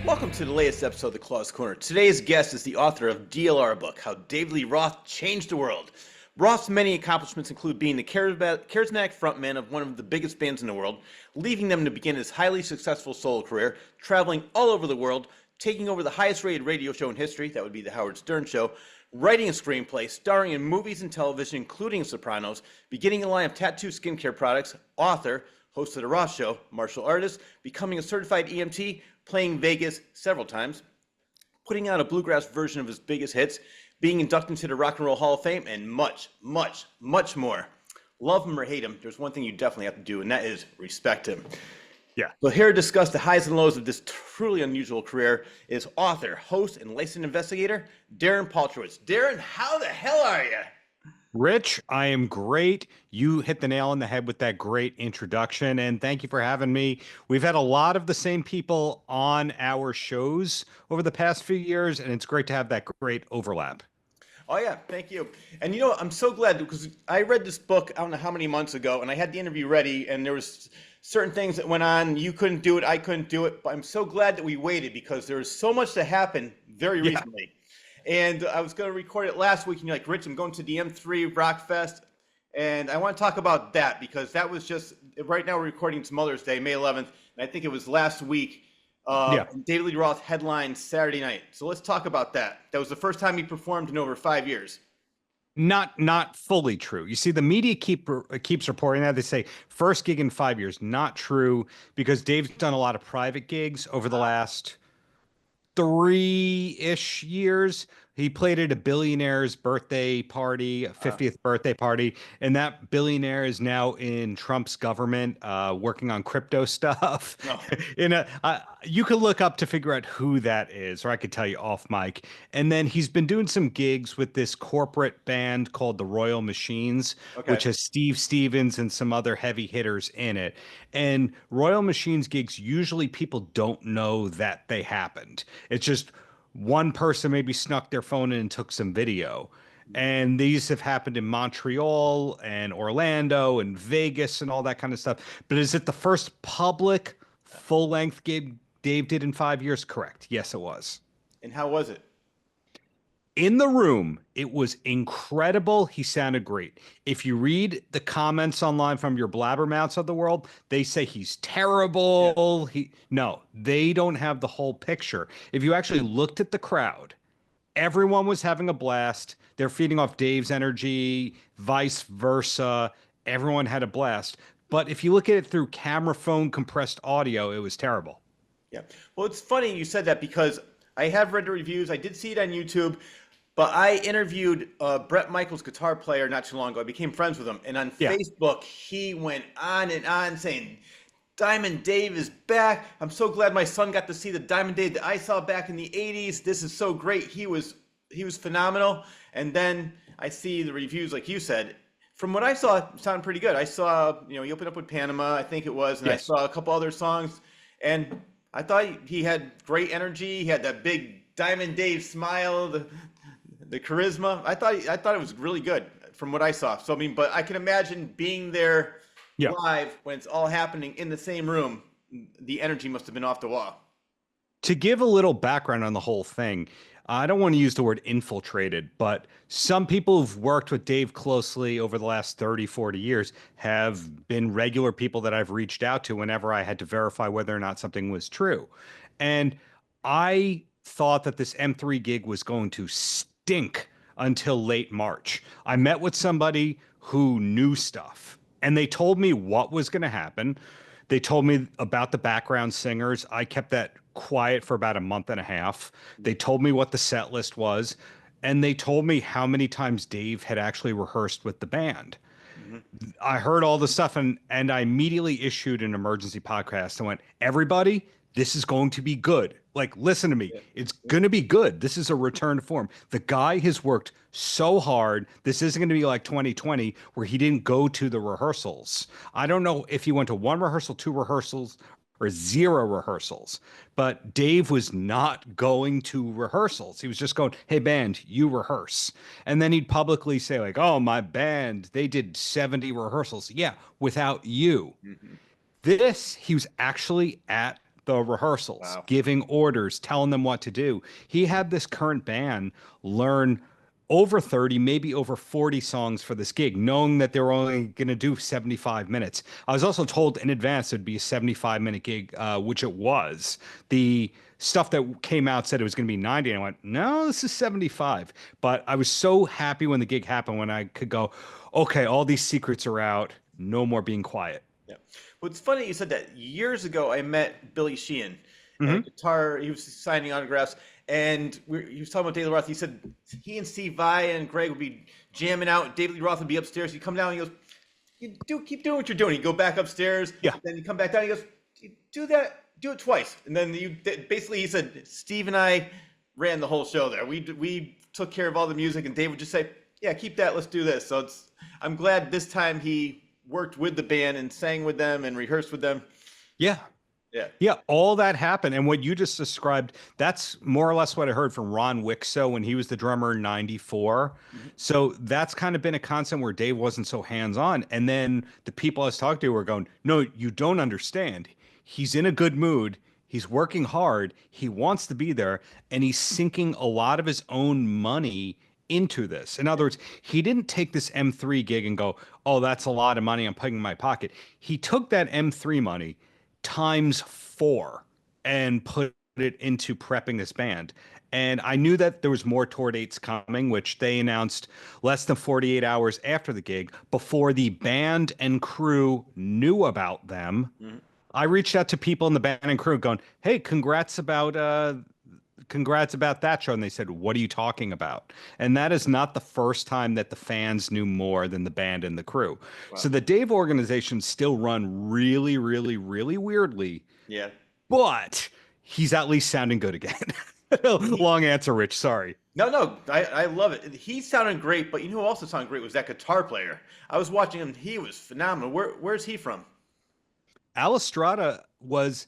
Welcome to the latest episode of The Claw's Corner. Today's guest is the author of DLR Book, How David Lee Roth Changed the World. Roth's many accomplishments include being the charismatic frontman of one of the biggest bands in the world, leaving them to begin his highly successful solo career, traveling all over the world, taking over the highest-rated radio show in history, that would be The Howard Stern Show, writing a screenplay, starring in movies and television, including Sopranos, beginning a line of tattoo skincare products, author, host of The Roth Show, martial artist, becoming a certified EMT, playing Vegas several times, putting out a bluegrass version of his biggest hits, being inducted into the Rock and Roll Hall of Fame, and much, much, much more. Love him or hate him, there's one thing you definitely have to do, and that is respect him. Yeah. So here to discuss the highs and lows of this truly unusual career is author, host, and licensed investigator, Darren Paltrowitz. Darren, how the hell are you? Rich, I am great. You hit the nail on the head with that great introduction, and thank you for having me. We've had a lot of the same people on our shows over the past few years, and it's great to have that great overlap. Oh, yeah, thank you. And you know, I'm so glad because I read this book, I don't know how many months ago, and I had the interview ready, and there was certain things that went on. You couldn't do it, I couldn't do it, but I'm so glad that we waited because there was so much that happened very recently. And I was going to record it last week, and you're like, Rich, I'm going to the M3 Rock Fest, and I want to talk about that because that was just, right now we're recording it's Mother's Day, May 11th, and I think it was last week. David Lee Roth headlined Saturday night. So let's talk about that. That was the first time he performed in over 5 years. Not fully true. You see, the media keeps reporting that. They say first gig in 5 years. Not true, because Dave's done a lot of private gigs over the last 3-ish years. He played at a billionaire's birthday party, a 50th birthday party, and that billionaire is now in Trump's government, working on crypto stuff. You could look up to figure out who that is, or I could tell you off mic. And then he's been doing some gigs with this corporate band called the Royal Machines, which has Steve Stevens and some other heavy hitters in it. And Royal Machines gigs, usually people don't know that they happened. It's just one person maybe snuck their phone in and took some video. And these have happened in Montreal and Orlando and Vegas and all that kind of stuff. But is it the first public full-length gig Dave did in 5 years? Correct. Yes, it was. And how was it? In the room, it was incredible. He sounded great. If you read the comments online from your blabbermouths of the world, they say he's terrible. Yeah. No, they don't have the whole picture. If you actually looked at the crowd, everyone was having a blast. They're feeding off Dave's energy, vice versa. Everyone had a blast. But if you look at it through camera phone compressed audio, it was terrible. Yeah. Well, it's funny you said that because I have read the reviews. I did see it on YouTube. But I interviewed Bret Michaels' guitar player not too long ago. I became friends with him. And on Facebook, he went on and on saying, Diamond Dave is back. I'm so glad my son got to see the Diamond Dave that I saw back in the 80s. This is so great. He was phenomenal. And then I see the reviews, like you said. From what I saw, it sounded pretty good. I saw, he opened up with Panama, I think it was. And I saw a couple other songs. And I thought he had great energy. He had that big Diamond Dave smile, the charisma. I thought it was really good from what I saw. So, but I can imagine being there live when it's all happening in the same room. The energy must have been off the wall. To give a little background on the whole thing, I don't want to use the word infiltrated, but some people who've worked with Dave closely over the last 30, 40 years have been regular people that I've reached out to whenever I had to verify whether or not something was true. And I thought that this M3 gig was going to stink until late March. I met with somebody who knew stuff, and they told me what was going to happen. They told me about the background singers. I kept that quiet for about a month and a half. They told me what the set list was, and they told me how many times Dave had actually rehearsed with the band. Mm-hmm. I heard all the stuff, and I immediately issued an emergency podcast and went, everybody, this is going to be good. Like, listen to me. It's going to be good. This is a return to form. The guy has worked so hard. This isn't going to be like 2020 where he didn't go to the rehearsals. I don't know if he went to 1 rehearsal, 2 rehearsals, or 0 rehearsals, but Dave was not going to rehearsals. He was just going, hey, band, you rehearse. And then he'd publicly say like, oh, my band, they did 70 rehearsals. Yeah, without you. Mm-hmm. He was actually at the rehearsals, Wow. giving orders, telling them what to do. He had this current band learn over 30, maybe over 40 songs for this gig, knowing that they were only going to do 75 minutes. I was also told in advance it'd be a 75-minute gig, which it was. The stuff that came out said it was going to be 90, and I went, no, this is 75. But I was so happy when the gig happened, when I could go, okay, all these secrets are out, no more being quiet. Yeah. Well, it's funny you said that. Years ago, I met Billy Sheehan Mm-hmm. at guitar. He was signing autographs, and he was talking about David Roth. He said he and Steve Vai and Greg would be jamming out. David Lee Roth would be upstairs. He'd come down. And he goes, keep doing what you're doing." He'd go back upstairs. Yeah. Then he'd come back down. He goes, "Do that. Do it twice." And then basically he said Steve and I ran the whole show there. We took care of all the music, and Dave would just say, "Yeah, keep that. Let's do this." So I'm glad this time he worked with the band and sang with them and rehearsed with them. Yeah. Yeah. Yeah, all that happened. And what you just described, that's more or less what I heard from Ron Wixow when he was the drummer in 94. Mm-hmm. So that's kind of been a constant where Dave wasn't so hands-on. And then the people I was talking to were going, no, you don't understand. He's in a good mood. He's working hard. He wants to be there. And he's sinking a lot of his own money into this. In other words, he didn't take this M3 gig and go, oh, that's a lot of money I'm putting in my pocket. He took that M3 money times 4 and put it into prepping this band. And I knew that there was more tour dates coming, which they announced less than 48 hours after the gig, before the band and crew knew about them. Mm-hmm. I reached out to people in the band and crew going, hey, congrats about that show. And they said, what are you talking about? And that is not the first time that the fans knew more than the band and the crew. Wow. So the Dave organization still run really, really, really weirdly. Yeah. But he's at least sounding good again. Long answer, Rich. Sorry. No, I love it. He sounded great, but you know who also sounded great was that guitar player. I was watching him. He was phenomenal. Where's he from? Alistrada was...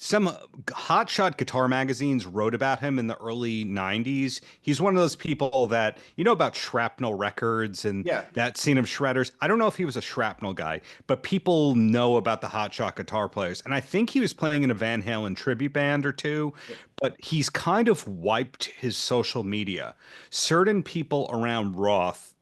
Some hotshot guitar magazines wrote about him in the early 90s. He's one of those people that, you know, about Shrapnel Records and that scene of shredders. I don't know if he was a Shrapnel guy, but people know about the hotshot guitar players. And I think he was playing in a Van Halen tribute band or two, but he's kind of wiped his social media. Certain people around Roth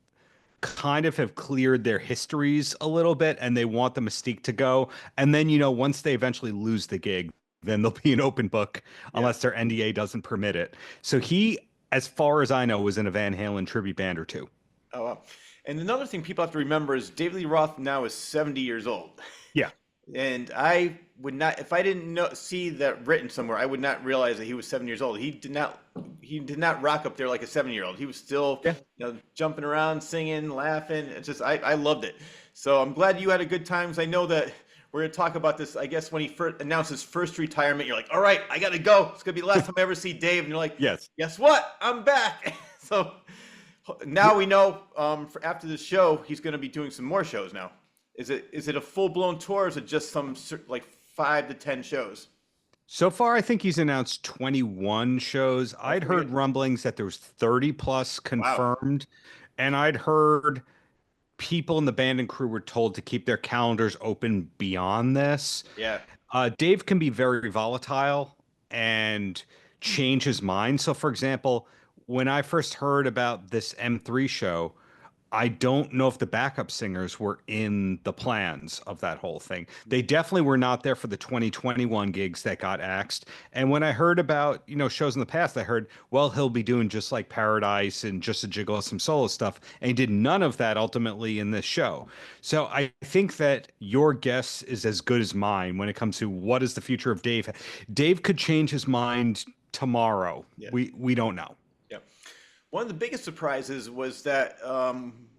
kind of have cleared their histories a little bit, and they want the mystique to go. And then, you know, once they eventually lose the gig, then there'll be an open book unless their NDA doesn't permit it. So he, as far as I know, was in a Van Halen tribute band or two. Oh, wow. And another thing people have to remember is David Lee Roth now is 70 years old. Yeah. And I would not, if I didn't see that written somewhere, I would not realize that he was 7 years old. He did not rock up there like a 7-year-old. He was still jumping around, singing, laughing. It's just, I loved it. So I'm glad you had a good time. I know that we're going to talk about this. I guess when he first announced his first retirement, you're like, all right, I got to go. It's going to be the last time I ever see Dave. And you're like, yes, guess what? I'm back. So now we know for after this show, he's going to be doing some more shows now. Is it a full-blown tour, or is it just some like 5 to 10 shows? So far, I think he's announced 21 shows. I'd heard rumblings that there was 30 plus confirmed. Wow. And I'd heard people in the band and crew were told to keep their calendars open beyond this. Yeah. Dave can be very volatile and change his mind. So, for example, when I first heard about this M3 show, I don't know if the backup singers were in the plans of that whole thing. They definitely were not there for the 2021 gigs that got axed. And when I heard about, you know, shows in the past, I heard, well, he'll be doing Just Like Paradise and Just a Jiggle, some solo stuff. And he did none of that ultimately in this show. So I think that your guess is as good as mine when it comes to what is the future of Dave. Dave could change his mind tomorrow. Yeah. We don't know. One of the biggest surprises was that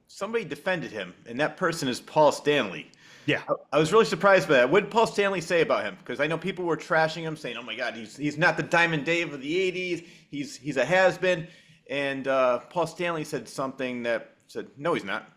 somebody defended him, and that person is Paul Stanley. Yeah. I was really surprised by that. What did Paul Stanley say about him? Because I know people were trashing him, saying, oh my God, he's not the Diamond Dave of the 80s. He's a has-been. And Paul Stanley said something that said, no, he's not.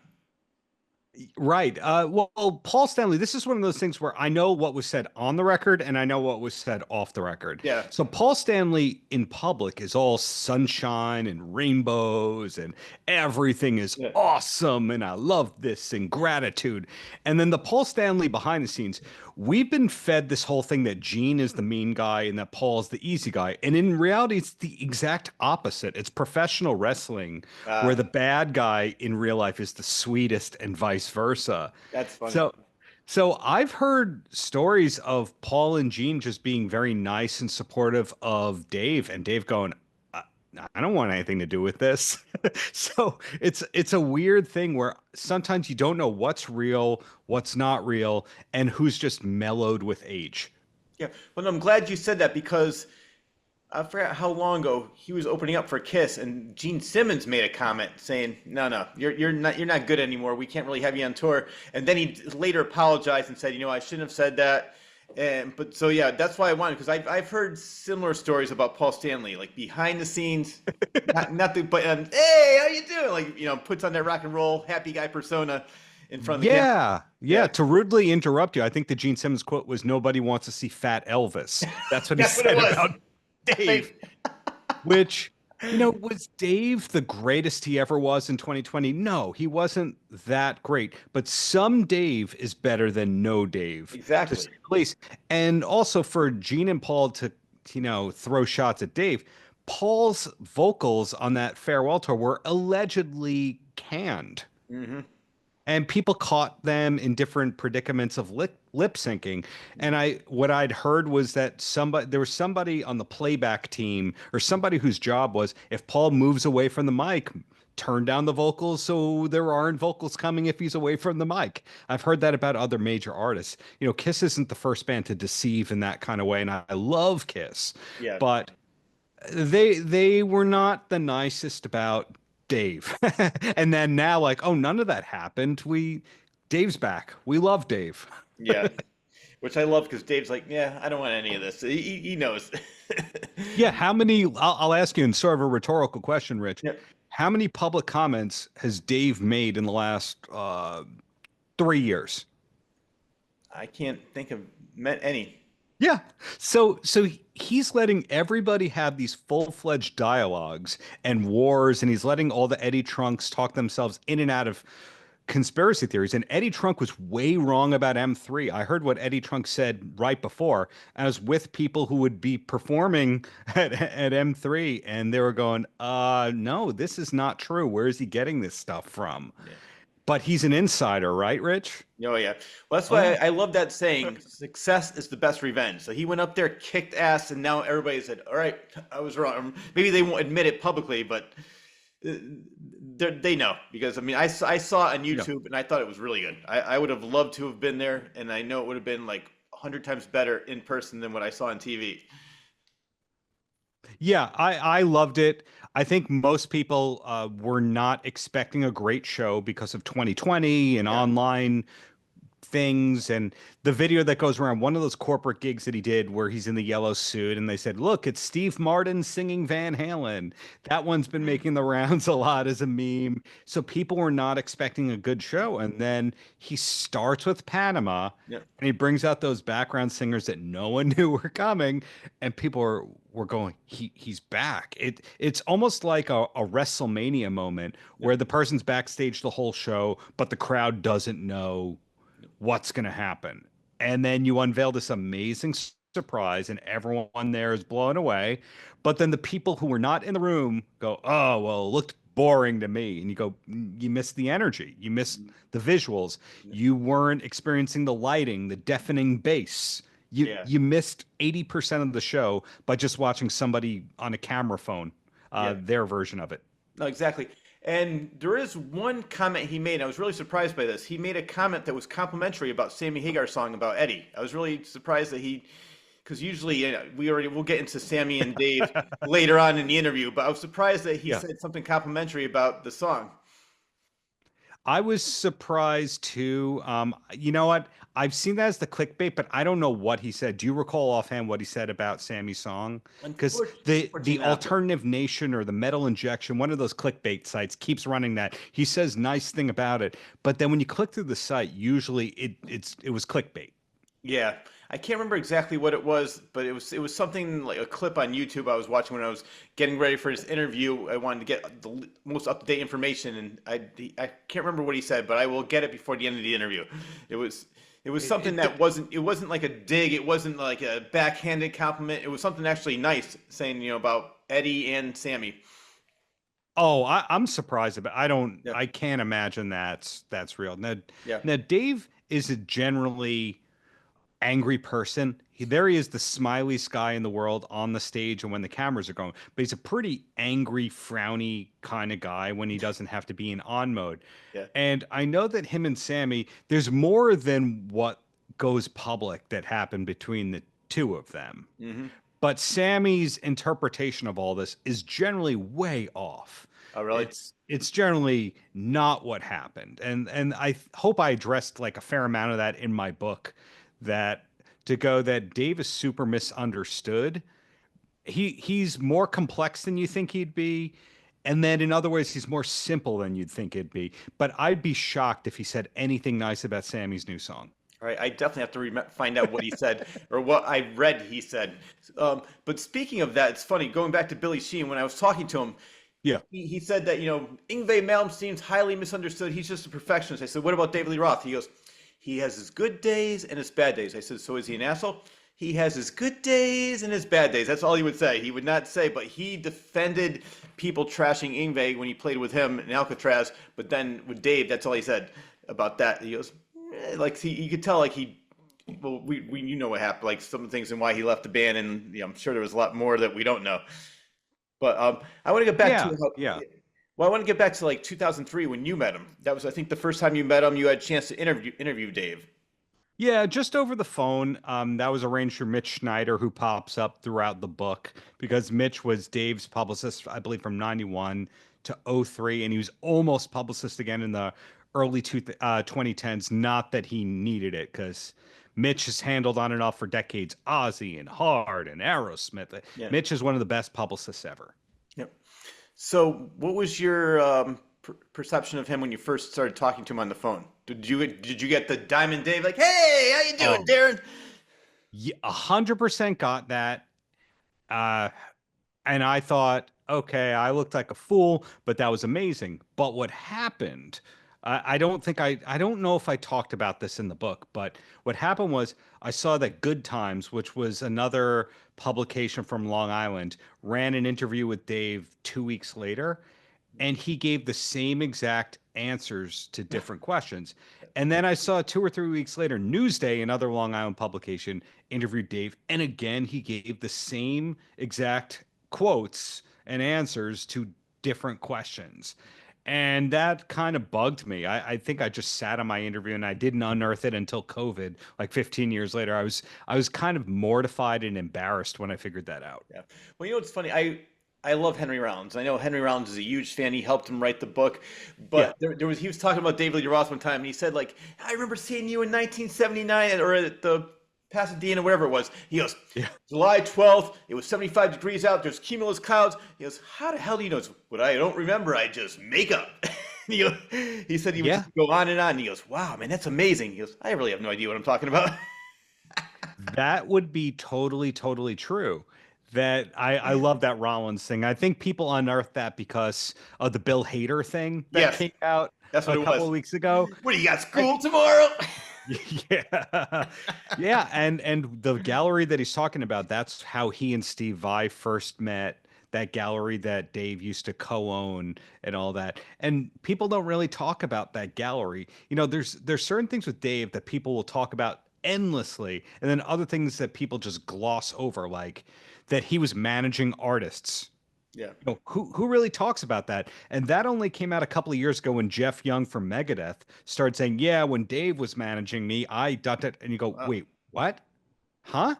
Right. Well, Paul Stanley, this is one of those things where I know what was said on the record and I know what was said off the record. Yeah. So Paul Stanley in public is all sunshine and rainbows and everything is Yeah. awesome and I love this and gratitude. And then the Paul Stanley behind the scenes, we've been fed this whole thing that Gene is the mean guy and that Paul's the easy guy. And in reality, it's the exact opposite. It's professional wrestling where the bad guy in real life is the sweetest and vice versa. That's funny. So I've heard stories of Paul and Gene just being very nice and supportive of Dave and Dave going, I don't want anything to do with this. So it's a weird thing where sometimes you don't know what's real, what's not real, and who's just mellowed with age. Yeah. Well, I'm glad you said that because I forgot how long ago he was opening up for Kiss, and Gene Simmons made a comment saying, "No, you're not good anymore. We can't really have you on tour." And then he later apologized and said, I shouldn't have said that. But so yeah, that's why I wanted, because I've heard similar stories about Paul Stanley, like behind the scenes, not the but hey, how you doing? Like puts on that rock and roll happy guy persona in front of the camera. Yeah. To rudely interrupt you, I think the Gene Simmons quote was, "Nobody wants to see fat Elvis." That's what he That's what said it was. about Dave. Which, was Dave the greatest he ever was in 2020? No, he wasn't that great. But some Dave is better than no Dave. Exactly. To say the least. And also for Gene and Paul to, throw shots at Dave, Paul's vocals on that farewell tour were allegedly canned. Mm-hmm. And people caught them in different predicaments of lip syncing. And what I'd heard was that there was somebody on the playback team or somebody whose job was, if Paul moves away from the mic, turn down the vocals so there aren't vocals coming if he's away from the mic. I've heard that about other major artists. Kiss isn't the first band to deceive in that kind of way, and I love Kiss. Yeah. But they were not the nicest about Dave. And then now, like, oh, none of that happened. Dave's back. We love Dave. Yeah. Which I love because Dave's like, yeah, I don't want any of this. He knows. Yeah. I'll ask you in sort of a rhetorical question, Rich. Yep. How many public comments has Dave made in the last 3 years? I can't think of any. Yeah. So he's letting everybody have these full-fledged dialogues and wars, and he's letting all the Eddie Trunks talk themselves in and out of conspiracy theories. And Eddie Trunk was way wrong about M3. I heard what Eddie Trunk said right before. I was with people who would be performing at M3, and they were going, no, this is not true. Where is he getting this stuff from? Yeah. But he's an insider, right, Rich? Oh, yeah. Well, that's why I love that saying, success is the best revenge. So he went up there, kicked ass, and now everybody said, all right, I was wrong. Maybe they won't admit it publicly, but they know. Because, I saw it on YouTube, and I thought it was really good. I would have loved to have been there, and I know it would have been like 100 times better in person than what I saw on TV. Yeah, I loved it. I think most people were not expecting a great show because of 2020 and online things. And the video that goes around, one of those corporate gigs that he did where he's in the yellow suit and they said, look, it's Steve Martin singing Van Halen. That one's been making the rounds a lot as a meme. So people were not expecting a good show. And then he starts with Panama and he brings out those background singers that no one knew were coming. And people were going, he's back. It's almost like a WrestleMania moment where the person's backstage the whole show, but the crowd doesn't know what's going to happen. And then you unveil this amazing surprise and everyone there is blown away. But then the people who were not in the room go, oh, well, it looked boring to me. And you go, you missed the energy. You missed the visuals. You weren't experiencing the lighting, the deafening bass. You missed 80% of the show by just watching somebody on a camera phone, their version of it. No, exactly. And there is one comment he made. I was really surprised by this. He made a comment that was complimentary about Sammy Hagar's song about Eddie. I was really surprised that because usually we'll get into Sammy and Dave later on in the interview, but I was surprised that he said something complimentary about the song. I was surprised too. You know what? I've seen that as the clickbait, but I don't know what he said. Do you recall offhand what he said about Sammy's song? Because the Unfortunately not, but Alternative Nation or the Metal Injection, one of those clickbait sites, keeps running that. He says nice thing about it, but then when you click through the site, usually it was clickbait. yeah, I can't remember exactly what it was, but it was something like a clip on YouTube I was watching when I was getting ready for this interview. I wanted to get the most up to date information, and I can't remember what he said, but I will get it before the end of the interview. It was it was something that wasn't like a dig. It wasn't like a backhanded compliment. It was something actually nice, saying about Eddie and Sammy. Oh, I'm surprised about. Yeah, I can't imagine that's real. yeah, Now Dave is a generally angry person. There he is, the smiliest guy in the world on the stage and when the cameras are going. But he's a pretty angry, frowny kind of guy when he doesn't have to be in on mode. yeah. And I know that him and Sammy, there's more than what goes public that happened between the two of them. Hmm. But Sammy's interpretation of all this is generally way off. Oh, really? It's generally not what happened. And hope I addressed like a fair amount of that in my book, that to go that Dave is super misunderstood. He's more complex than you think he'd be. And then in other ways, he's more simple than you'd think it'd be. But I'd be shocked if he said anything nice about Sammy's new song. All right, I definitely have to find out what he said or what I read he said. But speaking of that, it's funny, going back to Billy Sheehan, when I was talking to him, Yeah. he said that, Yngwie Malmsteen's highly misunderstood. He's just a perfectionist. I said, what about David Lee Roth? He goes, he has his good days and his bad days. I said, so is he an asshole? He has his good days and his bad days. That's all he would say. He would not say, but he defended people trashing Yngwie when he played with him in Alcatraz. But then with Dave, that's all he said about that. He goes, like you could tell, like well, we what happened, like some things and why he left the band, and I'm sure there was a lot more that we don't know. But I want to get back Yeah. to how, Yeah. well, I want to get back to like 2003 when you met him. That was, I think, the first time you met him. You had a chance to interview Dave. Yeah, just over the phone. That was arranged for Mitch Schneider, who pops up throughout the book because Mitch was Dave's publicist, I believe, from 91 to '03, and he was almost publicist again in the early 2010s. Not that he needed it, because Mitch has handled on and off for decades Ozzy and Hard and Aerosmith. Yeah. Mitch is one of the best publicists ever. Yep. So, what was your perception of him when you first started talking to him on the phone? Did you get the Diamond Dave, like, hey, how you doing, Oh, Darren? yeah, 100% got that. Uh, and I thought, okay, I looked like a fool, but that was amazing. But what happened, I don't think I don't know if I talked about this in the book, but what happened was I saw that Good Times, which was another publication from Long Island, ran an interview with Dave 2 weeks later, and he gave the same exact answers to different questions. And then I saw 2 or 3 weeks later, Newsday, another Long Island publication, interviewed Dave, and again he gave the same exact quotes and answers to different questions. And that kind of bugged me. I think I just sat on my interview and I didn't unearth it until COVID, like 15 years later. I was kind of mortified and embarrassed when I figured that out. Yeah. Well, what's funny? I love Henry Rollins. I know Henry Rollins is a huge fan. He helped him write the book. Yeah. But he was talking about David Lee Roth one time, and he said, like, I remember seeing you in 1979 or at the Pasadena, whatever it was. He goes, Yeah. July 12th, it was 75 degrees out. There's cumulus clouds. He goes, how the hell do you know? What I don't remember, I just make up. He said he would Yeah. just go on and on. And he goes, wow, man, that's amazing. He goes, I really have no idea what I'm talking about. That would be totally, totally true. That I love that Rollins thing. I think people unearthed that because of the Bill Hader thing that Yes. came out That's what a it couple was. of weeks ago. What do you got, school tomorrow? Yeah. Yeah, and the gallery that he's talking about, that's how he and Steve Vai first met. That gallery that Dave used to co-own and all that. And people don't really talk about that gallery. There's certain things with Dave that people will talk about endlessly, and then other things that people just gloss over, like that he was managing artists. Yeah. Who really talks about that? And that only came out a couple of years ago when Jeff Young from Megadeth started saying, "Yeah, when Dave was managing me, I dot it." And you go, Wow. "Wait, what? Huh?"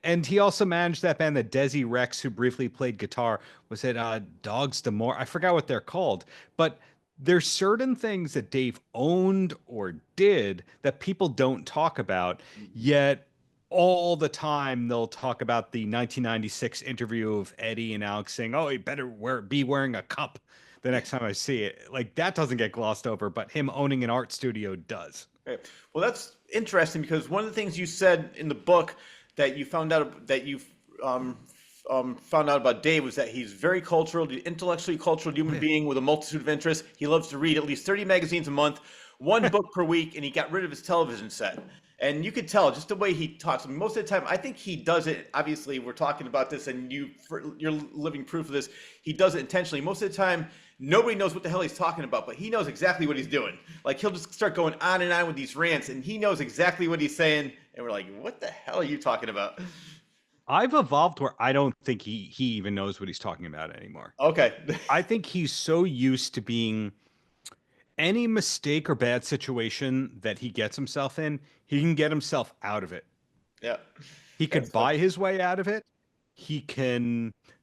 And he also managed that band that Desi Rex, who briefly played guitar, was it Dogs D'Amore? I forgot what they're called, but there's certain things that Dave owned or did that people don't talk about, yet all the time they'll talk about the 1996 interview of Eddie and Alex saying, "Oh, he better be wearing a cup the next time I see it." Like that doesn't get glossed over, but him owning an art studio does. Okay. Well, that's interesting because one of the things you said in the book that you found out that you um, found out about Dave was that he's very cultural, intellectually cultural human being with a multitude of interests. He loves to read at least 30 magazines a month, one book per week, and he got rid of his television set. And you could tell just the way he talks. I mean, most of the time, I think he does it. Obviously, we're talking about this, and you're living proof of this. He does it intentionally. Most of the time, nobody knows what the hell he's talking about, but he knows exactly what he's doing. Like he'll just start going on and on with these rants, and he knows exactly what he's saying. And we're like, "What the hell are you talking about?" I've evolved where I don't think he even knows what he's talking about anymore. Okay. I think he's so used to being any mistake or bad situation that he gets himself in, he can get himself out of it. Yeah. He could buy his way out of it.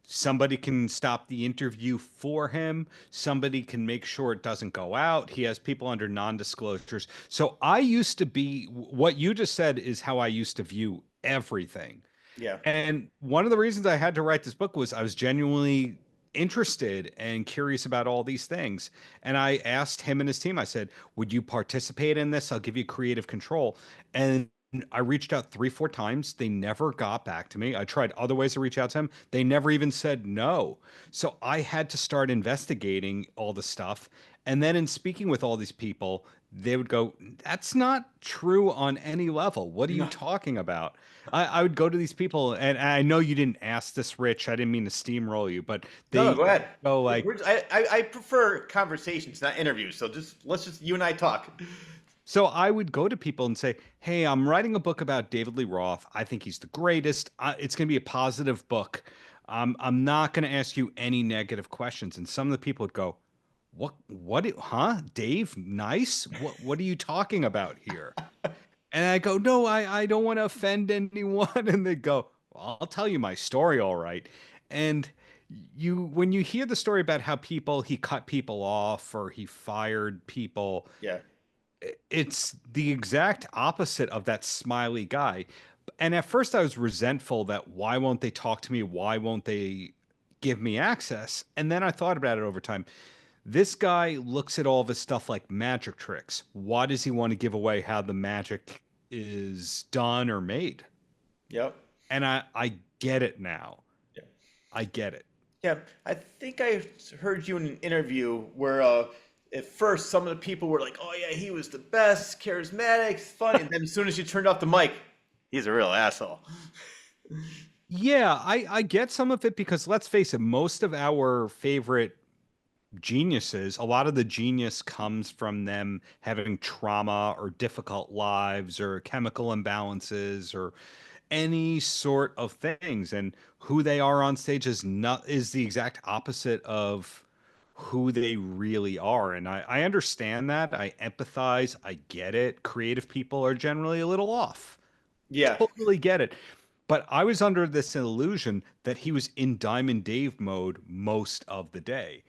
Somebody can stop the interview for him. Somebody can make sure it doesn't go out. He has people under non-disclosures. So I used to be, what you just said is how I used to view everything. Yeah. And one of the reasons I had to write this book was I was genuinely interested and curious about all these things. And I asked him and his team, I said, would you participate in this? I'll give you creative control. And I reached out 3-4 times. They never got back to me. I tried other ways to reach out to him. They never even said no. So I had to start investigating all the stuff. And then in speaking with all these people, they would go, that's not true on any level. What are you talking about? I would go to these people, and I know you didn't ask this, Rich. I didn't mean to steamroll you, but No, go ahead. Go like, I prefer conversations, not interviews. So let's just you and I talk. So I would go to people and say, hey, I'm writing a book about David Lee Roth. I think he's the greatest. It's going to be a positive book. I'm not going to ask you any negative questions. And some of the people would go, huh? Dave, nice. What are you talking about here? And I go, no, I don't want to offend anyone. And they go, well, I'll tell you my story. All right. And when you hear the story about how he cut people off or he fired people. Yeah. It's the exact opposite of that smiley guy. And at first I was resentful that why won't they talk to me? Why won't they give me access? And then I thought about it over time. This guy looks at all of his stuff like magic tricks. Why does he want to give away how the magic is done or made? Yep. And I get it now. Yeah. I get it. Yeah. I think I heard you in an interview where at first some of the people were like, oh yeah, he was the best, charismatic, funny. And then as soon as you turned off the mic, he's a real asshole. Yeah, I get some of it because let's face it, most of our favorite geniuses, a lot of the genius comes from them having trauma or difficult lives or chemical imbalances or any sort of things. And who they are on stage is the exact opposite of who they really are. And I understand that. I empathize. I get it. Creative people are generally a little off. Yeah. Totally get it. But I was under this illusion that he was in Diamond Dave mode most of the day.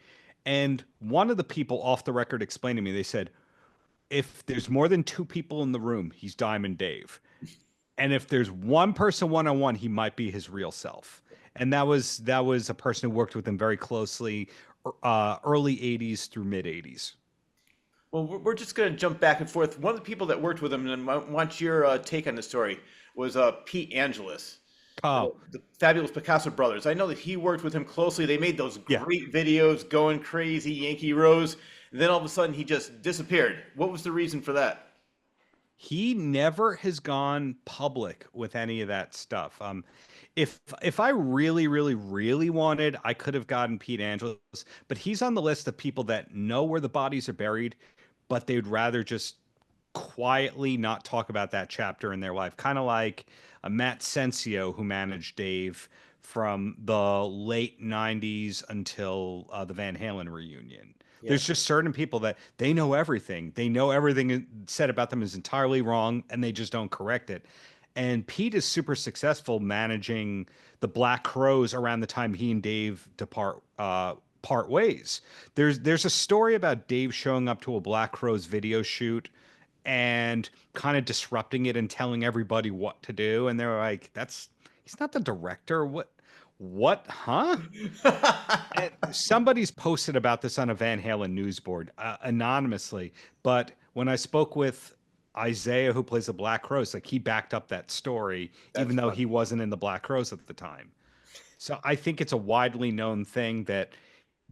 And one of the people off the record explained to me, they said, if there's more than 2 people in the room, he's Diamond Dave. And if there's one person one-on-one, he might be his real self. And that was a person who worked with him very closely, early 80s through mid 80s. Well, we're just going to jump back and forth. One of the people that worked with him, and I want your take on the story, was Pete Angelis. Oh, The fabulous Picasso brothers. I know that he worked with him closely. They made those great videos, Going Crazy, Yankee Rose. And then all of a sudden, he just disappeared. What was the reason for that? he never has gone public with any of that stuff. If I really, really, really wanted, I could have gotten Pete Angelis, but he's on the list of people that know where the bodies are buried, but they'd rather just quietly not talk about that chapter in their life. Kind of like Matt Sensio, who managed Dave from the late 90s until the Van Halen reunion. Yeah. There's just certain people that they know everything. They know everything said about them is entirely wrong, and they just don't correct it. And Pete is super successful managing the Black Crowes around the time he and Dave part ways. There's a story about Dave showing up to a Black Crowes video shoot and kind of disrupting it and telling everybody what to do, and they're like, he's not the director. What, huh? And somebody's posted about this on a Van Halen news board, anonymously, but when I spoke with Isaiah, who plays the Black Crowes, like, he backed up that story, even though he wasn't in the Black Crowes at the time. So I think it's a widely known thing that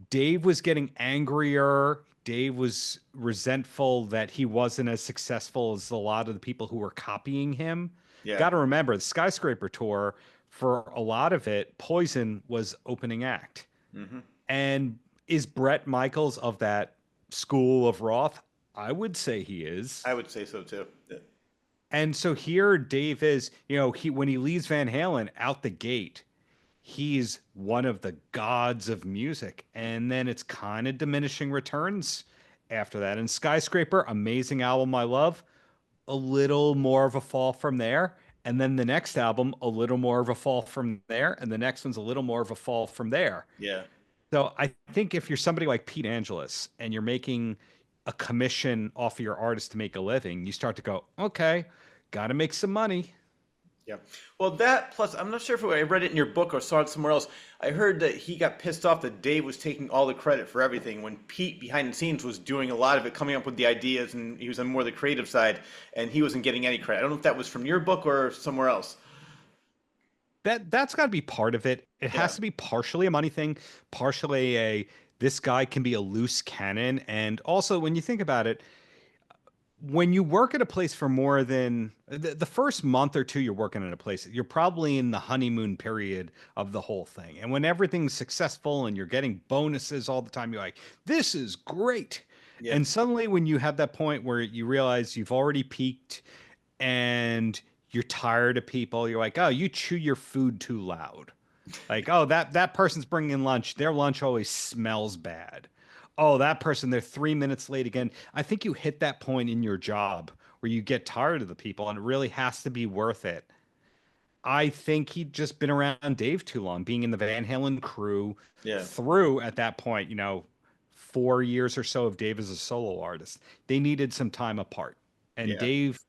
Dave was getting angrier. Dave was resentful that he wasn't as successful as a lot of the people who were copying him. Yeah. Got to remember, the Skyscraper tour, for a lot of it, Poison was opening act. Mm-hmm. And is Bret Michaels of that school of Roth? I would say he is. I would say so too. Yeah. And so here Dave is, when he leaves Van Halen out the gate, he's one of the gods of music. And then it's kind of diminishing returns after that. And Skyscraper, amazing album, I love. A little more of a fall from there. And then the next album, a little more of a fall from there. And the next one's a little more of a fall from there. Yeah. So I think if you're somebody like Pete Angelus and you're making a commission off of your artist to make a living, you start to go, okay, got to make some money. Yeah. Well, that plus, I'm not sure if I read it in your book or saw it somewhere else. I heard that he got pissed off that Dave was taking all the credit for everything when Pete behind the scenes was doing a lot of it, coming up with the ideas, and he was on more the creative side, and he wasn't getting any credit. I don't know if that was from your book or somewhere else. That's got to be part of it. It has to be partially a money thing, partially this guy can be a loose cannon. And also, when you think about it, when you work at a place for more than the first month or two you're working at a place, you're probably in the honeymoon period of the whole thing. And when everything's successful and you're getting bonuses all the time, you're like, this is great. Yeah. And suddenly when you have that point where you realize you've already peaked and you're tired of people, you're like, oh, you chew your food too loud. Like, oh, that person's bringing in lunch. Their lunch always smells bad. Oh, that person, they're 3 minutes late again. I think you hit that point in your job where you get tired of the people and it really has to be worth it. I think he'd just been around Dave too long, being in the Van Halen crew through at that point, 4 years or so of Dave as a solo artist. They needed some time apart. And Dave,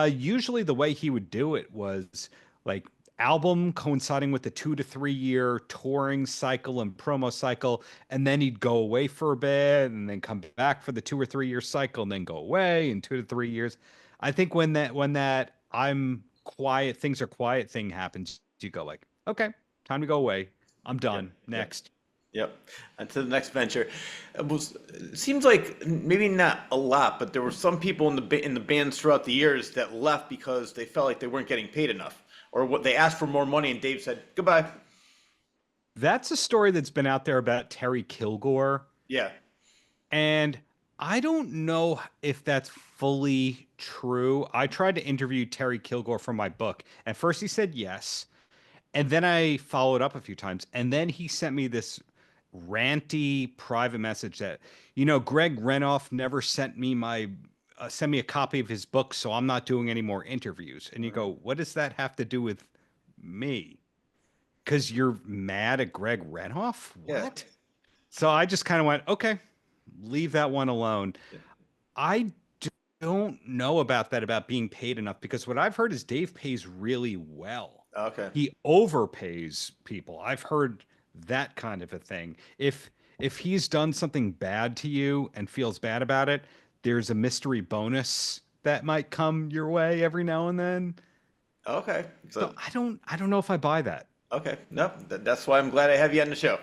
usually the way he would do it was like album coinciding with the 2 to 3 year touring cycle and promo cycle, and then he'd go away for a bit and then come back for the 2 or 3 year cycle and then go away in 2 to 3 years. I think when that I'm quiet, things are quiet thing happens, you go like, okay, time to go away. I'm done. Next. Yep. And to the next venture. It seems like maybe not a lot, but there were some people in the bands throughout the years that left because they felt like they weren't getting paid enough, or what they asked for more money and Dave said goodbye. That's a story that's been out there about Terry Kilgore. Yeah. And I don't know if that's fully true. I tried to interview Terry Kilgore for my book. At first he said yes. And then I followed up a few times. And then he sent me this ranty private message that, Greg Renoff never sent me send me a copy of his book, so I'm not doing any more interviews. And you go, what does that have to do with me? Because you're mad at Greg Renoff? What? Yeah. So I just kind of went, okay, leave that one alone. Yeah. I don't know about being paid enough, because what I've heard is Dave pays really well. Okay. He overpays people. I've heard that kind of a thing. If he's done something bad to you and feels bad about it, there's a mystery bonus that might come your way every now and then. Okay. So I don't know if I buy that. Okay. No, that's why I'm glad I have you on the show.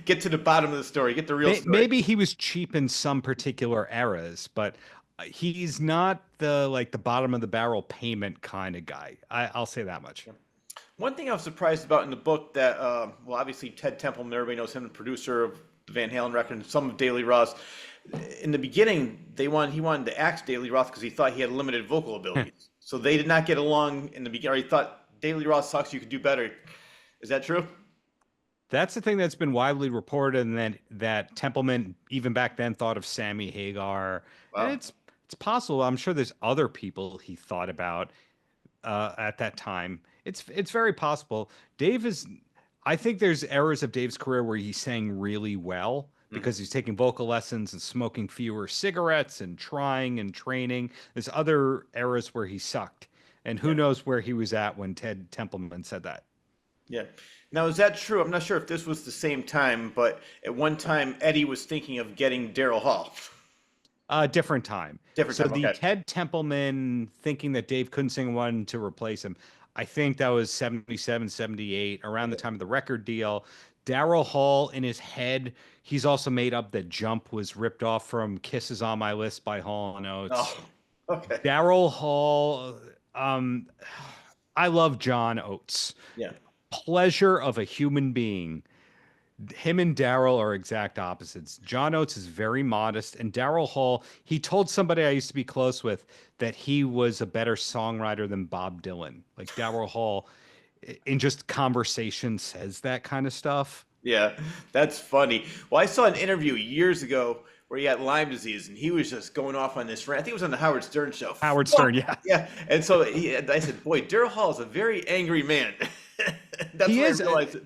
Get to the bottom of the story. Get the real story. Maybe he was cheap in some particular eras, but he's not the bottom of the barrel payment kind of guy. I'll say that much. One thing I was surprised about in the book that, obviously Ted Templeman, everybody knows him, the producer of the Van Halen record and some of Daily Roth. In the beginning, he wanted to axe Daily Roth because he thought he had limited vocal abilities. So they did not get along in the beginning. Or he thought Daily Roth sucks, you could do better. Is that true? That's the thing that's been widely reported, and then that Templeman even back then thought of Sammy Hagar. Wow. And it's possible. I'm sure there's other people he thought about at that time. It's very possible. Dave is. I think there's eras of Dave's career where he sang really well because he's taking vocal lessons and smoking fewer cigarettes and trying and training. There's other eras where he sucked. And who Yeah. knows where he was at when Ted Templeman said that. Yeah. Now, is that true? I'm not sure if this was the same time, but at one time, Eddie was thinking of getting Daryl Hall. Different time. Different So time, the okay. Ted Templeman thinking that Dave couldn't sing one to replace him, I think that was 77, 78, around the time of the record deal. Daryl Hall in his head, he's also made up that Jump was ripped off from Kisses on My List by Hall & Oates. Oh, okay. Daryl Hall, um, I love John Oates. Yeah. Pleasure of a human being. Him and Daryl are exact opposites. John Oates is very modest, and Daryl Hall, he told somebody I used to be close with that he was a better songwriter than Bob Dylan. Like Daryl Hall, in just conversation, says that kind of stuff. Yeah, that's funny. Well, I saw an interview years ago where he had Lyme disease, and he was just going off on this rant. I think it was on the Howard Stern show. Howard Stern, yeah. Yeah, and so I said, "Boy, Daryl Hall is a very angry man." That's He when is. I realized it.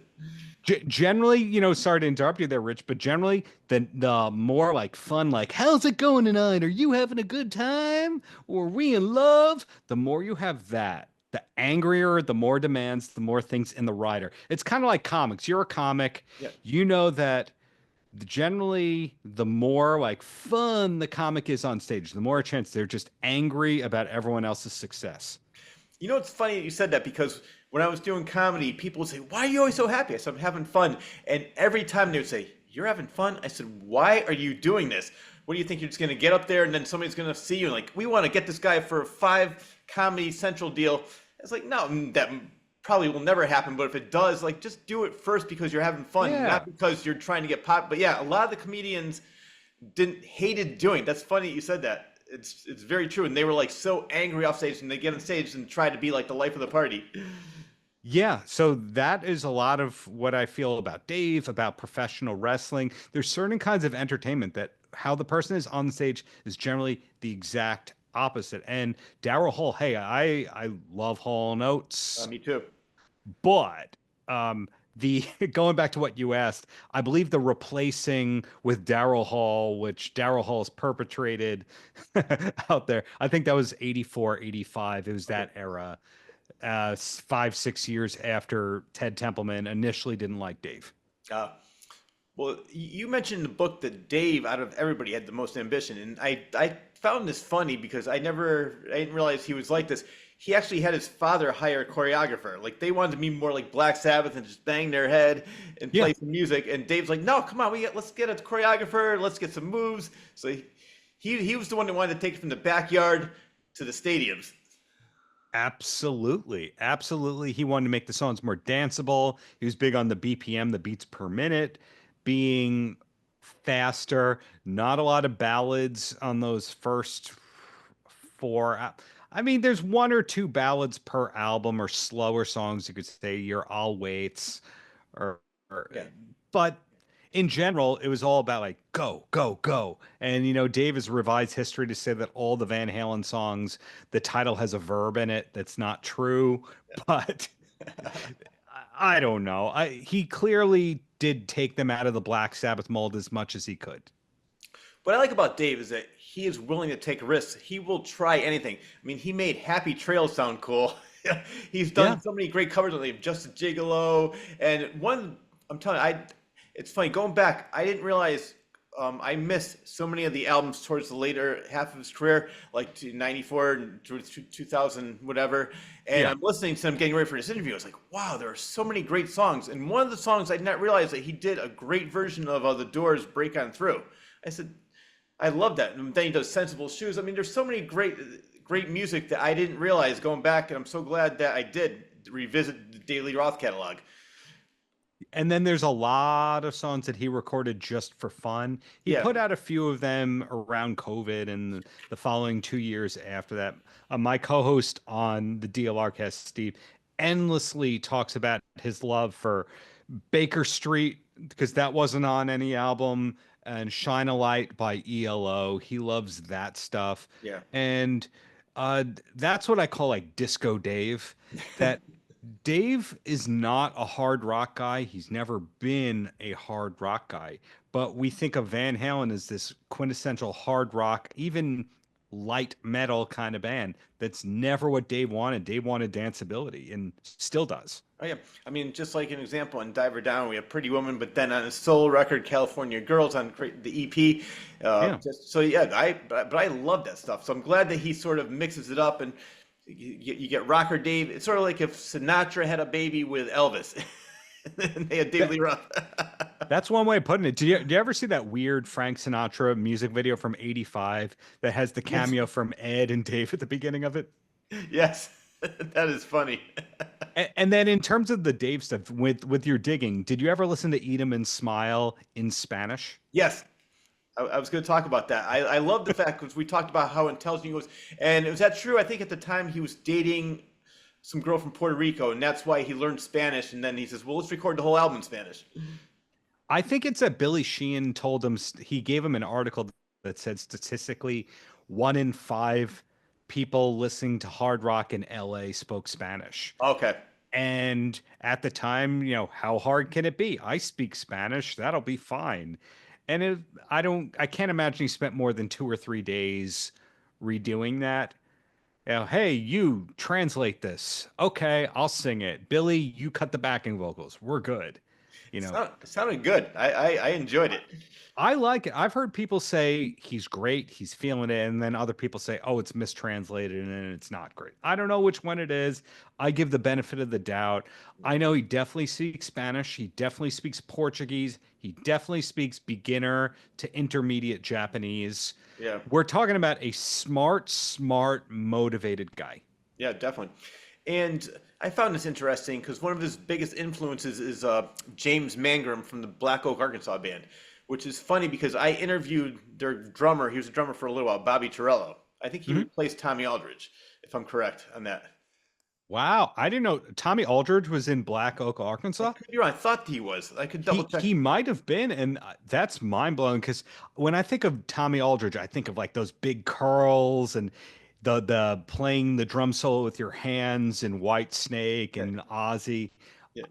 Generally, sorry to interrupt you there, Rich, but generally, the more like fun, like, how's it going tonight? Are you having a good time? Or are we in love? The more you have that, the angrier, the more demands, the more things in the rider. It's kind of like comics. You're a comic. Yeah. You know that generally, the more like fun the comic is on stage, the more chance they're just angry about everyone else's success. You know, it's funny that you said that because when I was doing comedy, people would say, "Why are you always so happy?" I said, "I'm having fun." And every time they would say, "You're having fun?" I said, "Why are you doing this? What do you think you're just going to get up there and then somebody's going to see you and like, we want to get this guy for a 5 Comedy Central deal?" It's like, no, that probably will never happen. But if it does, like, just do it first because you're having fun, Yeah. not because you're trying to get pop. But yeah, a lot of the comedians hated doing. That's funny you said that. It's very true. And they were like so angry off stage and they get on stage and try to be like the life of the party. Yeah, so that is a lot of what I feel about Dave, about professional wrestling. There's certain kinds of entertainment that how the person is on the stage is generally the exact opposite. And Daryl Hall, hey, I love Hall & Oates, Me too. but the going back to what you asked, I believe the replacing with Daryl Hall, which Daryl Hall's perpetrated out there, I think that was 84, 85. It was that era. 5, 6 years after Ted Templeman initially didn't like Dave. Well, you mentioned in the book that Dave, out of everybody, had the most ambition, and I found this funny because I didn't realize he was like this. He actually had his father hire a choreographer. Like they wanted to be more like Black Sabbath and just bang their head and play some music. And Dave's like, "No, come on, let's get a choreographer. Let's get some moves." So he was the one that wanted to take it from the backyard to the stadiums. Absolutely. Absolutely. He wanted to make the songs more danceable. He was big on the BPM, the beats per minute, being faster. Not a lot of ballads on those first 4. I mean, there's 1 or 2 ballads per album or slower songs. You could say your All Waits Yeah. but in general, it was all about like go, go, go. And Dave has revised history to say that all the Van Halen songs, the title has a verb in it. That's not true, but I don't know. He clearly did take them out of the Black Sabbath mold as much as he could. What I like about Dave is that he is willing to take risks. He will try anything. I mean, he made Happy Trail sound cool. He's done so many great covers of it, Just a Gigolo. And I'm telling you, it's funny, going back, I didn't realize I missed so many of the albums towards the later half of his career, like to 94 and to 2000, whatever. And I'm listening to him getting ready for this interview. I was like, wow, there are so many great songs. And one of the songs I did not realize that he did a great version of The Doors' Break On Through. I said, I love that. And then he does Sensible Shoes. I mean, there's so many great music that I didn't realize going back. And I'm so glad that I did revisit the Daily Roth catalog. And then there's a lot of songs that he recorded just for fun. He put out a few of them around COVID and the following 2 years after that. My co-host on the DLR cast, Steve, endlessly talks about his love for Baker Street because that wasn't on any album, and Shine a Light by ELO. He loves that stuff. Yeah. And that's what I call like Disco Dave. That Dave is not a hard rock guy. He's never been a hard rock guy. But we think of Van Halen as this quintessential hard rock, even light metal kind of band. That's never what Dave wanted. Dave wanted danceability and still does. Oh yeah, I mean, just like an example on Diver Down, we have Pretty Woman, but then on his solo record, California Girls on the EP. Yeah. So yeah, but I love that stuff. So I'm glad that he sort of mixes it up, and you get Rocker Dave. It's sort of like if Sinatra had a baby with Elvis, and they had Dave Lee Roth. That's one way of putting it. Did you ever see that weird Frank Sinatra music video from '85 that has the cameo from Ed and Dave at the beginning of it? Yes, that is funny. And then in terms of the Dave stuff with your digging, did you ever listen to Eat 'em and Smile in Spanish? Yes, I was going to talk about that. I love the fact because we talked about how intelligent he was, and was that true? I think at the time he was dating some girl from Puerto Rico, and that's why he learned Spanish. And then he says, "Well, let's record the whole album in Spanish." I think it's that Billy Sheehan told him, he gave him an article that said statistically 1 in 5 people listening to hard rock in LA spoke Spanish. Okay. And at the time, how hard can it be? I speak Spanish. That'll be fine. And I can't imagine he spent more than 2 or 3 days redoing that. Hey, you translate this. Okay, I'll sing it. Billy, you cut the backing vocals. We're good. It sounded good. I enjoyed it. I like it. I've heard people say he's great, he's feeling it, and then other people say, oh, it's mistranslated and it's not great. I don't know which one it is. I give the benefit of the doubt. I know he definitely speaks Spanish. He definitely speaks Portuguese. He definitely speaks beginner to intermediate Japanese. Yeah. We're talking about a smart, motivated guy. Yeah, definitely. And I found this interesting because one of his biggest influences is James Mangrum from the Black Oak, Arkansas band, which is funny because I interviewed their drummer. He was a drummer for a little while, Bobby Torello. I think he replaced Tommy Aldridge, if I'm correct on that. Wow, I didn't know Tommy Aldridge was in Black Oak, Arkansas. I thought he was. I could double check. He might have been, and that's mind blowing because when I think of Tommy Aldridge, I think of like those big curls and the playing the drum solo with your hands and White Snake and Ozzy. Yeah.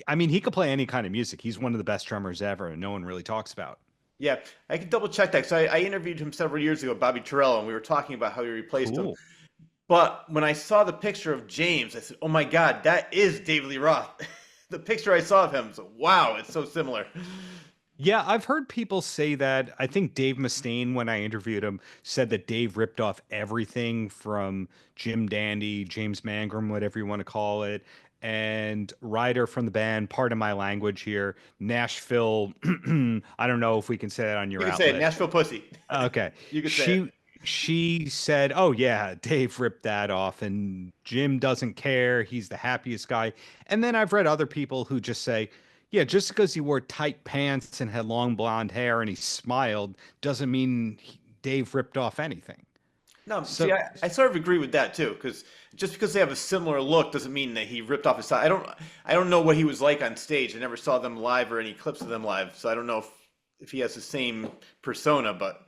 I mean, he could play any kind of music. He's one of the best drummers ever, and no one really talks about. Yeah, I could double check that. So I interviewed him several years ago, Bobby Torello, and we were talking about how he replaced him. But when I saw the picture of James, I said, "Oh my God, that is David Lee Roth." The picture I saw of him, so wow, it's so similar. Yeah, I've heard people say that. I think Dave Mustaine, when I interviewed him, said that Dave ripped off everything from Jim Dandy, James Mangrum, whatever you want to call it, and Ryder from the band, pardon my language here, Nashville. I don't know if we can say that on your outlet. You can say it, Nashville Pussy. Okay. You can say it. She said, oh, yeah, Dave ripped that off and Jim doesn't care. He's the happiest guy. And then I've read other people who just say, yeah, just because he wore tight pants and had long blonde hair and he smiled doesn't mean Dave ripped off anything. No, see, I sort of agree with that too, because just because they have a similar look doesn't mean that he ripped off his style. I don't know what he was like on stage. I never saw them live or any clips of them live, so I don't know if he has the same persona, but...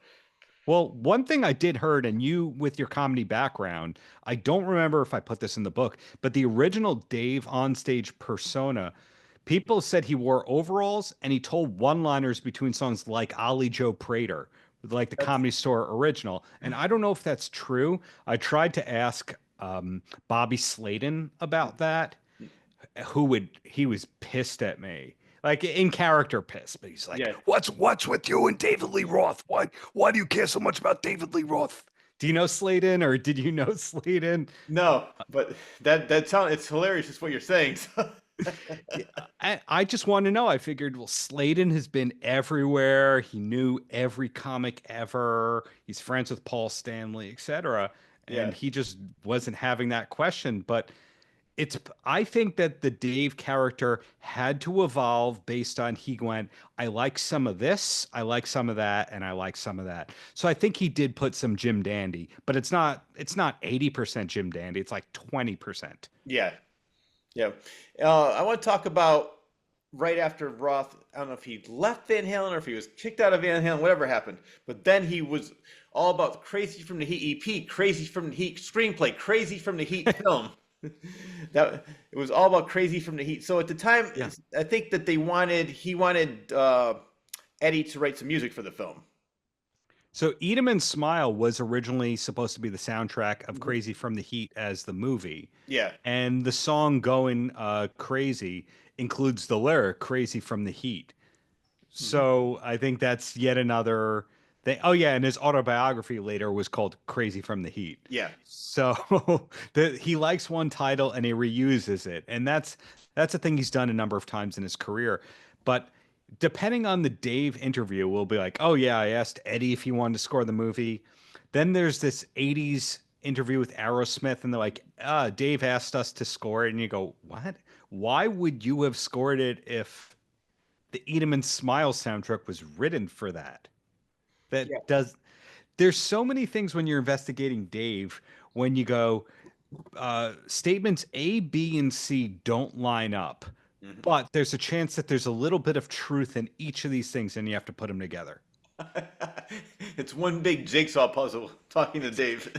Well, one thing I did heard, and you with your comedy background, I don't remember if I put this in the book, but the original Dave onstage persona, people said he wore overalls and he told one-liners between songs like Ollie Joe Prater, like the Comedy Store original. And I don't know if that's true. I tried to ask Bobby Slayton about that, he was pissed at me. Like in character pissed, but he's like, yeah. What's with you and David Lee Roth? Why do you care so much about David Lee Roth? Do you know Slayton, or did you know Slayton? No, but that sounds, it's hilarious just what you're saying. So. I just want to know. I figured, well, Slayton has been everywhere. He knew every comic ever. He's friends with Paul Stanley, etc. And he just wasn't having that question. But I think that the Dave character had to evolve based on he went, I like some of this, I like some of that, and I like some of that. So I think he did put some Jim Dandy, but it's not 80% Jim Dandy. It's like 20%. Yeah. Yeah. I want to talk about right after Roth. I don't know if he left Van Halen or if he was kicked out of Van Halen, whatever happened. But then he was all about Crazy from the Heat EP, Crazy from the Heat screenplay, Crazy from the Heat film. That it was all about Crazy from the Heat. So at the time, Yeah. I think that he wanted Eddie to write some music for the film. So Eat 'em and Smile was originally supposed to be the soundtrack of Mhm. Crazy from the Heat as the movie. Yeah. And the song Going Crazy includes the lyric Crazy from the Heat. Mhm. So I think that's yet another thing. Oh yeah, and his autobiography later was called Crazy from the Heat. Yeah. So he likes one title and he reuses it. And that's a thing he's done a number of times in his career. But depending on the Dave interview, we'll be like, oh yeah, I asked Eddie if he wanted to score the movie. Then there's this 80s interview with Aerosmith, and they're like, Dave asked us to score it. And you go, what? Why would you have scored it if the Eat 'em and Smile soundtrack was written for that? That Yeah. does There's so many things when you're investigating Dave when you go statements A, B, and C don't line up, Mhm. but there's a chance that there's a little bit of truth in each of these things and you have to put them together. It's one big jigsaw puzzle talking to Dave.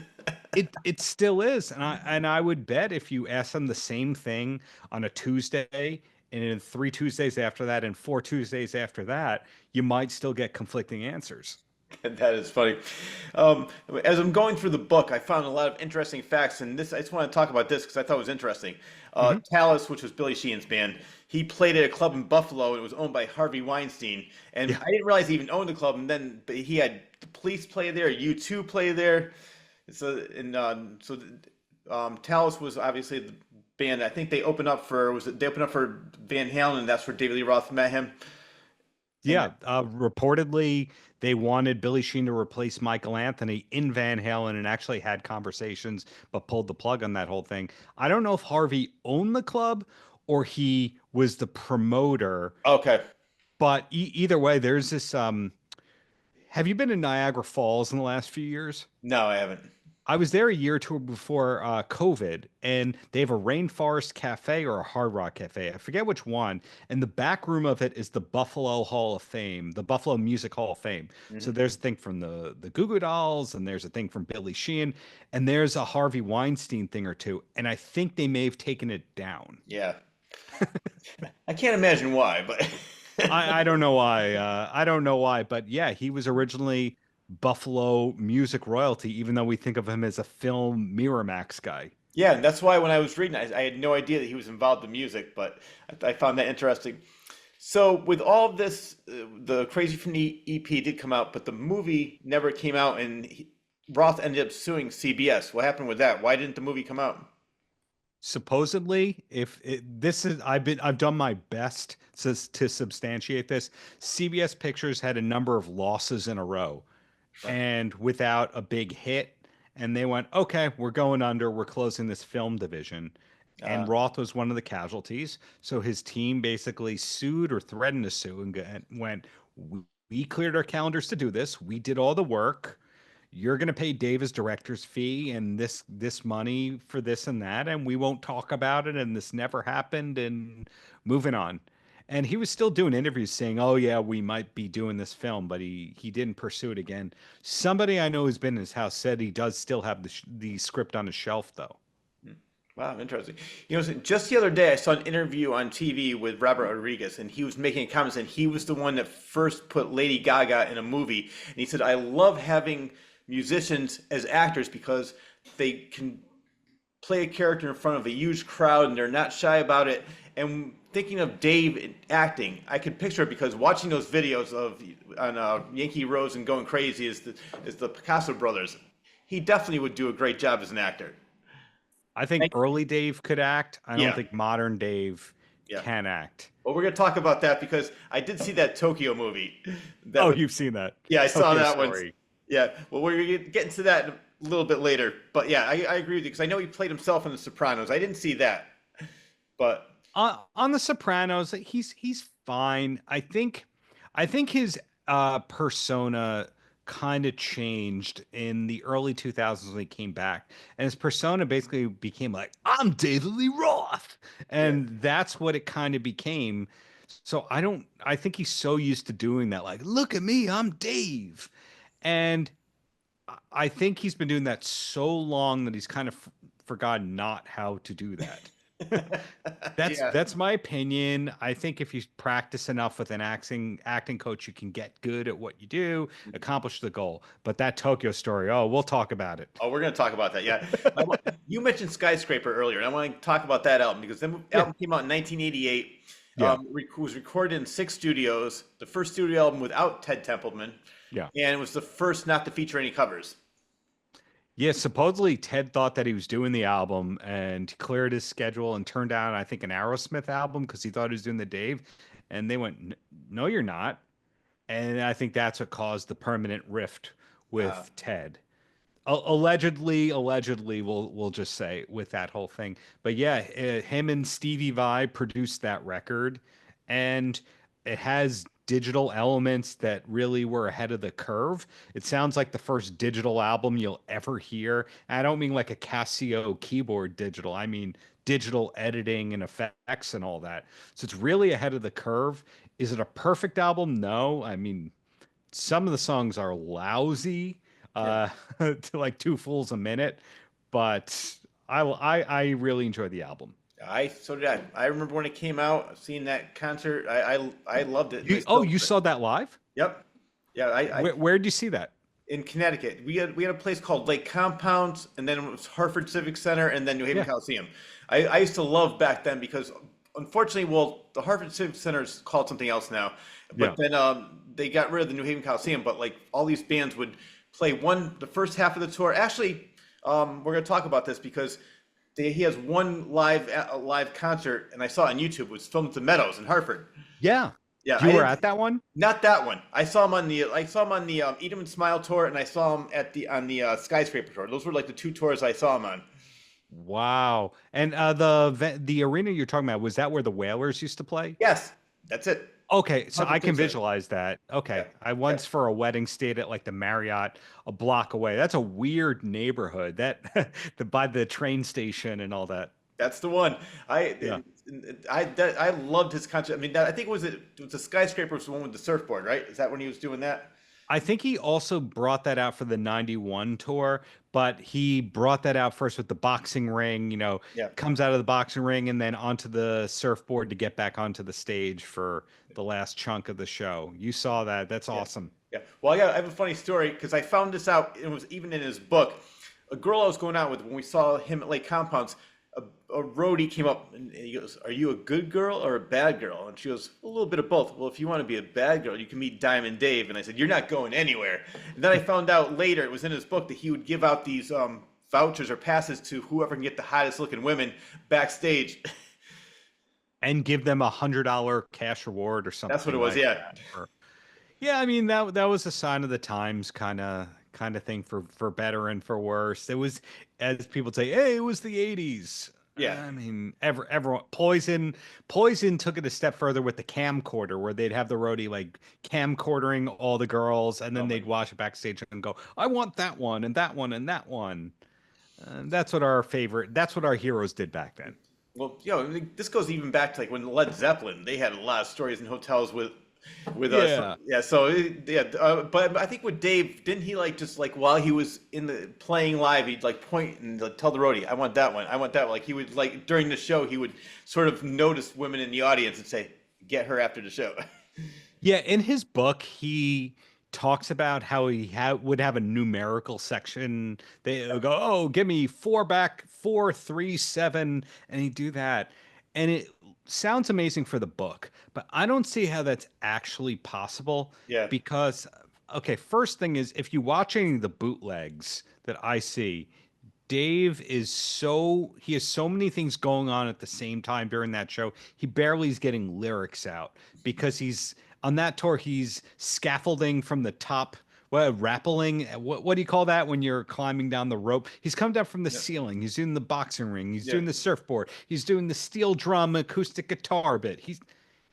It still is, and I would bet if you ask them the same thing on a Tuesday and in 3 Tuesdays after that and 4 Tuesdays after that, you might still get conflicting answers. That is funny. Um, as I'm going through the book, I found a lot of interesting facts, and this I just want to talk about this because I thought it was interesting. Hmm. Talus, which was Billy Sheehan's band, he played at a club in Buffalo, and it was owned by Harvey Weinstein. And Yeah. I didn't realize he even owned the club. And then but he had the Police play there, U2 play there. Talus was obviously the band. I think they opened up for they opened up for Van Halen, and that's where David Lee Roth met him. And Yeah, reportedly they wanted Billy Sheehan to replace Michael Anthony in Van Halen and actually had conversations, but pulled the plug on that whole thing. I don't know if Harvey owned the club or he was the promoter, okay, but either way, there's this. Have you been to Niagara Falls in the last few years? no, I haven't. I was there a year or two before COVID, and they have a Rainforest Cafe or a Hard Rock Cafe. I forget which one. And the back room of it is the Buffalo Hall of Fame, the Buffalo Music Hall of Fame. So Mhm. there's a thing from the Goo Goo Dolls, and there's a thing from Billy Sheehan, and there's a Harvey Weinstein thing or two. And I think they may have taken it down. Yeah. I can't imagine why, but I don't know why. I don't know why, but yeah, he was originally Buffalo music royalty, even though we think of him as a film Miramax guy. yeah, and that's why when I was reading, I had no idea that he was involved in music, but I found that interesting. So with all of this, the Crazy from the EP did come out, but the movie never came out, and Roth ended up suing CBS. What happened with that? Why didn't the movie come out? Supposedly, if this is I've done my best to substantiate this. CBS Pictures had a number of losses in a row and without a big hit, and they went, okay, we're going under, we're closing this film division. And Uh, Roth was one of the casualties, so his team basically sued or threatened to sue and went, we cleared our calendars to do this, we did all the work, you're going to pay Dave his director's fee and this money for this and that, and we won't talk about it, and this never happened, and moving on. And he was still doing interviews saying, "Oh yeah, we might be doing this film," but he didn't pursue it again. Somebody I know who's been in his house said he does still have the script on his shelf though. wow, interesting. So just the other day, I saw an interview on TV with Robert Rodriguez, and he was making comments, and he was the one that first put Lady Gaga in a movie. And he said, "I love having musicians as actors because they can play a character in front of a huge crowd and they're not shy about it." And thinking of Dave in acting, I could picture it because watching those videos of on Yankee Rose and Going Crazy is the Picasso brothers. He definitely would do a great job as an actor. I think Thank- early Dave could act. I don't Yeah, think modern Dave yeah. can act. Well, we're gonna talk about that because I did see that Tokyo movie. That Oh, was, you've seen that. yeah, I saw Tokyo that one. Story. Yeah, well, we're gonna get into that a little bit later. But yeah, I agree with you because I know he played himself in The Sopranos. I didn't see that, but On The Sopranos, he's fine. I think his persona kind of changed in the early 2000s when he came back, and his persona basically became like, I'm David Lee Roth, yeah, and that's what it kind of became. So I think he's so used to doing that, like, look at me, I'm Dave, and I think he's been doing that so long that he's kind of forgot not how to do that. Yeah. That's my opinion. I think if you practice enough with an acting coach, you can get good at what you do, accomplish the goal. But that Tokyo Story, oh, we'll talk about it. Oh, we're going to talk about that. Yeah. You mentioned Skyscraper earlier, and I want to talk about that album because the album came out in 1988. Yeah. It was recorded in 6 studios, the first studio album without Ted Templeman. Yeah. And it was the first not to feature any covers. Yeah, supposedly Ted thought that he was doing the album and cleared his schedule and turned down, I think, an Aerosmith album because he thought he was doing the Dave. And they went, no, you're not. And I think that's what caused the permanent rift with Ted. Allegedly, we'll just say with that whole thing. But yeah, him and Stevie Vai produced that record, and it has digital elements that really were ahead of the curve. It sounds like the first digital album you'll ever hear. And I don't mean like a Casio keyboard digital. I mean digital editing and effects and all that. So it's really ahead of the curve. Is it a perfect album? No. I mean, some of the songs are lousy, to like Two Fools a Minute, but I really enjoy the album. So did I. I remember when it came out, seeing that concert. I loved it. You saw that live? Yep. Yeah. Where did you see that? In Connecticut. We had a place called Lake Compounds, and then it was Hartford Civic Center, and then New Haven Coliseum. I used to love back then because, unfortunately, the Hartford Civic Center is called something else now. But then they got rid of the New Haven Coliseum. But like all these bands would play the first half of the tour. Actually, we're going to talk about this because he has one live concert, and I saw it on YouTube. It was filmed at the Meadows in Hartford. Yeah. Yeah. You were at that one? Not that one. I saw him on the Eat 'em and Smile tour, and I saw him on the Skyscraper tour. Those were like the 2 tours I saw him on. Wow. And the arena you're talking about, was that where the Whalers used to play? Yes, that's it. Okay, so I can visualize that. Okay. Yeah. I once for a wedding stayed at like the Marriott a block away. That's a weird neighborhood by the train station and all that. That's the one. I loved his concert. I mean, I think it was the Skyscraper was the one with the surfboard, right? Is that when he was doing that? I think he also brought that out for the 91 tour, but he brought that out first with the boxing ring, comes out of the boxing ring and then onto the surfboard to get back onto the stage for the last chunk of the show. You saw that. That's awesome. Yeah. Well, I have a funny story because I found this out. It was even in his book. A girl I was going out with when we saw him at Lake Compounds, a roadie came up and he goes, "Are you a good girl or a bad girl?" And she goes, "A little bit of both." "Well, if you want to be a bad girl, you can meet Diamond Dave." And I said, "You're not going anywhere." And then I found out later, it was in his book, that he would give out these vouchers or passes to whoever can get the hottest looking women backstage. And give them $100 cash reward or something. That's what it was, yeah. Yeah, I mean, that was a sign of the times kind of thing for better and for worse. It was, as people say, hey, it was the 80s. Yeah. I mean, everyone, Poison took it a step further with the camcorder, where they'd have the roadie like camcordering all the girls, and then they'd watch it backstage and go, "I want that one and that one and that one." That's what our heroes did back then. Well, this goes even back to like when Led Zeppelin, they had a lot of stories in hotels with us. Yeah. So but I think with Dave, didn't he like just like while he was playing live, he'd like point and like, tell the roadie, "I want that one. I want that one." Like he would like during the show, he would sort of notice women in the audience and say, "Get her after the show." Yeah. In his book, he talks about how he would have a numerical section. They would go, "Oh, give me 4 back, 4, 3, 7," and he'd do that. And it sounds amazing for the book, but I don't see how that's actually possible. Yeah. Because, okay, first thing is, if you're watching the bootlegs that I see, Dave he has so many things going on at the same time during that show. He barely is getting lyrics out because on that tour, he's scaffolding from the top. Rappelling. What do you call that when you're climbing down the rope? He's come down from the ceiling. He's doing the boxing ring. He's doing the surfboard. He's doing the steel drum acoustic guitar bit.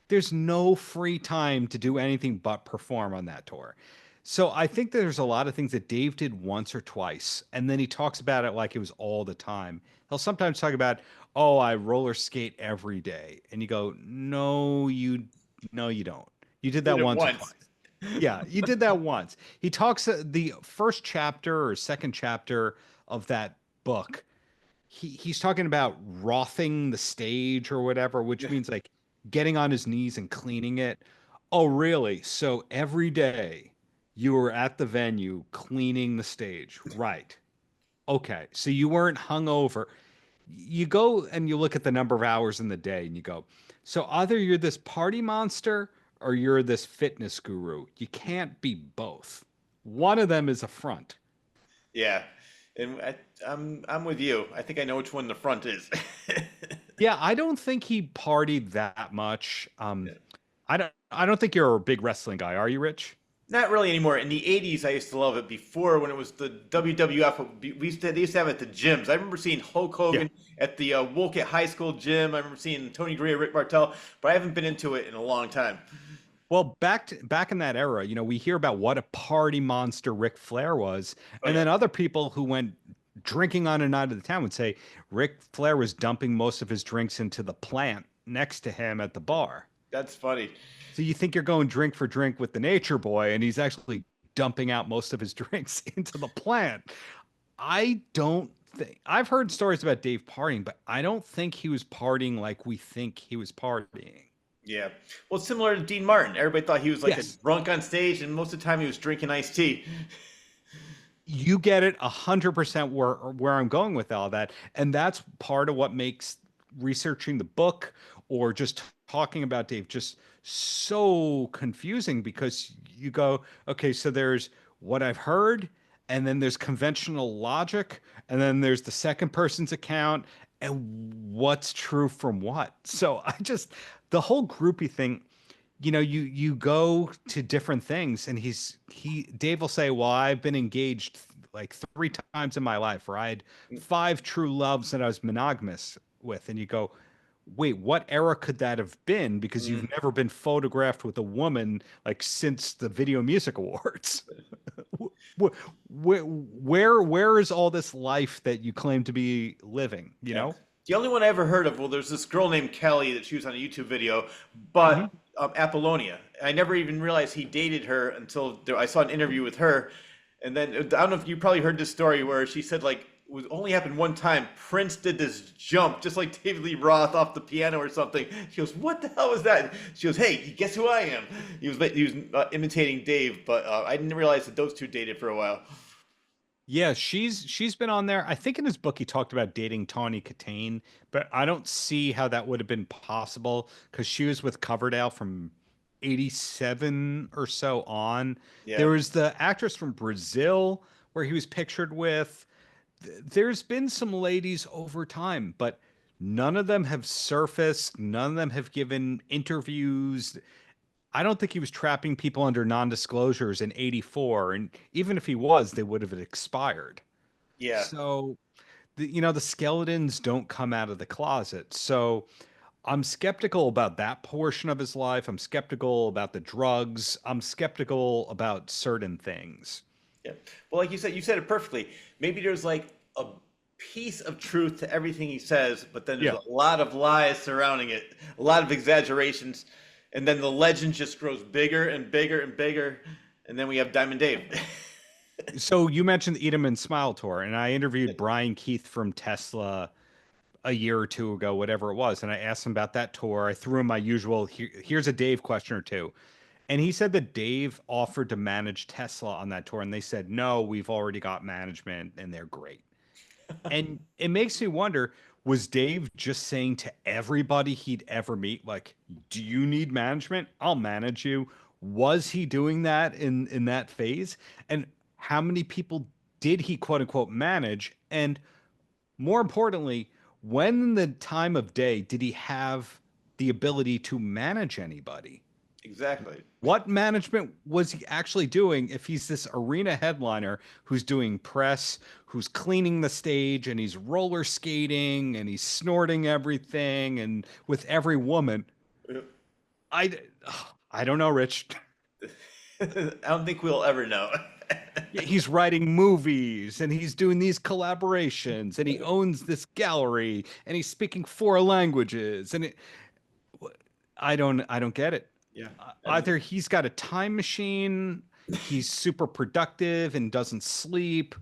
There's no free time to do anything but perform on that tour. So I think there's a lot of things that Dave did once or twice, and then he talks about it like it was all the time. He'll sometimes talk about, "Oh, I roller skate every day," and you go, "No, you don't. You did that once or twice." Yeah, you did that once. He talks the first chapter or second chapter of that book. he's talking about Rothing the stage or whatever, which means like getting on his knees and cleaning it. Oh, really? So every day you were at the venue cleaning the stage, right? Okay, so you weren't hungover. You go and you look at the number of hours in the day and you go, so either you're this party monster or you're this fitness guru. You can't be both. One of them is a front. Yeah, and I'm with you. I think I know which one the front is. Yeah, I don't think he partied that much. I don't think you're a big wrestling guy, are you, Rich? Not really anymore. In the '80s, I used to love it. Before, when it was the WWF, they used to have it at the gyms. I remember seeing Hulk Yeah. Hogan at the Woolkit High School gym. I remember seeing Tony Garea, Rick Martel, but I haven't been into it in a long time. Well, back in that era, we hear about what a party monster Ric Flair was, Oh and yeah, then other people who went drinking on a night of the town would say Ric Flair was dumping most of his drinks into the plant next to him at the bar. that's funny. So you think you're going drink for drink with the Nature Boy, and he's actually dumping out most of his drinks into the plant. I don't think I've heard stories about Dave partying, but I don't think he was partying like we think he was partying. Yeah. Well, similar to Dean Martin. Everybody thought he was like a Yes, drunk on stage, and most of the time he was drinking iced tea. you get it 100% where I'm going with all that, and that's part of what makes researching the book or just talking about Dave just so confusing because you go, okay, so there's what I've heard, and then there's conventional logic, and then there's the second person's account, and what's true from what. So the whole groupie thing, you go to different things, and Dave will say, well, I've been engaged like 3 times in my life, or I had 5 true loves that I was monogamous with, and you go, wait, what era could that have been? Because Mm. you've never been photographed with a woman like since the Video Music Awards. Where is all this life that you claim to be living? You Yeah. know? The only one I ever heard of, well, there's this girl named Kelly that she was on a YouTube video, Mhm. but Apollonia. I never even realized he dated her until I saw an interview with her. And then I don't know if you probably heard this story where she said like it was only happened one time. Prince did this jump just like David Lee Roth off the piano or something. She goes, "What the hell was that?" She goes, "Hey, guess who I am?" He was imitating Dave, but I didn't realize that those two dated for a while. Yeah, she's been on there. I think in his book he talked about dating Tawny Katane, but I don't see how that would have been possible because she was with Coverdale from 87 or so on. Yeah. There was the actress from Brazil where he was pictured with. There's been some ladies over time, but none of them have surfaced. None of them have given interviews. I don't think he was trapping people under non-disclosures in 84, and even if he was, they would have expired. Yeah. So, the skeletons don't come out of the closet. So, I'm skeptical about that portion of his life. I'm skeptical about the drugs. I'm skeptical about certain things. Yeah. Well, like you said it perfectly. Maybe there's like a piece of truth to everything he says, but then there's Yeah. a lot of lies surrounding it, a lot of exaggerations, and then the legend just grows bigger and bigger and bigger, and then we have Diamond Dave. So you mentioned the Eat 'em and Smile tour, and I interviewed Brian Keith from Tesla a year or two ago, whatever it was, and I asked him about that tour. I threw him my usual, here's a Dave question or two. And he said that Dave offered to manage Tesla on that tour, and they said, no, we've already got management and they're great. And it makes me wonder, was Dave just saying to everybody he'd ever meet, like, do you need management? I'll manage you. Was he doing that in that phase? And how many people did he quote unquote manage? And more importantly, when in the time of day did he have the ability to manage anybody? Exactly. What management was he actually doing if he's this arena headliner who's doing press, who's cleaning the stage, and he's roller skating and he's snorting everything and with every woman? I I don't know, Rich. I don't think we'll ever know. He's writing movies and he's doing these collaborations and he owns this gallery and he's speaking 4 languages and I don't get it. Yeah. Either he's got a time machine, he's super productive and doesn't sleep,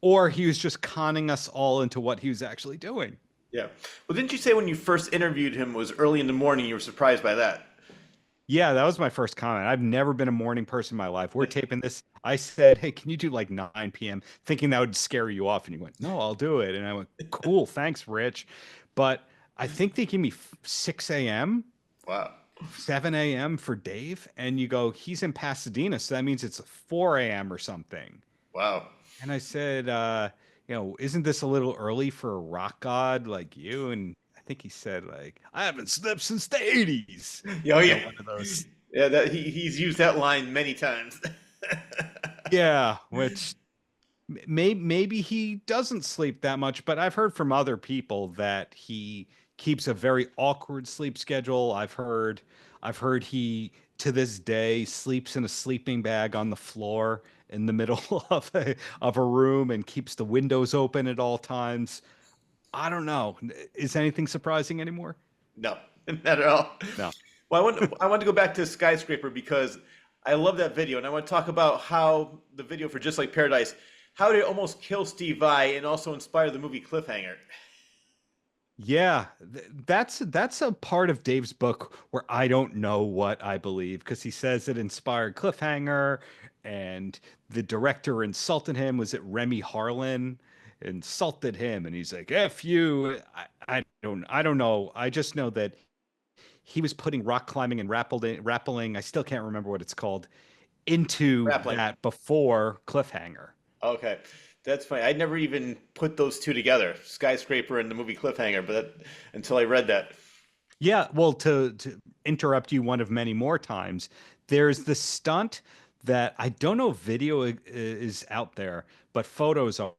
or he was just conning us all into what he was actually doing. Yeah. Well, didn't you say when you first interviewed him was early in the morning? You were surprised by that. Yeah, that was my first comment. I've never been a morning person in my life. We're taping this. I said, "Hey, can you do like 9 p.m.?" thinking that would scare you off. And you went, "No, I'll do it." And I went, "Cool, thanks, Rich." But I think they give me 6 a.m., Wow. 7 a.m. for Dave. And you go, he's in Pasadena. So that means it's 4 a.m. or something. Wow. And I said, isn't this a little early for a rock god like you? And I think he said, like, I haven't slept since the 80s. Yeah, oh, yeah. One of those. Yeah, that he's used that line many times. Yeah, which maybe he doesn't sleep that much, but I've heard from other people that he keeps a very awkward sleep schedule. I've heard he to this day sleeps in a sleeping bag on the floor in the middle of a room and keeps the windows open at all times. I don't know. Is anything surprising anymore? No, not at all. No. Well, I want to go back to Skyscraper because I love that video, and I want to talk about how the video for Just Like Paradise, how did it almost kill Steve Vai and also inspire the movie Cliffhanger. Yeah, that's a part of Dave's book where I don't know what I believe because he says it inspired Cliffhanger, and the director insulted him. Was it Remy Harlan? Insulted him, and he's like, "F you." I don't know. I just know that he was putting rock climbing and rappelling. I still can't remember what it's called into Grappling. that before Cliffhanger. Okay, that's funny. I never even put those two together, Skyscraper and the movie Cliffhanger, until I read that. Yeah, well, to interrupt you one of many more times, there's the stunt that I don't know if video is out there, but photos are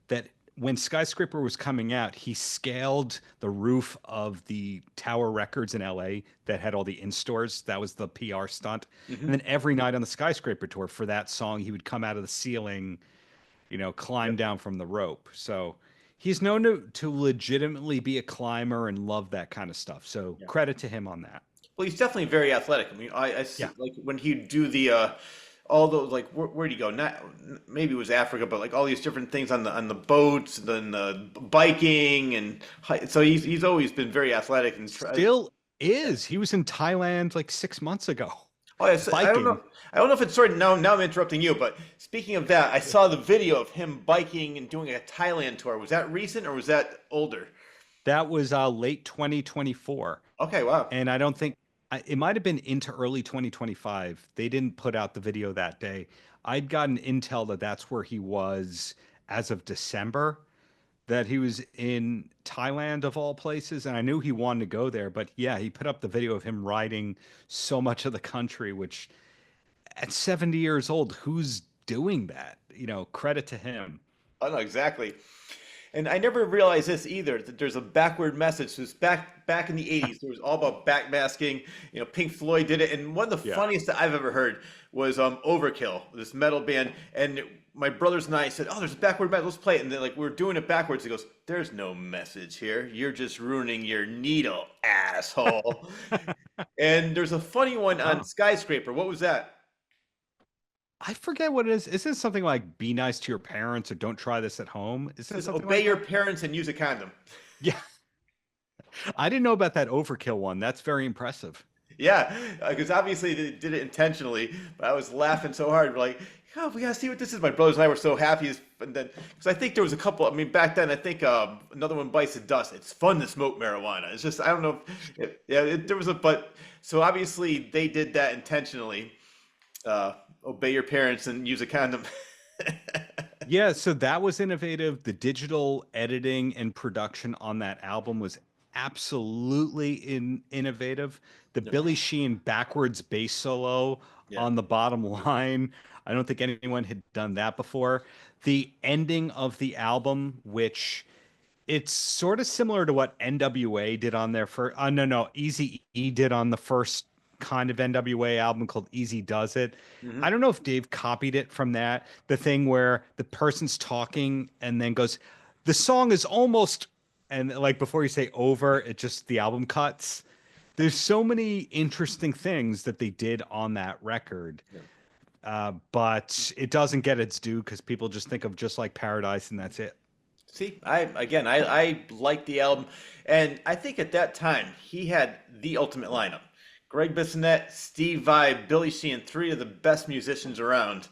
that when Skyscraper was coming out, he scaled the roof of the Tower Records in LA that had all the in-stores. That was the PR stunt. Hmm. And then every night on the Skyscraper tour for that song, he would come out of the ceiling, climb down from the rope. So he's known to legitimately be a climber and love that kind of stuff. So Yeah. credit to him on that. Well, he's definitely very athletic. I mean, I see, Yeah. like when he'd do the all those like where'd he go? Not maybe it was Africa, but like all these different things on the boats, then the biking so he's always been very athletic and Still is. He was in Thailand like 6 months ago. Oh, yes, I don't know. Biking. I don't know if it's sort of now I'm interrupting you, but speaking of that, I saw the video of him biking and doing a Thailand tour. Was that recent or was that older? That was late 2024. Okay, wow. And I don't think it might have been into early 2025. They didn't put out the video that day. I'd gotten intel that that's where he was as of December, that he was in Thailand of all places. And I knew he wanted to go there. But yeah, he put up the video of him riding so much of the country, which at 70 years old, who's doing that? Credit to him. Oh no, exactly. And I never realized this either, that there's a backward message. So it's back in the 80s, there was all about backmasking. Pink Floyd did it. And one of the Yeah. funniest that I've ever heard was Overkill, this metal band. And my brothers and I said, "Oh, there's a backward message, let's play it." And then like we're doing it backwards. He goes, "There's no message here. You're just ruining your needle, asshole." And there's a funny one on Oh. Skyscraper. What was that? I forget what it is. Is it something like be nice to your parents or don't try this at home? Is It it says, something "Obey like your that? parents and use a condom." Yeah. I didn't know about that overkill one. That's very impressive. Yeah, because obviously they did it intentionally. But I was laughing so hard. We're like, "Oh, we gotta see what this is." My brothers and I were so happy, and then because I think there was a couple. I mean, back then I think another one bites the dust. It's fun to smoke marijuana. It's just I don't know. There was but so obviously they did that intentionally. Obey your parents and use a condom. Yeah, so that was innovative. The digital editing and production on that album was absolutely innovative. The Yeah. Billy Sheehan backwards bass solo Yeah. on the bottom line, I don't think anyone had done that before. The ending of the album, which it's sort of similar to what NWA did on their first. No, Easy E did on the first kind of NWA album called Easy Does It. Hmm. I don't know if Dave copied it from that. The thing where the person's talking and then goes, the song is almost, and like before you say over, it just the album cuts. There's so many interesting things that they did on that record. Yeah. but it doesn't get its due because people just think of Just Like Paradise and that's it. See, I like the album, and I think at that time he had the ultimate lineup: Greg Bissonette, Steve Vai, Billy Sheehan, three of the best musicians around,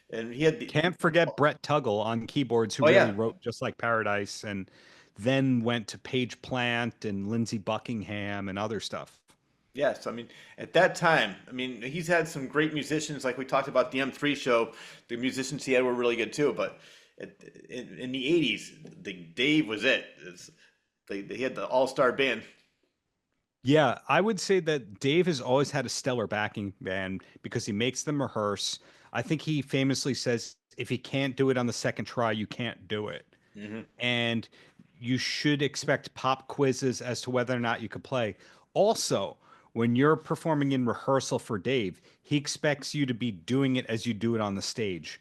and he had the. Can't forget Brett Tuggle on keyboards, who Oh really yeah, wrote Just Like Paradise and then went to Paige Plant and Lindsey Buckingham and other stuff. yes. I mean, at that time, I mean, he's had some great musicians, like we talked about the M3 show. The musicians he had were really good too, but. In the 80s, Dave was it. He had the all-star band. Yeah, I would say that Dave has always had a stellar backing band because he makes them rehearse. I think he famously says, if he can't do it on the second try, you can't do it. Hmm. And you should expect pop quizzes as to whether or not you could play. Also, when you're performing in rehearsal for Dave, he expects you to be doing it as you do it on the stage.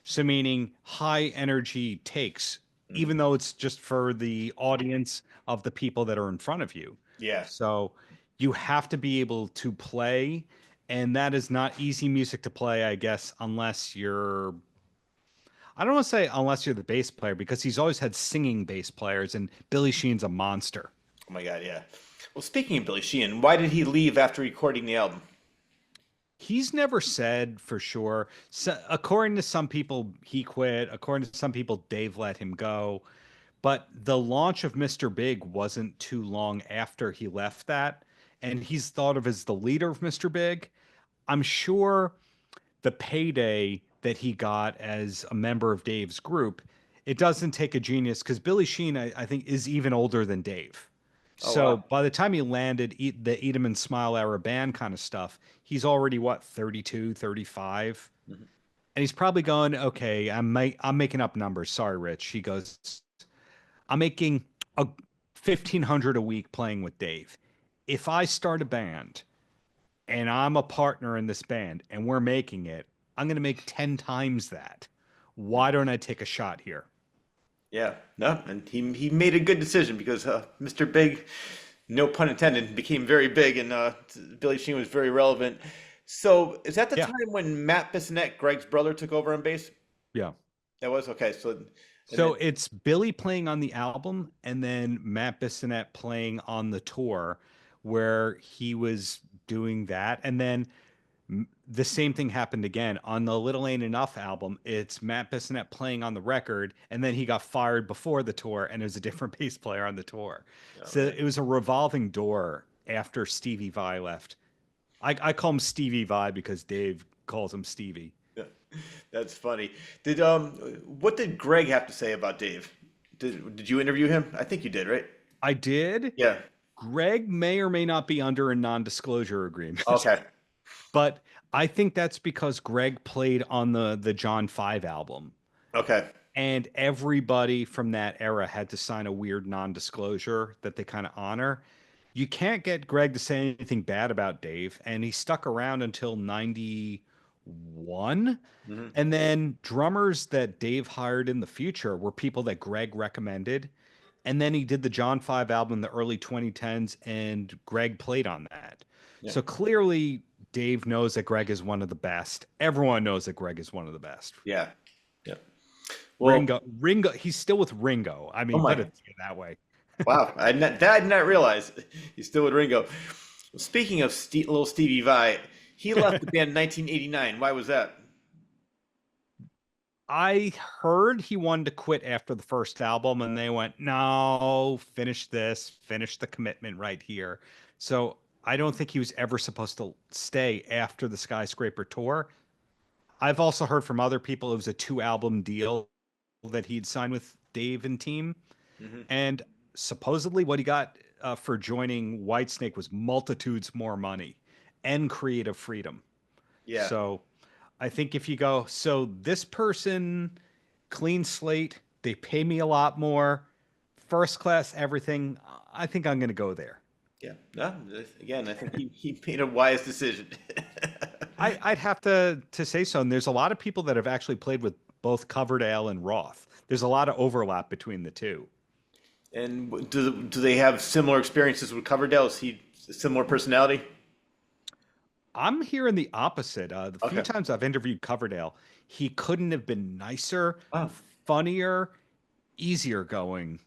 So, meaning high energy takes, even though it's just for the audience of the people that are in front of you. Yeah. So, you have to be able to play, and that is not easy music to play, I guess, unless you're. I don't want to say unless you're the bass player because he's always had singing bass players, and Billy Sheehan's a monster. Oh my God, yeah. Well, speaking of Billy Sheehan, why did he leave after recording the album? He's never said for sure. So, according to some people, he quit. According to some people, Dave let him go. But the launch of Mr. Big wasn't too long after he left that. And he's thought of as the leader of Mr. Big. I'm sure the payday that he got as a member of Dave's group, it doesn't take a genius because Billy Sheehan, I think, is even older than Dave. Oh So wow. by the time he landed the Eat 'em and Smile era band kind of stuff, he's already what, 32, 35? Mhm. And he's probably going, okay, I'm making up numbers. Sorry, Rich. He goes, I'm making a 1,500 a week playing with Dave. If I start a band and I'm a partner in this band and we're making it, I'm going to make 10 times that. Why don't I take a shot here? Yeah, no, and he made a good decision because Mr. Big, no pun intended, became very big, and Billy Sheehan was very relevant. So is that the Yeah. time when Matt Bissonette, Greg's brother, took over on bass? Yeah. That was okay. So and then So it's Billy playing on the album and then Matt Bissonette playing on the tour where he was doing that. And then the same thing happened again on the Little Ain't Enough album. It's Matt Bissonette playing on the record, and then he got fired before the tour, and it was a different bass player on the tour. oh So man. it was a revolving door after Stevie Vai left. I call him Stevie Vai because Dave calls him Stevie. Yeah, that's funny. Did what did Greg have to say about Dave? Did you interview him? I think you did, right? I did. Yeah. Greg may or may not be under a non-disclosure agreement, Okay. but I think that's because Greg played on the John 5 album. Okay. And everybody from that era had to sign a weird non-disclosure that they kind of honor. You can't get Greg to say anything bad about Dave, and he stuck around until 91. Hmm. And then drummers that Dave hired in the future were people that Greg recommended. And then he did the John 5 album in the early 2010s, and Greg played on that. Yeah. So clearly, Dave knows that Greg is one of the best. Everyone knows that Greg is one of the best. Yeah. Yeah. Well, Ringo, he's still with Ringo. I oh mean, put my. it that way. Wow. I did not realize he's still with Ringo. Well, speaking of little Stevie Vai, he left the band in 1989. Why was that? I heard he wanted to quit after the first album, and they went, no, finish this, finish the commitment right here. So I don't think he was ever supposed to stay after the Skyscraper tour. I've also heard from other people it was a 2 album deal that he'd signed with Dave and team. Hmm. And supposedly what he got for joining Whitesnake was multitudes more money and creative freedom. Yeah. So I think if you go, so this person, clean slate, they pay me a lot more, first class everything, I think I'm going to go there. Yeah. No, again, I think he made a wise decision. I'd have to say so. And there's a lot of people that have actually played with both Coverdale and Roth. There's a lot of overlap between the two. And do they have similar experiences with Coverdale? Is he a similar personality? I'm hearing the opposite. The few Okay. times I've interviewed Coverdale, he couldn't have been nicer, Wow. funnier, easier going.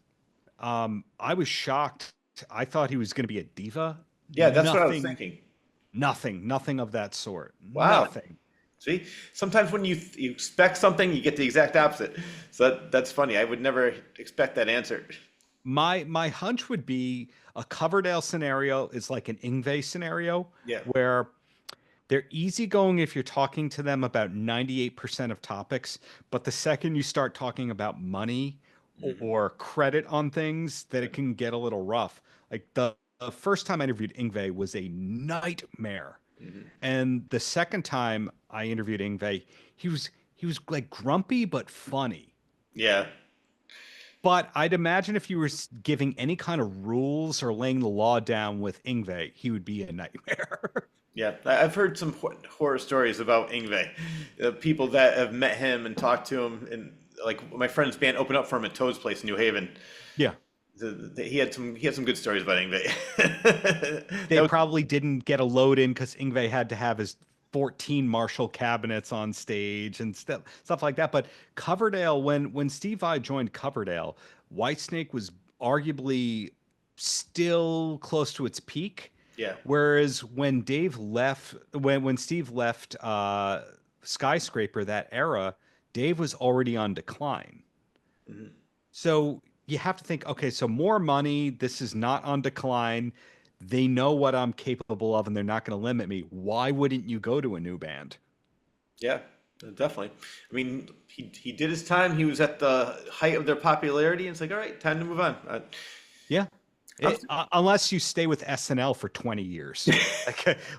I was shocked. I thought he was going to be a diva. Yeah, that's what I was Nothing, thinking. nothing of that sort. Wow. Nothing. See, sometimes when you expect something, you get the exact opposite. So that's funny. I would never expect that answer. My hunch would be a Coverdale scenario is like an Ingve scenario Yeah. where they're easygoing if you're talking to them about 98% of topics, but the second you start talking about money Hmm. or credit on things, that it can get a little rough. Like the first time I interviewed Ingve was a nightmare. Hmm. And the second time I interviewed Ingve, he was like grumpy but funny. Yeah. But I'd imagine if you were giving any kind of rules or laying the law down with Ingve, he would be a nightmare. Yeah. I've heard some horror stories about Ingve, people that have met him and talked to him, and like my friend's band opened up for him at Toad's Place in New Haven. Yeah. He had some good stories about Ingve. They probably didn't get a load in because Ingve had to have his 14 Marshall cabinets on stage and stuff like that. But Coverdale, when Steve Vai joined Coverdale, Whitesnake was arguably still close to its peak. Yeah. Whereas when Dave left, when Steve left Skyscraper, that era, Dave was already on decline. Mhm. So you have to think, okay, so more money, this is not on decline. They know what I'm capable of and they're not going to limit me. Why wouldn't you go to a new band? Yeah, definitely. I mean, he did his time. He was at the height of their popularity, and it's like, all right, time to move on. Yeah. I'm- Unless you stay with SNL for 20 years.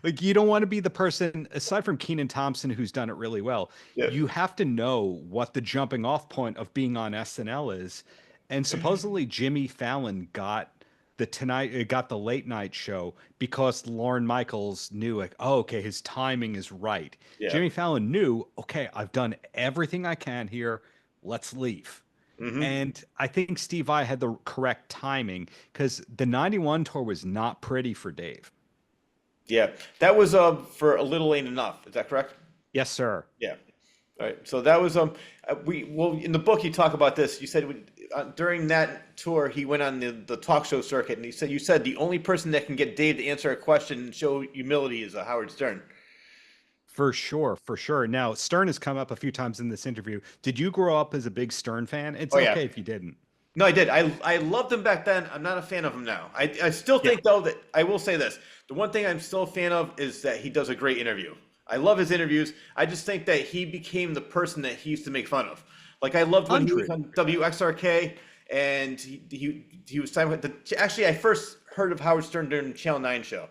Like you don't want to be the person, aside from Keenan Thompson, who's done it really well, yeah. you have to know what the jumping off point of being on SNL is. And supposedly Jimmy Fallon got the late night show because Lorne Michaels knew, like, oh, okay, his timing is right. Yeah. Jimmy Fallon knew, okay, I've done everything I can here. Let's leave. Hmm. And I think Steve Vai had the correct timing because the 91 tour was not pretty for Dave. Yeah. That was for A Little Ain't Enough. Is that correct? Yes, sir. Yeah. All right. So that was in the book you talk about this. You said during that tour he went on the talk show circuit, and you said the only person that can get Dave to answer a question and show humility is Howard Stern. For sure, for sure. Now, Stern has come up a few times in this interview. Did you grow up as a big Stern fan? It's Oh okay yeah. if you didn't. No, I did. I loved him back then. I'm not a fan of him now. I still Yeah. think though that I will say this. The one thing I'm still a fan of is that he does a great interview. I love his interviews. I just think that he became the person that he used to make fun of. Like I loved when he was on WXRK and he was talking about actually I first heard of Howard Stern during the Channel 9 show.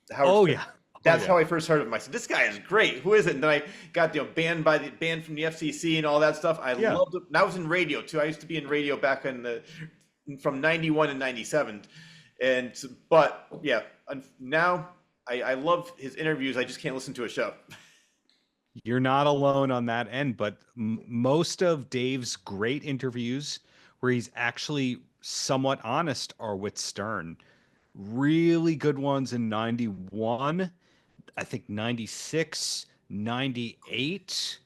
The Howard Oh Stern. yeah. That's Oh, how yeah. I first heard of him. I said, "This guy is great. Who is it?" And then I got banned from the FCC and all that stuff. I Yeah. loved it. And I was in radio too. I used to be in radio back from 91 and 97, but yeah, now I love his interviews. I just can't listen to a show. You're not alone on that end, but most of Dave's great interviews where he's actually somewhat honest are with Stern. Really good ones in 91, I think 96, 98,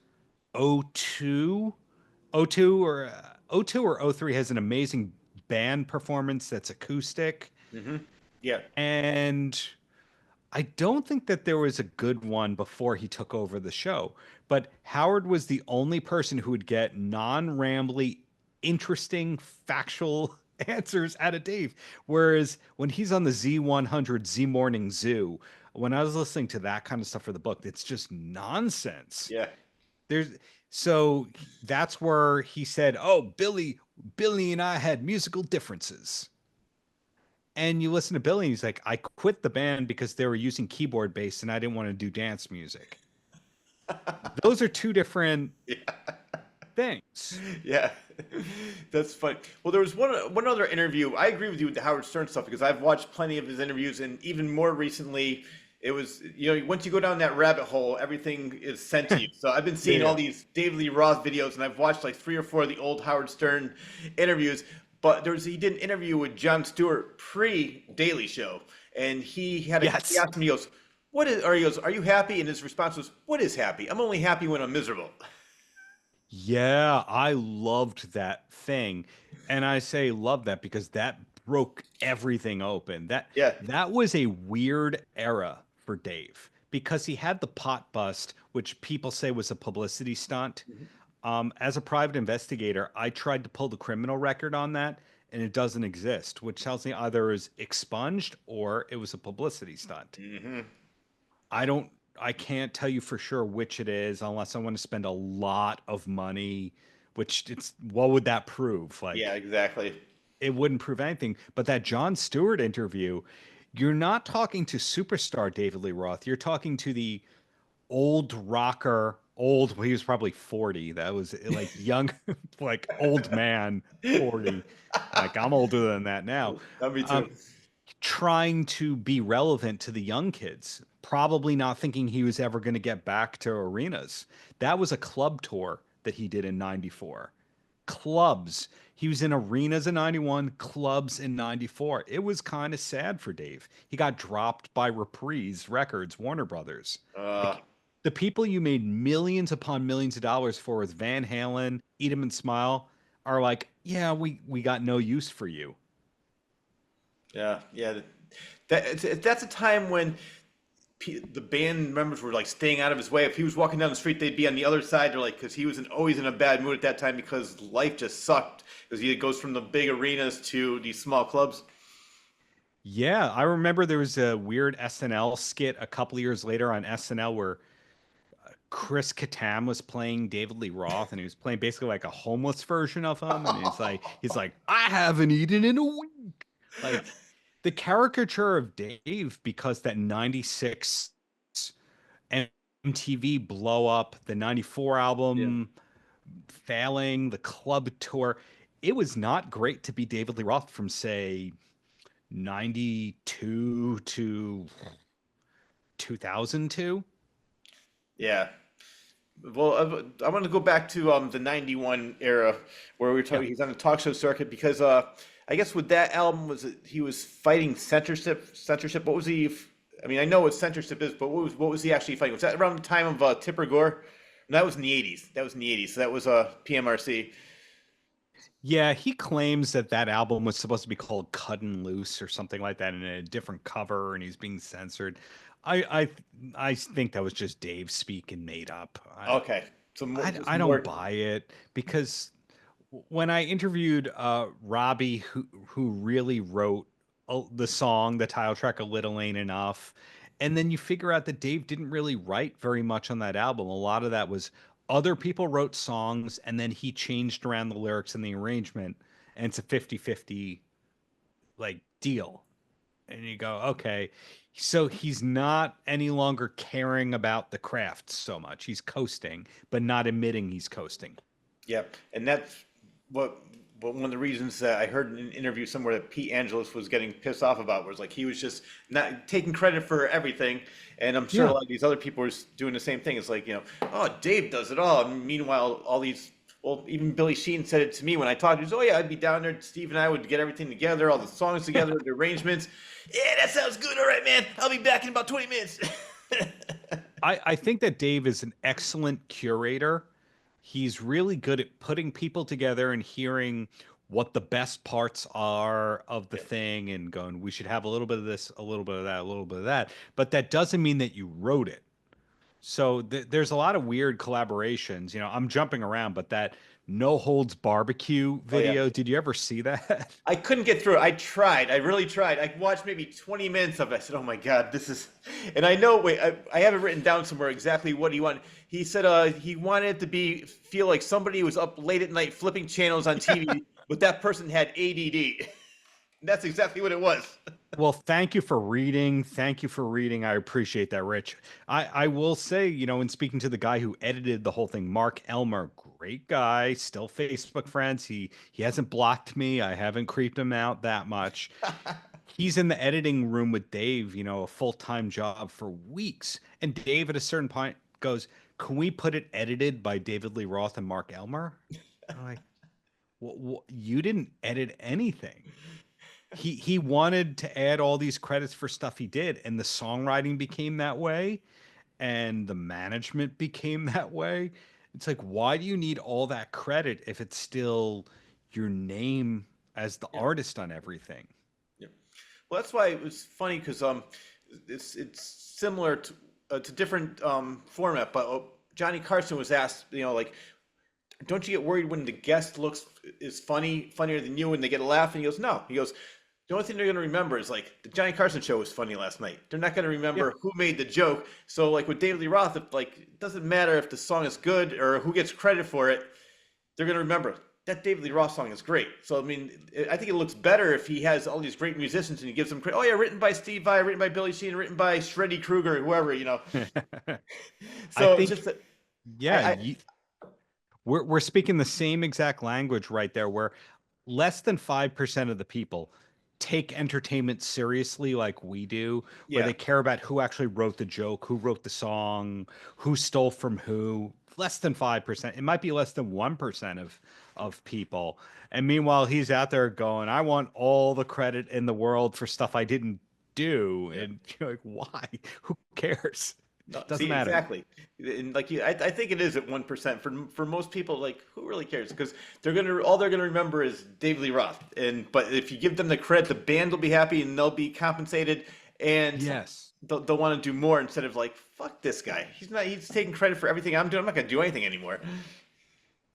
02, 02 or 02 or 03 has an amazing band performance that's acoustic. Hmm. Yeah, And I don't think that there was a good one before he took over the show, but Howard was the only person who would get non-rambly, interesting, factual answers out of Dave. Whereas when he's on the Z100 Z Morning Zoo, when I was listening to that kind of stuff for the book, it's just nonsense. yeah, There's so that's where he said, "Oh, Billy and I had musical differences." And you listen to Billy, and he's like, I quit the band because they were using keyboard bass and I didn't want to do dance music. Those are two different things. yeah. That's funny. Well, there was one other interview. I agree with you with the Howard Stern stuff because I've watched plenty of his interviews, and even more recently, it was once you go down that rabbit hole, everything is sent to you. So I've been seeing Yeah. all these David Lee Roth videos, and I've watched like 3 or 4 of the old Howard Stern interviews. But he did an interview with Jon Stewart pre Daily Show, and he Yes. asked him, he goes, what is, or he goes, are you happy? And his response was, what is happy? I'm only happy when I'm miserable. Yeah, I loved that thing. And I say love that because that broke everything open. That Yeah. that was a weird era for Dave because he had the pot bust, which people say was a publicity stunt. Mhm. As a private investigator, I tried to pull the criminal record on that, and it doesn't exist, which tells me either it was expunged or it was a publicity stunt. Mhm. I don't I can't tell you for sure which it is unless I want to spend a lot of money, which it's what would that prove? Yeah, Like exactly. it wouldn't prove anything. But that Jon Stewart interview, you're not talking to superstar David Lee Roth. You're talking to the old rocker, old, well, he was probably 40. That was like young, like old man 40. Like I'm older than that now. Me too. Um, Trying to be relevant to the young kids, probably not thinking he was ever going to get back to arenas. That was a club tour that he did in 94. Clubs. He was in arenas in 91, clubs in 94. It was kind of sad for Dave. He got dropped by Reprise Records, Warner Brothers. Uh, Like the people you made millions upon millions of dollars for with Van Halen, Eat 'em and Smile are like, yeah, we got no use for you. yeah, yeah. That's a time when the band members were like staying out of his way. If he was walking down the street, they'd be on the other side. They're like, because he was always in a bad mood at that time because life just sucked. Because he goes from the big arenas to these small clubs. Yeah, I remember there was a weird SNL skit a couple of years later on SNL where Chris Kattan was playing David Lee Roth and he was playing basically like a homeless version of him. And he's like, I haven't eaten in a week. Like the caricature of Dave because that 96 MTV blow up, the 94 Yeah. album failing, the club tour. It was not great to be David Lee Roth from say 92 to 2002. Yeah. Well, I want to go back to the '91 era where we were Yeah. talking. He's on the talk show circuit because I guess with that album he was fighting censorship. Censorship. What was he? I mean, I know what censorship is, but what was he actually fighting? Was that around the time of Tipper Gore? No, that was in the '80s. That was in the '80s. So that was PMRC. Yeah, he claims that that album was supposed to be called "Cuttin' Loose" or something like that, in a different cover, and he's being censored. I I think that was just Dave speaking made up. Okay, so just I don't more. buy it because when I interviewed Robbie, who really wrote the song, the title track, "A Little Ain't Enough," and then you figure out that Dave didn't really write very much on that album. A lot of that was other people wrote songs, and then he changed around the lyrics and the arrangement, and it's a 50-50 like deal. And you go, okay, so he's not any longer caring about the craft so much. He's coasting, but not admitting he's coasting. Yeah, and that's what, one of the reasons that I heard in an interview somewhere that Pete Angelos was getting pissed off about was like he was just not taking credit for everything, and I'm sure a Yeah. lot of these other people were doing the same thing. It's like, oh, Dave does it all. And meanwhile, all these, well, even Billy Sheehan said it to me when I talked. He was, oh yeah, I'd be down there. Steve and I would get everything together, all the songs together, the arrangements. Yeah, that sounds good. All right, man. I'll be back in about 20 minutes. I think that Dave is an excellent curator. He's really good at putting people together and hearing what the best parts are of the Yeah. thing and going, we should have a little bit of this, a little bit of that, a little bit of that. But that doesn't mean that you wrote it. So there's a lot of weird collaborations. I'm jumping around, but that No Holds Barbecue Oh yeah. video, did you ever see that? I couldn't get through it. I tried. I really tried. I watched maybe 20 minutes of it. I said, "Oh my God, this is." And I know. Wait, I have it written down somewhere exactly what he wanted. He said he wanted it to feel like somebody was up late at night flipping channels on TV, but that person had ADD. That's exactly what it was. Well, thank you for reading. Thank you for reading. I appreciate that, Rich. I will say, in speaking to the guy who edited the whole thing, Mark Elmer, great guy, still Facebook friends. He hasn't blocked me. I haven't creeped him out that much. He's in the editing room with Dave, a full-time job for weeks. And Dave at a certain point goes, "Can we put it edited by David Lee Roth and Mark Elmer?" I'm like, you didn't edit anything. he wanted to add all these credits for stuff he did, and the songwriting became that way, and the management became that way. It's like, why do you need all that credit if it's still your name as the Yeah. artist on everything? Yeah. Well, that's why it was funny because it's similar to different format, but Johnny Carson was asked, like, don't you get worried when the guest is funnier than you, and they get a laugh? And he goes, no. He goes, the only thing they're going to remember is like the Johnny Carson show was funny last night. They're not going to Yeah. remember who made the joke. So like with David Lee Roth, it doesn't matter if the song is good or who gets credit for it. They're going to remember that David Lee Roth song is great. So I mean, I think it looks better if he has all these great musicians and he gives them credit. Oh yeah, written by Steve Vai, written by Billy Sheehan, written by Shreddy Krueger, whoever. I So it's think, just that. yeah, we're speaking the same exact language right there, where less than 5% of the people take entertainment seriously like we do, where Yeah. they care about who actually wrote the joke, who wrote the song, who stole from who. Less than 5%. It might be less than 1% of people. And meanwhile, he's out there going, I want all the credit in the world for stuff I didn't do. Yeah. And you're like, why? Who cares? No, Doesn't see, matter. exactly. And like I think it is at 1%. For most people, like who really cares? Because all they're gonna remember is David Lee Roth. But if you give them the credit, the band will be happy and they'll be compensated, and Yes. they'll want to do more instead of like, fuck this guy. He's taking credit for everything I'm doing. I'm not gonna do anything anymore.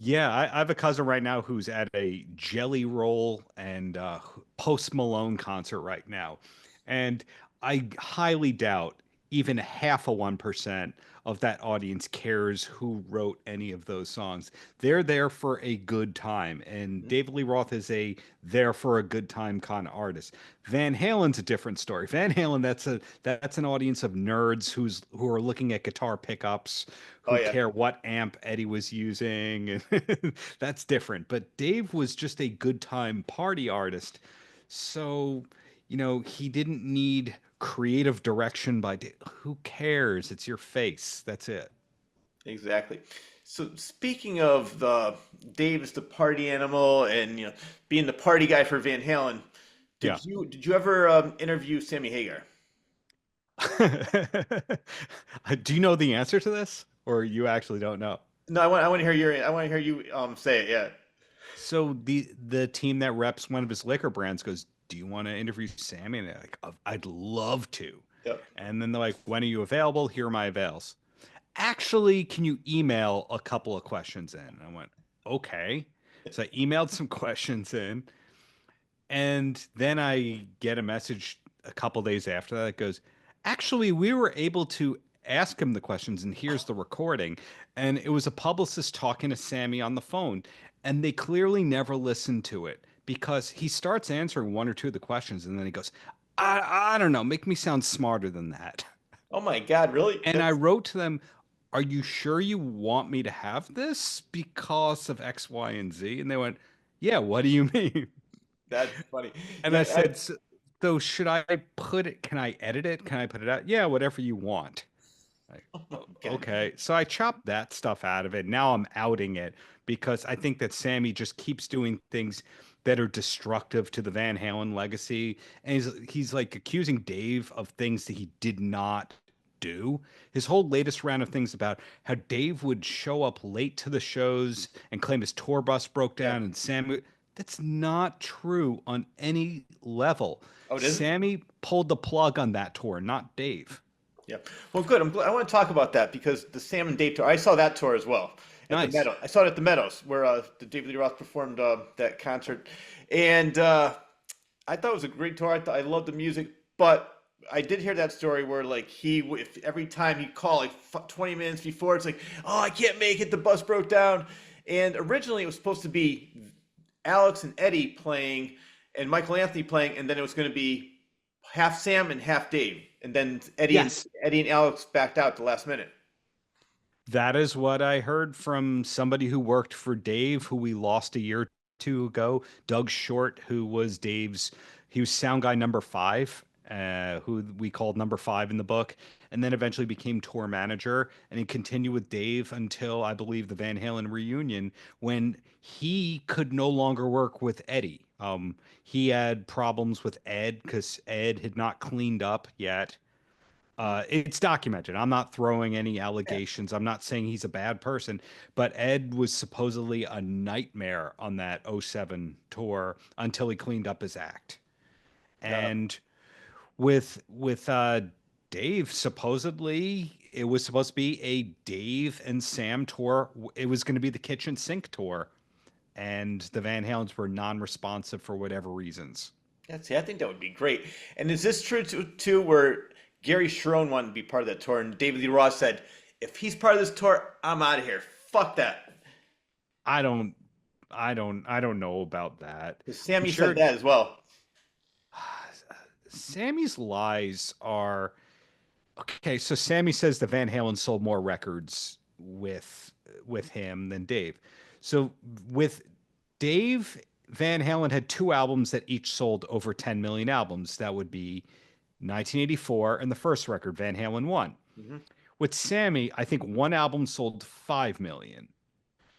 Yeah, I have a cousin right now who's at a Jelly Roll and Post Malone concert right now. And I highly doubt even half of 1% of that audience cares who wrote any of those songs. They're there for a good time. And Mhm. David Lee Roth is a there for a good time kind of artist. Van Halen's a different story. Van Halen, that's an audience of nerds who are looking at guitar pickups, Oh who yeah, care what amp Eddie was using. And that's different. But Dave was just a good time party artist. So, he didn't need creative direction by Dave. Who cares? It's your face. That's it. exactly. So speaking of Dave is the party animal and being the party guy for Van Halen, Yeah. did you ever interview Sammy Hagar? Do you know the answer to this, or you actually don't know? No, I want to hear you say it. Yeah. So the team that reps one of his liquor brands goes, "Do you want to interview Sammy?" And they're like, "I'd love to." Yep. And then they're like, "When are you available? Here are my avails. Actually, can you email a couple of questions in?" And I went, "Okay." So I emailed some questions in, and then I get a message a couple days after that. It goes, "Actually, we were able to ask him the questions, and here's the recording." And it was a publicist talking to Sammy on the phone, and they clearly never listened to it because he starts answering one or two of the questions, and then he goes, I don't know, make me sound smarter than that." Oh my God, really? And I wrote to them, "Are you sure you want me to have this because of X, Y, and Z?" And they went, "Yeah, what do you mean?" That's funny. And I Yeah, said, "So should I put it? Can I edit it? Can I put it out?" "Yeah, whatever you want." Like, oh my God. okay. So I chopped that stuff out of it. Now I'm outing it because I think that Sammy just keeps doing things that are destructive to the Van Halen legacy. And he's like accusing Dave of things that he did not do. His whole latest round of things about how Dave would show up late to the shows and claim his tour bus broke Yeah. down, and Sammy, that's not true on any level. Oh, it isn't? Sammy pulled the plug on that tour, not Dave. Yeah. Well, good. I want to talk about that because the Sam and Dave tour, I saw that tour as well at the Nice. Meadow. I saw it at the Meadows where the David Lee Roth performed that concert. And I thought it was a great tour. I loved the music, but I did hear that story where like if every time he called like 20 minutes before, it's like, oh, I can't make it. The bus broke down. And originally it was supposed to be Alex and Eddie playing and Michael Anthony playing, and then it was going to be half Sam and half Dave. And then Yes. Eddie and Alex backed out at the last minute. That is what I heard from somebody who worked for Dave, who we lost a year or two ago. Doug Short, who was he was sound guy number five, who we called number five in the book, and then eventually became tour manager. And he continued with Dave until I believe the Van Halen reunion when he could no longer work with Eddie He had problems with Ed because Ed had not cleaned up yet. It's documented. I'm not throwing any allegations. I'm not saying he's a bad person, but Ed was supposedly a nightmare on that '07 tour until he cleaned up his act. And with Dave, supposedly it was supposed to be a Dave and Sam tour. It was going to be the kitchen sink tour, and the Van Halens were non-responsive for whatever reasons. Yeah, see, I think that would be great. And is this true too, where Gary Sharon wanted to be part of that tour, and David Lee Roth said, "If he's part of this tour, I'm out of here. Fuck that." I don't, I don't know about that. Because Sammy Sure. said that as well. Sammy's lies are okay. So Sammy says the Van Halen sold more records with him than Dave. So with Dave, Van Halen had two albums that each sold over 10 million albums. That would be 1984 and the first record, Van Halen 1. Hmm. With Sammy, I think one album sold 5 million.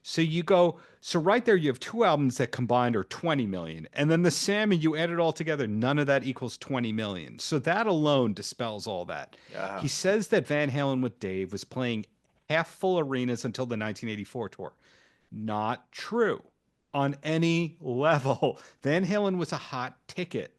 So you go, so right there, you have two albums that combined are 20 million. And then the Sammy, you add it all together, none of that equals 20 million. So that alone dispels all that. Yeah. He says that Van Halen with Dave was playing half full arenas until the 1984 tour. Not true on any level. Van Halen was a hot ticket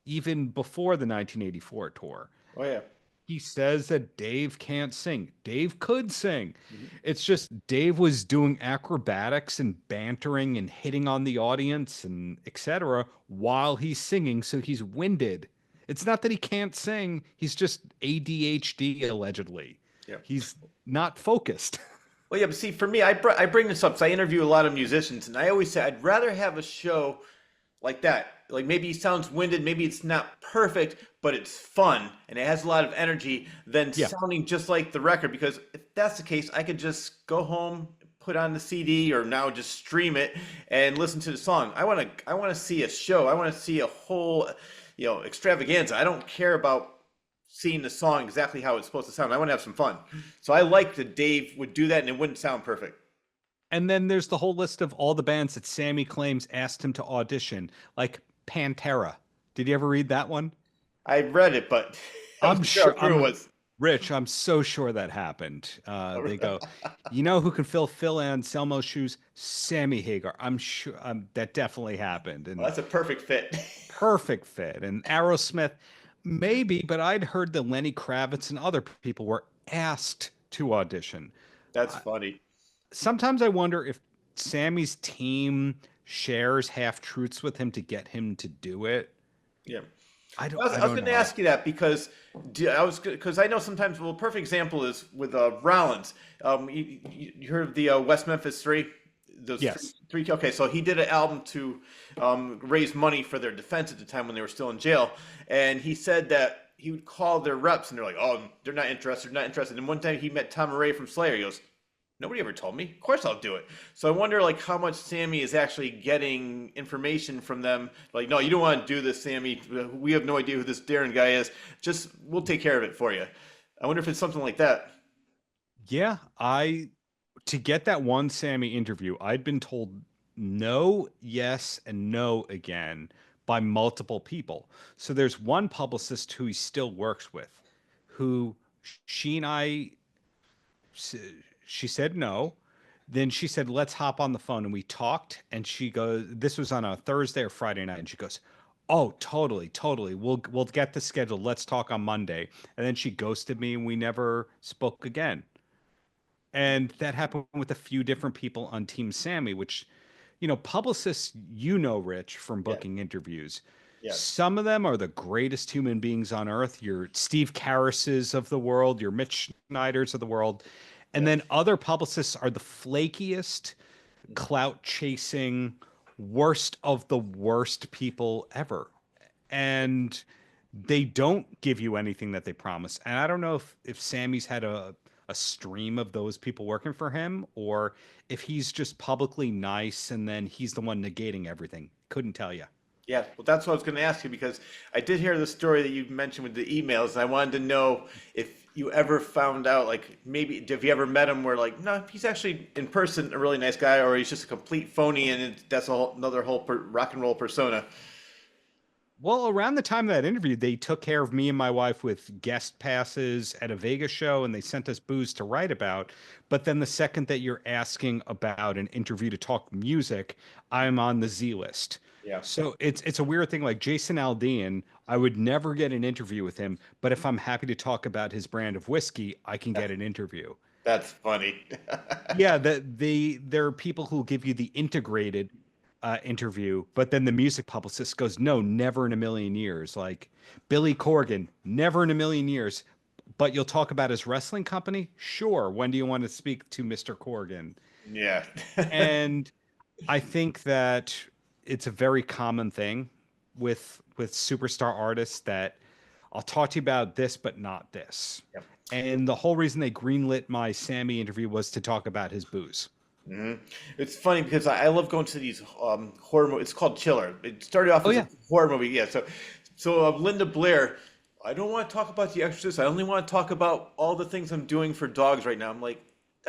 even before the 1984 tour. Oh yeah. He says that Dave can't sing. Dave could sing. It's just Dave was doing acrobatics and bantering and hitting on the audience and etc. while he's singing, so he's winded. It's not that he can't sing. He's just ADHD allegedly. Yep. He's not focused. Well, yeah, but see, for me, I bring this up because I interview a lot of musicians, and I always say I'd rather have a show like that. Like maybe he sounds winded, maybe it's not perfect, but it's fun and it has a lot of energy than Yeah. sounding just like the record. Because if that's the case, I could just go home, put on the CD, or now just stream it and listen to the song. I want to see a show. I want to see a whole, extravaganza. I don't care about seeing the song exactly how it's supposed to sound. I want to have some fun. So I like that Dave would do that and it wouldn't sound perfect. And then there's the whole list of all the bands that Sammy claims asked him to audition, like Pantera. Did you ever read that one? I read it, but I'm sure how true it was. Rich, I'm so sure that happened. They go, you know who can fill Phil Anselmo's shoes? Sammy Hagar. I'm sure that definitely happened. And Well, that's a perfect fit. perfect fit. And Aerosmith, maybe, but I'd heard that Lenny Kravitz and other people were asked to audition. That's funny. Sometimes I wonder if Sammy's team shares half truths with him to get him to do it. Yeah. I I was going to ask you that because I know sometimes. Well, a perfect example is with Rollins. You heard of the West Memphis Three? Those Yes. three. Okay, so he did an album to raise money for their defense at the time when they were still in jail, and he said that he would call their reps, and they're like, "Oh, they're not interested, not interested." And one time he met Tom Araya from Slayer. He goes, "Nobody ever told me. Of course I'll do it." So I wonder like how much Sammy is actually getting information from them. Like, no, you don't want to do this, Sammy. We have no idea who this Darren guy is. Just we'll take care of it for you. I wonder if it's something like that. Yeah, to get that one Sammy interview, I'd been told no, yes, and no again by multiple people. So there's one publicist who he still works with, who she and I, she said no. Then she said, let's hop on the phone. And we talked. And she goes, this was on a Thursday or Friday night. And she goes, oh, totally, totally. We'll get the schedule. Let's talk on Monday. And then she ghosted me and we never spoke again. And that happened with a few different people on Team Sammy, which, publicists, Rich, from booking interviews. Yeah. Some of them are the greatest human beings on earth. Your Steve Karrases of the world, your Mitch Schneiders of the world. And then other publicists are the flakiest, clout chasing, worst of the worst people ever. And they don't give you anything that they promise. And I don't know if Sammy's had a stream of those people working for him, or if he's just publicly nice and then he's the one negating everything. Couldn't tell you. Yeah, well, that's what I was going to ask you because I did hear the story that you mentioned with the emails, and I wanted to know if you ever found out, like, maybe, have you ever met him where, like, no, he's actually in person a really nice guy, or he's just a complete phony and that's another whole rock and roll persona? Well, around the time of that interview, they took care of me and my wife with guest passes at a Vegas show, and they sent us booze to write about. But then the second that you're asking about an interview to talk music, I'm on the Z list. Yeah, So it's a weird thing. Like Jason Aldean, I would never get an interview with him, but if I'm happy to talk about his brand of whiskey, I can get an interview. that's funny. Yeah, there are people who give you the integrated interview, but then the music publicist goes, "No, never in a million years." Like Billy Corgan, never in a million years. But you'll talk about his wrestling company? Sure. When do you want to speak to Mr. Corgan? Yeah. And I think that it's a very common thing with superstar artists that I'll talk to you about this, but not this. Yep. And the whole reason they greenlit my Sammy interview was to talk about his booze. hmm It's funny because I love going to these horror movies. It's called Chiller. It started off as a horror movie. Yeah. So Linda Blair, I don't want to talk about The Exorcist. I only want to talk about all the things I'm doing for dogs right now. I'm like,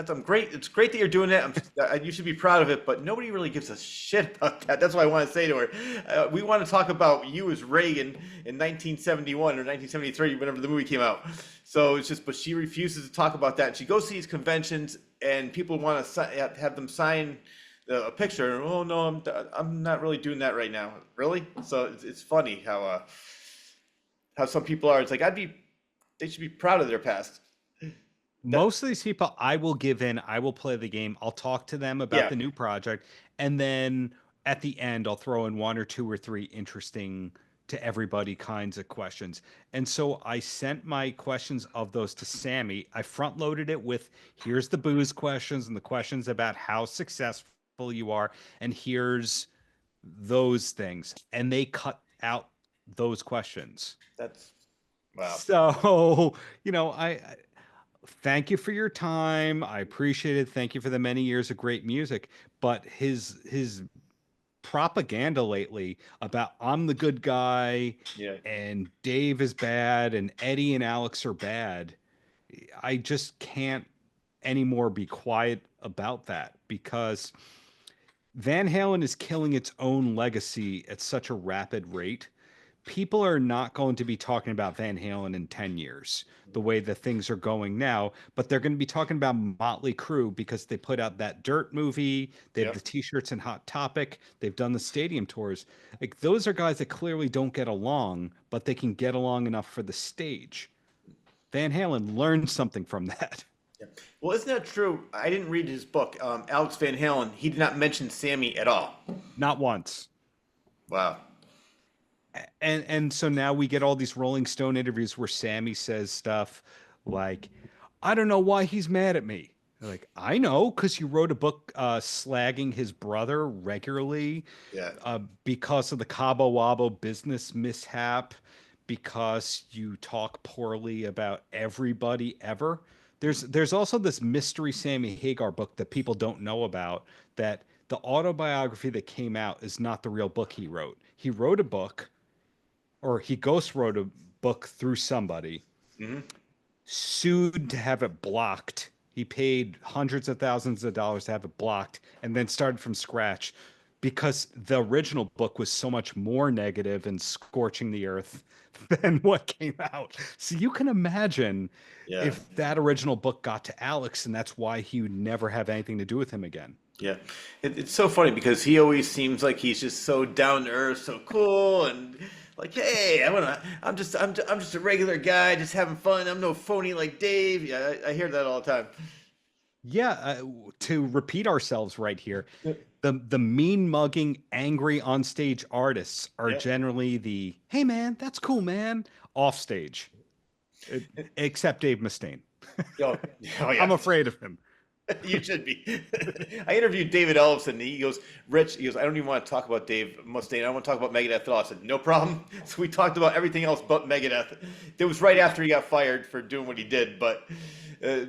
I'm great. It's great that you're doing that. You should be proud of it, but nobody really gives a shit about that. That's what I want to say to her. We want to talk about you as Reagan in 1971 or 1973, whenever the movie came out. So it's just, but she refuses to talk about that. And she goes to these conventions, and people want to have them sign a picture. Oh no, I'm not really doing that right now. Really? So it's funny how some people are. It's like they should be proud of their past. Most of these people, I will give in, I will play the game, I'll talk to them about the new project, and then at the end, I'll throw in one or two or three interesting to everybody kinds of questions. And so I sent my questions of those to Sammy. I front loaded it with here's the booze questions and the questions about how successful you are, and here's those things. And they cut out those questions. That's wow. So, I thank you for your time. I appreciate it. Thank you for the many years of great music. But his propaganda lately about I'm the good guy and Dave is bad and Eddie and Alex are bad. I just can't anymore be quiet about that because Van Halen is killing its own legacy at such a rapid rate. People are not going to be talking about Van Halen in 10 years the way that things are going now, but they're going to be talking about Motley Crue because they put out that Dirt movie. They have the t-shirts and Hot Topic. They've done the stadium tours. Like those are guys that clearly don't get along, but they can get along enough for the stage. Van Halen learned something from that. Yeah. Well, isn't that true? I didn't read his book. Alex Van Halen, he did not mention Sammy at all. Not once. Wow. And so now we get all these Rolling Stone interviews where Sammy says stuff like, I don't know why he's mad at me. They're like, I know, because you wrote a book slagging his brother regularly because of the Cabo Wabo business mishap, because you talk poorly about everybody ever. There's also this mystery Sammy Hagar book that people don't know about, that the autobiography that came out is not the real book he wrote. He wrote a book, or he ghost wrote a book through somebody, sued to have it blocked. He paid hundreds of thousands of dollars to have it blocked, and then started from scratch because the original book was so much more negative and scorching the earth than what came out. So you can imagine if that original book got to Alex, and that's why he would never have anything to do with him again. Yeah, it's so funny because he always seems like he's just so down to earth, so cool, and like, hey, I'm just a regular guy, just having fun. I'm no phony like Dave. Yeah, I hear that all the time. Yeah, to repeat ourselves right here, the mean mugging, angry on stage artists are generally the hey man, that's cool man, off stage, except Dave Mustaine. Oh, yeah. I'm afraid of him. You should be. I interviewed David Ellison. He goes, Rich, I don't even want to talk about Dave Mustaine. I don't want to talk about Megadeth at all. I said, no problem. So we talked about everything else but Megadeth. It was right after he got fired for doing what he did. But I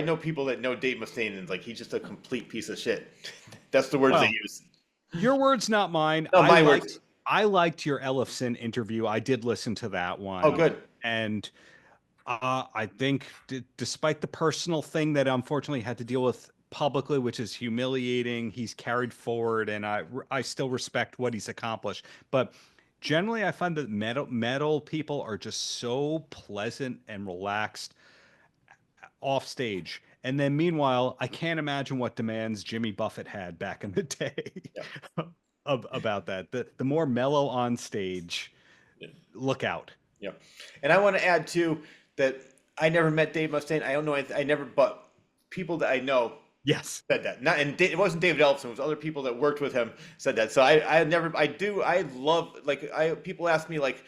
know people that know Dave Mustaine, and like, he's just a complete piece of shit. That's the words they use. Your words, not mine. No, my words. I liked your Ellison interview. I did listen to that one. Oh, good. And I think despite the personal thing that unfortunately had to deal with publicly, which is humiliating, he's carried forward, and I still respect what he's accomplished. But generally, I find that metal people are just so pleasant and relaxed off stage. And then meanwhile, I can't imagine what demands Jimmy Buffett had back in the day Yeah. about that. The more mellow on stage, look out. Yeah. And I want to add too that I never met Dave Mustaine. I don't know. I never, but people that I know Yes. said that. Not, and it wasn't David Ellison. It was other people that worked with him said that. So I never, I love, like, people ask me, like,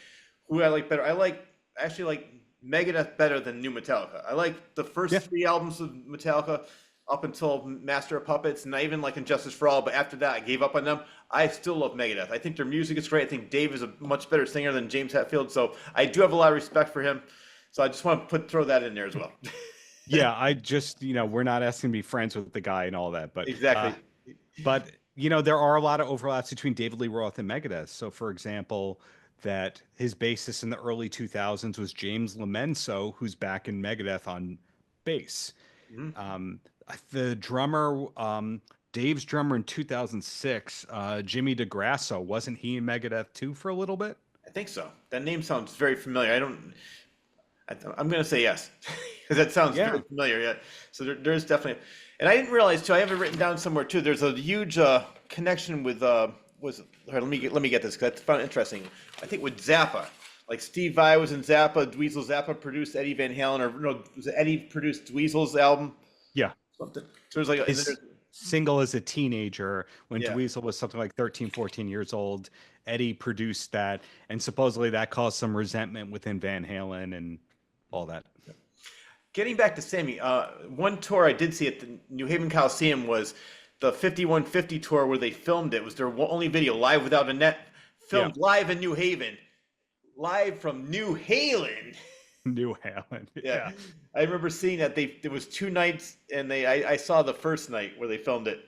who I like better. I actually like Megadeth better than New Metallica. I like the first Yeah. 3 albums of Metallica up until Master of Puppets, and I even like Injustice for All, but after that I gave up on them. I still love Megadeth. I think their music is great. I think Dave is a much better singer than James Hetfield, so I do have a lot of respect for him. So I just want to throw that in there as well. Yeah, I just, we're not asking to be friends with the guy and all that, Exactly. but there are a lot of overlaps between David Lee Roth and Megadeth. So, for example, that his bassist in the early 2000s was James Lomenzo, who's back in Megadeth on bass. Mhm. The drummer, Dave's drummer in 2006, Jimmy DeGrasso, wasn't he in Megadeth too for a little bit? I think so. That name sounds very familiar. I'm going to say yes, because that sounds Yeah. very familiar. Yeah. So there's definitely, and I didn't realize too. I have it written down somewhere too. There's a huge connection with here, let me get this because I found it interesting. I think with Zappa, like Steve Vai was in Zappa. Dweezil Zappa produced Eddie Van Halen, or no, was it Eddie produced Dweezil's album? Yeah. Something. So there's like His single as a teenager when Yeah. Dweezil was something like 13, 14 years old. Eddie produced that, and supposedly that caused some resentment within Van Halen and all that. Getting back to Sammy, one tour I did see at the New Haven Coliseum was the 5150 tour where they filmed it. It was their only video, live without a net, filmed live in New Haven, live from New Halen. New Halen. Yeah. I remember seeing that there was 2 nights, and I saw the first night where they filmed it.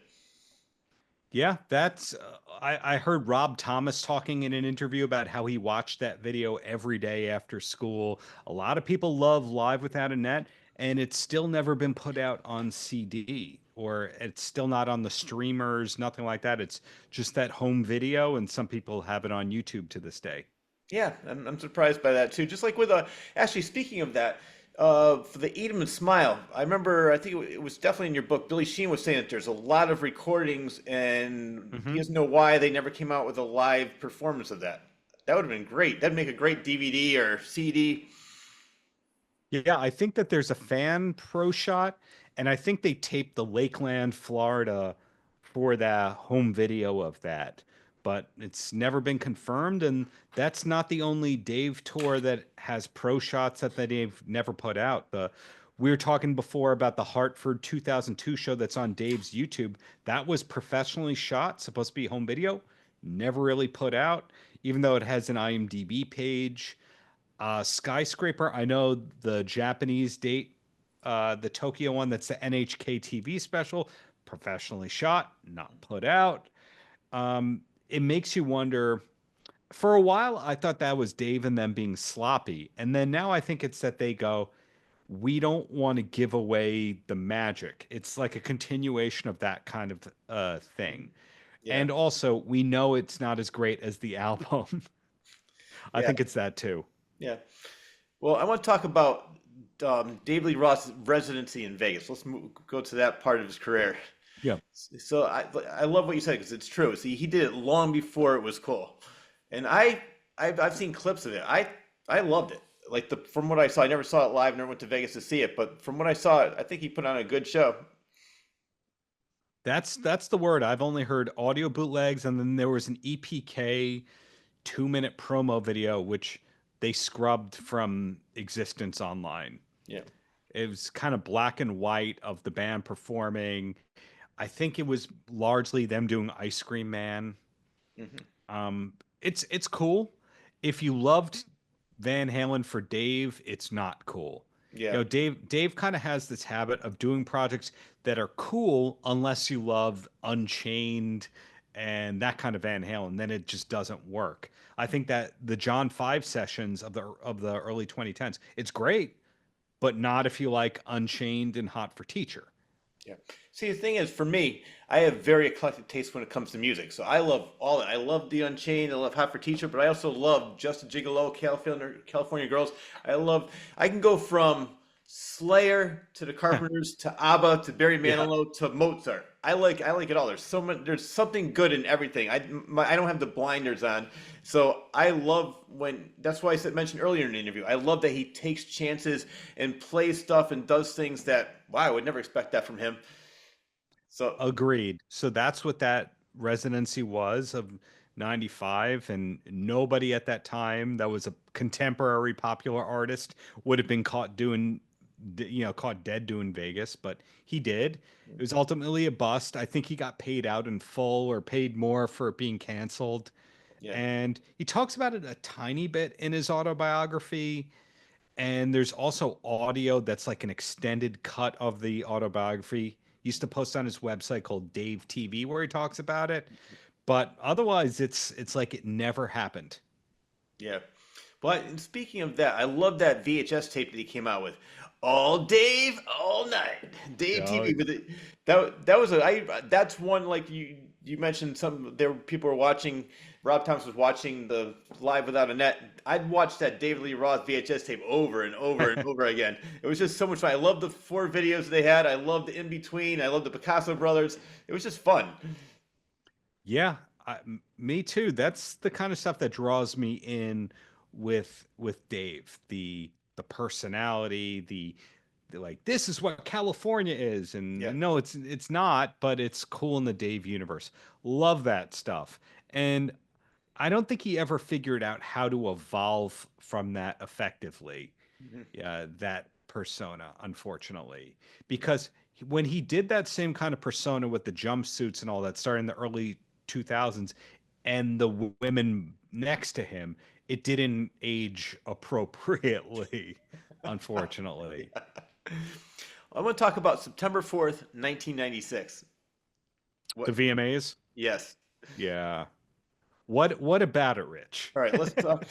Yeah, that's I heard Rob Thomas talking in an interview about how he watched that video every day after school. A lot of people love Live Without a Net, and it's still never been put out on CD, or it's still not on the streamers, nothing like that. It's just that home video, and some people have it on YouTube to this day. Yeah, I'm surprised by that too. Just like with actually speaking of that, for the Eat 'em and Smile, I remember I think it was definitely in your book. Billy Sheen was saying that there's a lot of recordings, and he doesn't know why they never came out with a live performance of that. That would have been great. That'd make a great DVD or CD. Yeah, I think that there's a fan pro shot, and I think they taped the Lakeland, Florida for the home video of that, but it's never been confirmed. And that's not the only Dave tour that has pro shots that they've never put out. We were talking before about the Hartford 2002 show that's on Dave's YouTube. That was professionally shot, supposed to be home video, never really put out, even though it has an IMDb page. Skyscraper, I know the Japanese date, the Tokyo one, that's the NHK TV special, professionally shot, not put out. It makes you wonder. For a while, I thought that was Dave and them being sloppy. And then now I think it's that they go, we don't want to give away the magic. It's like a continuation of that kind of thing. Yeah, And also, we know it's not as great as the album. I yeah, think it's that too. yeah. Well, I want to talk about David Lee Roth's residency in Vegas. Go to that part of his career. Yeah. So I love what you said because it's true. See, he did it long before it was cool, and I've seen clips of it. I loved it. Like from what I saw, I never saw it live. Never went to Vegas to see it, but from what I saw, I think he put on a good show. That's the word. I've only heard audio bootlegs, and then there was an EPK 2-minute promo video which they scrubbed from existence online. Yeah. It was kind of black and white of the band performing. I think it was largely them doing Ice Cream Man. Hmm. It's cool. If you loved Van Halen for Dave, it's not cool. Yeah. Dave kind of has this habit of doing projects that are cool unless you love Unchained and that kind of Van Halen, then it just doesn't work. I think that the John 5 sessions of the early 2010s, it's great, but not if you like Unchained and Hot for Teacher. Yeah. See, the thing is, for me, I have very eclectic taste when it comes to music. So I love all that. I love The Unchained. I love Hot for Teacher, but I also love Just a Gigolo, California Girls. I can go from Slayer to the Carpenters to ABBA to Barry Yeah. Manilow to Mozart. I like it all. There's something good in everything. I don't have the blinders on. So I love that's why mentioned earlier in the interview. I love that he takes chances and plays stuff and does things that, wow, I would never expect that from him. So Agreed. So that's what that residency was of 95, and nobody at that time that was a contemporary popular artist would have been caught caught dead doing Vegas, but he did. It was ultimately a bust. I think he got paid out in full or paid more for it being canceled. yeah, And he talks about it a tiny bit in his autobiography. And there's also audio that's like an extended cut of the autobiography. He used to post on his website called Dave TV where he talks about it. But otherwise it's like it never happened. yeah. But speaking of that, I love that VHS tape that he came out with. All Dave, all night. Dave Yeah. TV with it. That was that's one, like you mentioned, people were watching. Rob Thomas was watching the Live Without a Net. I'd watch that David Lee Roth VHS tape over and over and over again. It was just so much fun. I loved the 4 videos they had. I loved the In Between. I loved the Picasso brothers. It was just fun. Yeah, me too. That's the kind of stuff that draws me in with Dave. The personality, the like this is what California is, and Yeah. no, it's not, but it's cool in the Dave universe. Love that stuff. And I don't think he ever figured out how to evolve from that effectively. Mhm. That persona, unfortunately, because when he did that same kind of persona with the jumpsuits and all that, starting in the early 2000s, and the women next to him, it didn't age appropriately, unfortunately. I want to talk about September 4th, 1996. The What? VMAs, Yes. yeah. What about it, Rich? All right, let's talk.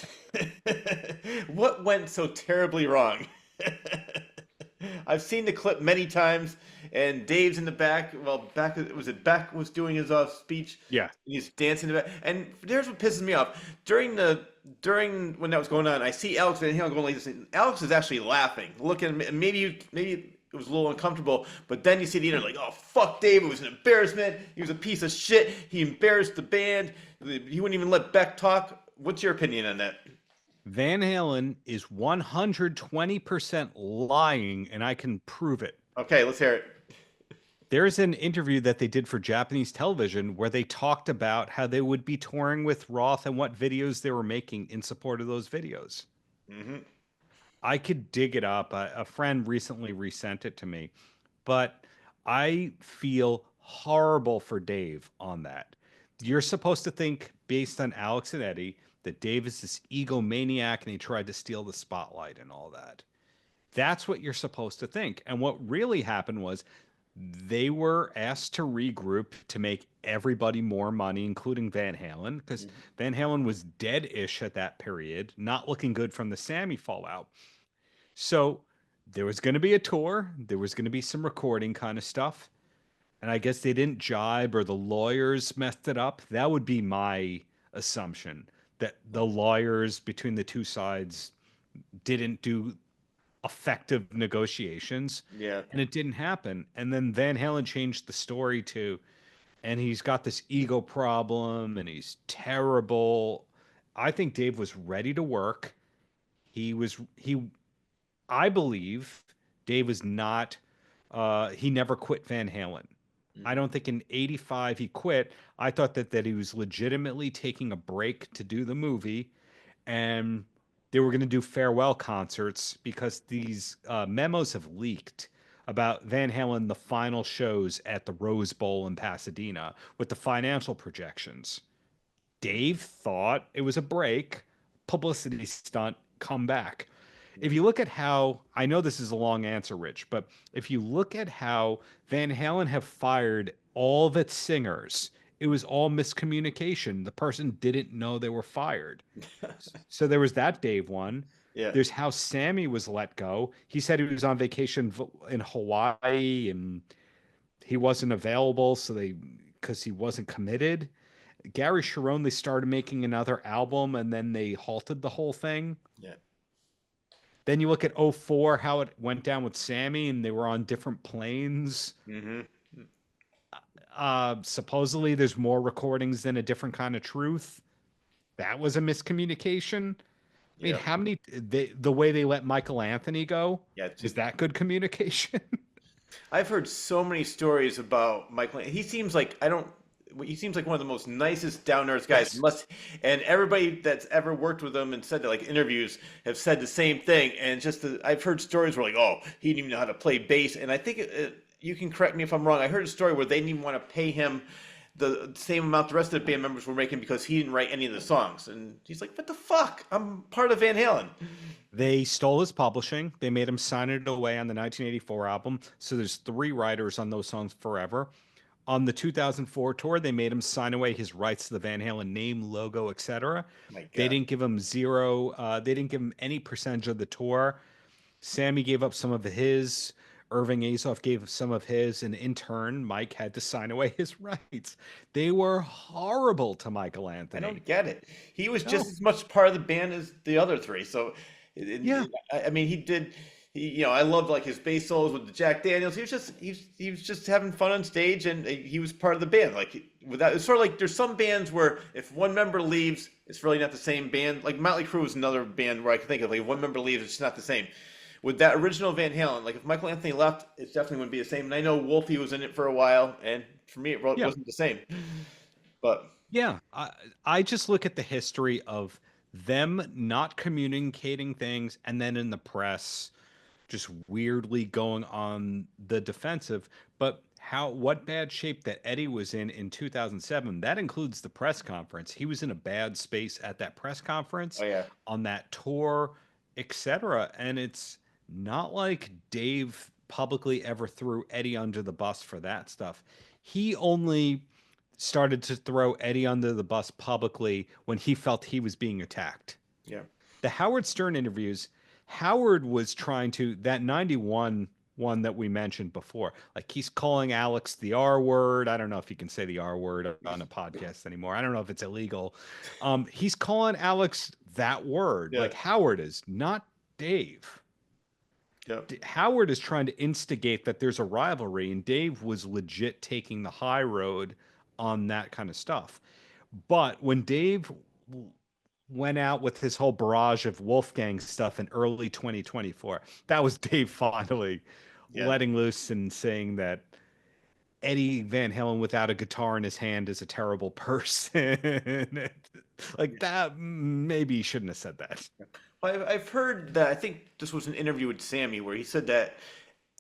What went so terribly wrong? I've seen the clip many times, and Dave's in the back. Well, Beck was doing his speech. Yeah. And he's dancing in the back. And there's what pisses me off. During when that was going on, I see Alex Van Halen going like this. And Alex is actually laughing, looking. Maybe it was a little uncomfortable, but then you see the internet like, oh fuck, Dave! It was an embarrassment. He was a piece of shit. He embarrassed the band. He wouldn't even let Beck talk. What's your opinion on that? Van Halen is 120% lying, and I can prove it. Okay, let's hear it. There's an interview that they did for Japanese television where they talked about how they would be touring with Roth and what videos they were making in support of those videos. Hmm. I could dig it up. A friend recently resent it to me, but I feel horrible for Dave on that. You're supposed to think, based on Alex and Eddie, that Dave is this egomaniac and he tried to steal the spotlight and all that. That's what you're supposed to think. And what really happened was they were asked to regroup to make everybody more money, including Van Halen, because Van Halen was dead-ish at that period, not looking good from the Sammy fallout. So there was going to be a tour, there was going to be some recording kind of stuff. And I guess they didn't jibe or the lawyers messed it up. That would be my assumption, that the lawyers between the two sides didn't do effective negotiations, Yeah. and it didn't happen. And then Van Halen changed the story to, and he's got this ego problem and he's terrible. I think Dave was ready to work. I believe Dave was not, he never quit Van Halen. I don't think in 85 he quit. I thought that he was legitimately taking a break to do the movie, and they were going to do farewell concerts because these memos have leaked about Van Halen, the final shows at the Rose Bowl in Pasadena with the financial projections. Dave thought it was a break, publicity stunt, come back. If you look at how, I know this is a long answer, Rich, but if you look at how Van Halen have fired all of its singers, it was all miscommunication. The person didn't know they were fired. So there was that Dave one. Yeah. There's how Sammy was let go. He said he was on vacation in Hawaii and he wasn't available, because he wasn't committed. Gary Sharon, they started making another album and then they halted the whole thing. Yeah. Then you look at '04, how it went down with Sammy and they were on different planes. Mm-hmm. Supposedly there's more recordings than A Different Kind of Truth. That was a miscommunication. I mean, Yeah. how many, the way they let Michael Anthony go, Yeah. is that good communication? I've heard so many stories about Michael. He seems like he seems like one of the most nicest, down earth guys. Yes. And everybody that's ever worked with him and said that, like, interviews have said the same thing. And I've heard stories where, like, oh, he didn't even know how to play bass. And I think you can correct me if I'm wrong. I heard a story where they didn't even want to pay him the same amount the rest of the band members were making because he didn't write any of the songs. And he's like, what the fuck? I'm part of Van Halen. They stole his publishing. They made him sign it away on the 1984 album. So there's 3 writers on those songs forever. On the 2004 tour, they made him sign away his rights to the Van Halen name, logo, etc. They didn't give him they didn't give him any percentage of the tour. Sammy gave up some of his. Irving Azoff gave some of his. And in turn, Mike had to sign away his rights. They were horrible to Michael Anthony. I don't get it. He was just as much part of the band as the other 3. So, yeah. I mean, I loved, like, his bass solos with the Jack Daniels. He was just having fun on stage, and he was part of the band. Like, it's sort of like there's some bands where if one member leaves, it's really not the same band. Like Motley Crue is another band where I can think of, like, if one member leaves, it's not the same. With that original Van Halen, like, if Michael Anthony left, it definitely wouldn't be the same. And I know Wolfie was in it for a while, and for me, it wasn't the same. But yeah, I just look at the history of them not communicating things, and then in the press just weirdly going on the defensive. But what bad shape that Eddie was in 2007, that includes the press conference. He was in a bad space at that press conference, on that tour, etc. And it's not like Dave publicly ever threw Eddie under the bus for that stuff. He only started to throw Eddie under the bus publicly when he felt he was being attacked. Yeah. The Howard Stern interviews, Howard was trying to, that 91 one that we mentioned before, like, he's calling Alex the R word. I don't know if you can say the R word on a podcast anymore. I don't know if it's illegal. He's calling Alex that word, like Howard is, not Dave. Howard is trying to instigate that there's a rivalry, and Dave was legit taking the high road on that kind of stuff. But when Dave went out with his whole barrage of Wolfgang stuff in early 2024, that was Dave finally letting loose and saying that Eddie Van Halen without a guitar in his hand is a terrible person. Like, that, maybe he shouldn't have said that. Well, I've heard that, I think this was an interview with Sammy where he said that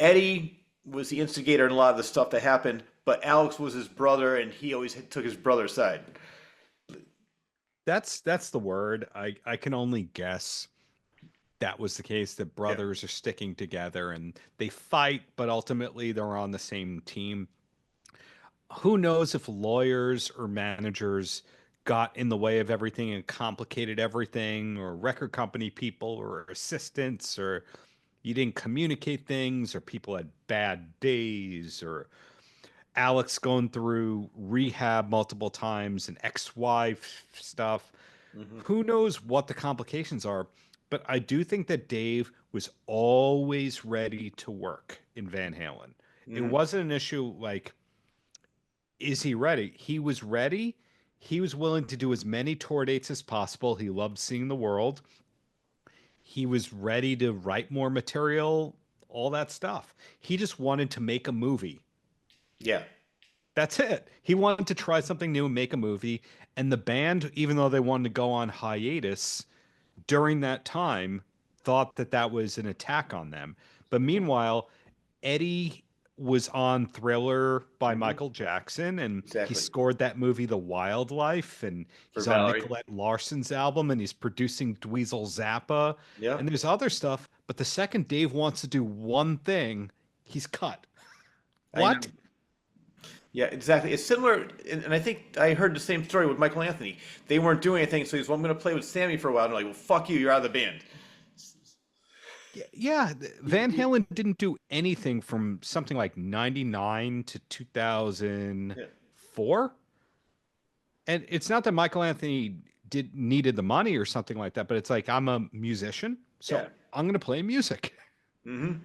Eddie was the instigator in a lot of the stuff that happened, but Alex was his brother, and he always took his brother's side. That's the word. I can only guess that was the case, that brothers are sticking together and they fight, but ultimately they're on the same team. Who knows if lawyers or managers got in the way of everything and complicated everything, or record company people or assistants, or you didn't communicate things, or people had bad days, or Alex going through rehab multiple times and ex-wife stuff. Mm-hmm. Who knows what the complications are? But I do think that Dave was always ready to work in Van Halen. Mm-hmm. It wasn't an issue like, is he ready? He was ready. He was willing to do as many tour dates as possible. He loved seeing the world. He was ready to write more material, all that stuff. He just wanted to make a movie. Yeah. That's it. He wanted to try something new and make a movie. And the band, even though they wanted to go on hiatus during that time, thought that that was an attack on them. But meanwhile, Eddie was on Thriller by Michael Jackson, and he scored that movie The Wildlife, and he's on Nicolette Larson's album, and he's producing Dweezil Zappa. Yeah. And there's other stuff, but the second Dave wants to do one thing, he's cut. What? Yeah, exactly. It's similar, and I think I heard the same story with Michael Anthony. They weren't doing anything, so he's, well, I'm going to play with Sammy for a while. And they're like, well, fuck you, you're out of the band. Yeah, Van Halen didn't do anything from something like 99 to Yeah. 2004. And it's not that Michael Anthony needed the money or something like that, but it's like I'm a musician, so Yeah. I'm going to play music. Mm-hmm.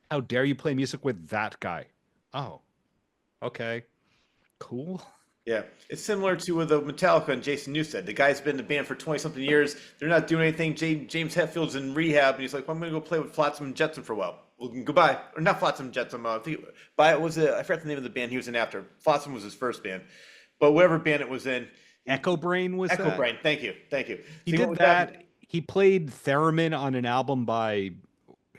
How dare you play music with that guy? Oh, okay, cool. Yeah, it's similar to with the Metallica and Jason Newsted. The guy's been in the band for 20 something years. They're not doing anything. James Hetfield's in rehab, and he's like, well, "I'm going to go play with Flotsam and Jetsam for a while." Well, goodbye, or not Flotsam and Jetsam. I forgot the name of the band he was in after. Flotsam was his first band, but whatever band it was in, Echo Brain was Echo that? Brain. Thank you. He See, what did was that. He played theremin on an album by.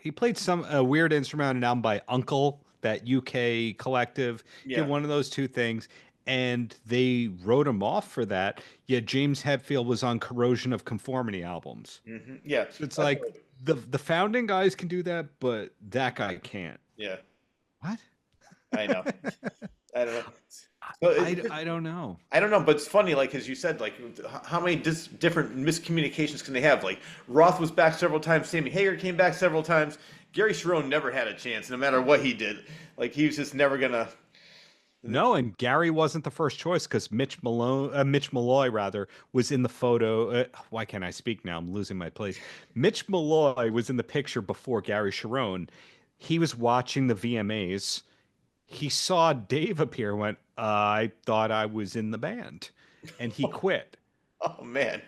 He played a weird instrument on an album by Uncle, that UK collective. Did Yeah. one of those two things, and they wrote him off for that. Yet James Hetfield was on Corrosion of Conformity albums. Yeah. So it's That's like right. the founding guys can do that, but that guy can't. Yeah. What? I know. I don't know. So I don't know. I don't know, but it's funny, like as you said, like how many different miscommunications can they have? Like Roth was back several times, Sammy Hagar came back several times. Gary Sharon never had a chance, no matter what he did. Like he was just never gonna. No, and Gary wasn't the first choice because Mitch Malloy rather was in the photo. Why can't I speak now? I'm losing my place. Mitch Malloy was in the picture before Gary Sharon. He was watching the VMAs. He saw Dave appear, and went, I thought I was in the band, and he quit. Oh man.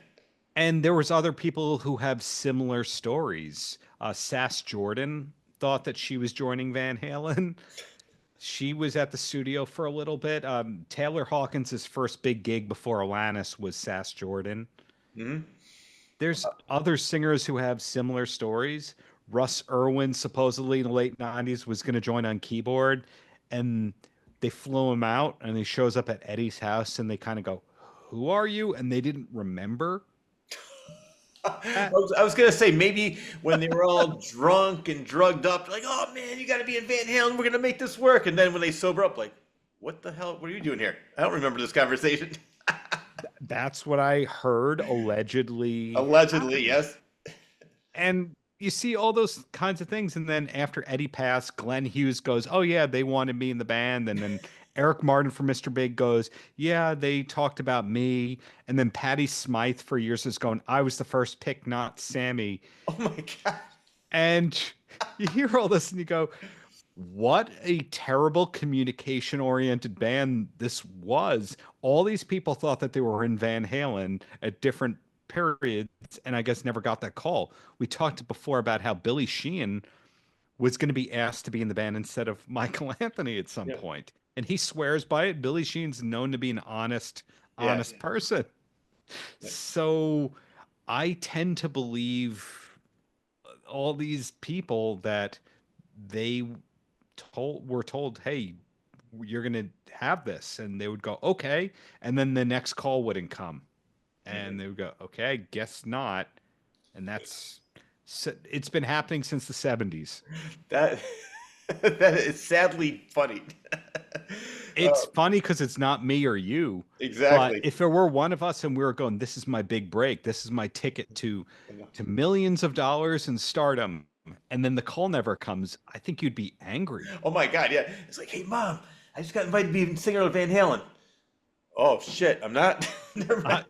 And there was other people who have similar stories. Sass Jordan thought that she was joining Van Halen. She was at the studio for a little bit. Taylor Hawkins' first big gig before Alanis was Sass Jordan. Hmm. There's other singers who have similar stories. Russ Irwin supposedly in the late 90s was going to join on keyboard, and they flew him out, and he shows up at Eddie's house, and they kind of go, "Who are you?" And they didn't remember. I was gonna say maybe when they were all drunk and drugged up, like, oh man, you got to be in Van Halen. We're gonna make this work. And then when they sober up, like, what the hell? What are you doing here? I don't remember this conversation. That's what I heard allegedly. Allegedly, yes. And you see all those kinds of things. And then after Eddie passed, Glenn Hughes goes, "Oh, yeah, they wanted me in the band." And then Eric Martin from Mr. Big goes, "Yeah, they talked about me." And then Patty Smythe for years is going, "I was the first pick, not Sammy." Oh my god. And you hear all this and you go, what a terrible communication oriented band this was. All these people thought that they were in Van Halen at different periods, and I guess never got that call. We talked before about how Billy Sheehan was going to be asked to be in the band instead of Michael Anthony at some Yeah. point. And he swears by it. Billy Sheehan's known to be an honest Yeah. person. So I tend to believe all these people that they were told, "Hey, you're going to have this," and they would go, "Okay," and then the next call wouldn't come, and they would go, "Okay, I guess not," and it's been happening since the 70s. That that is sadly funny. It's funny because it's not me or you. Exactly. But if it were one of us and we were going, "This is my big break. This is my ticket to millions of dollars and stardom," and then the call never comes, I think you'd be angry. Oh my god, yeah. It's like, hey mom, I just got invited to be a singer of Van Halen. Oh shit, I'm not. Never mind.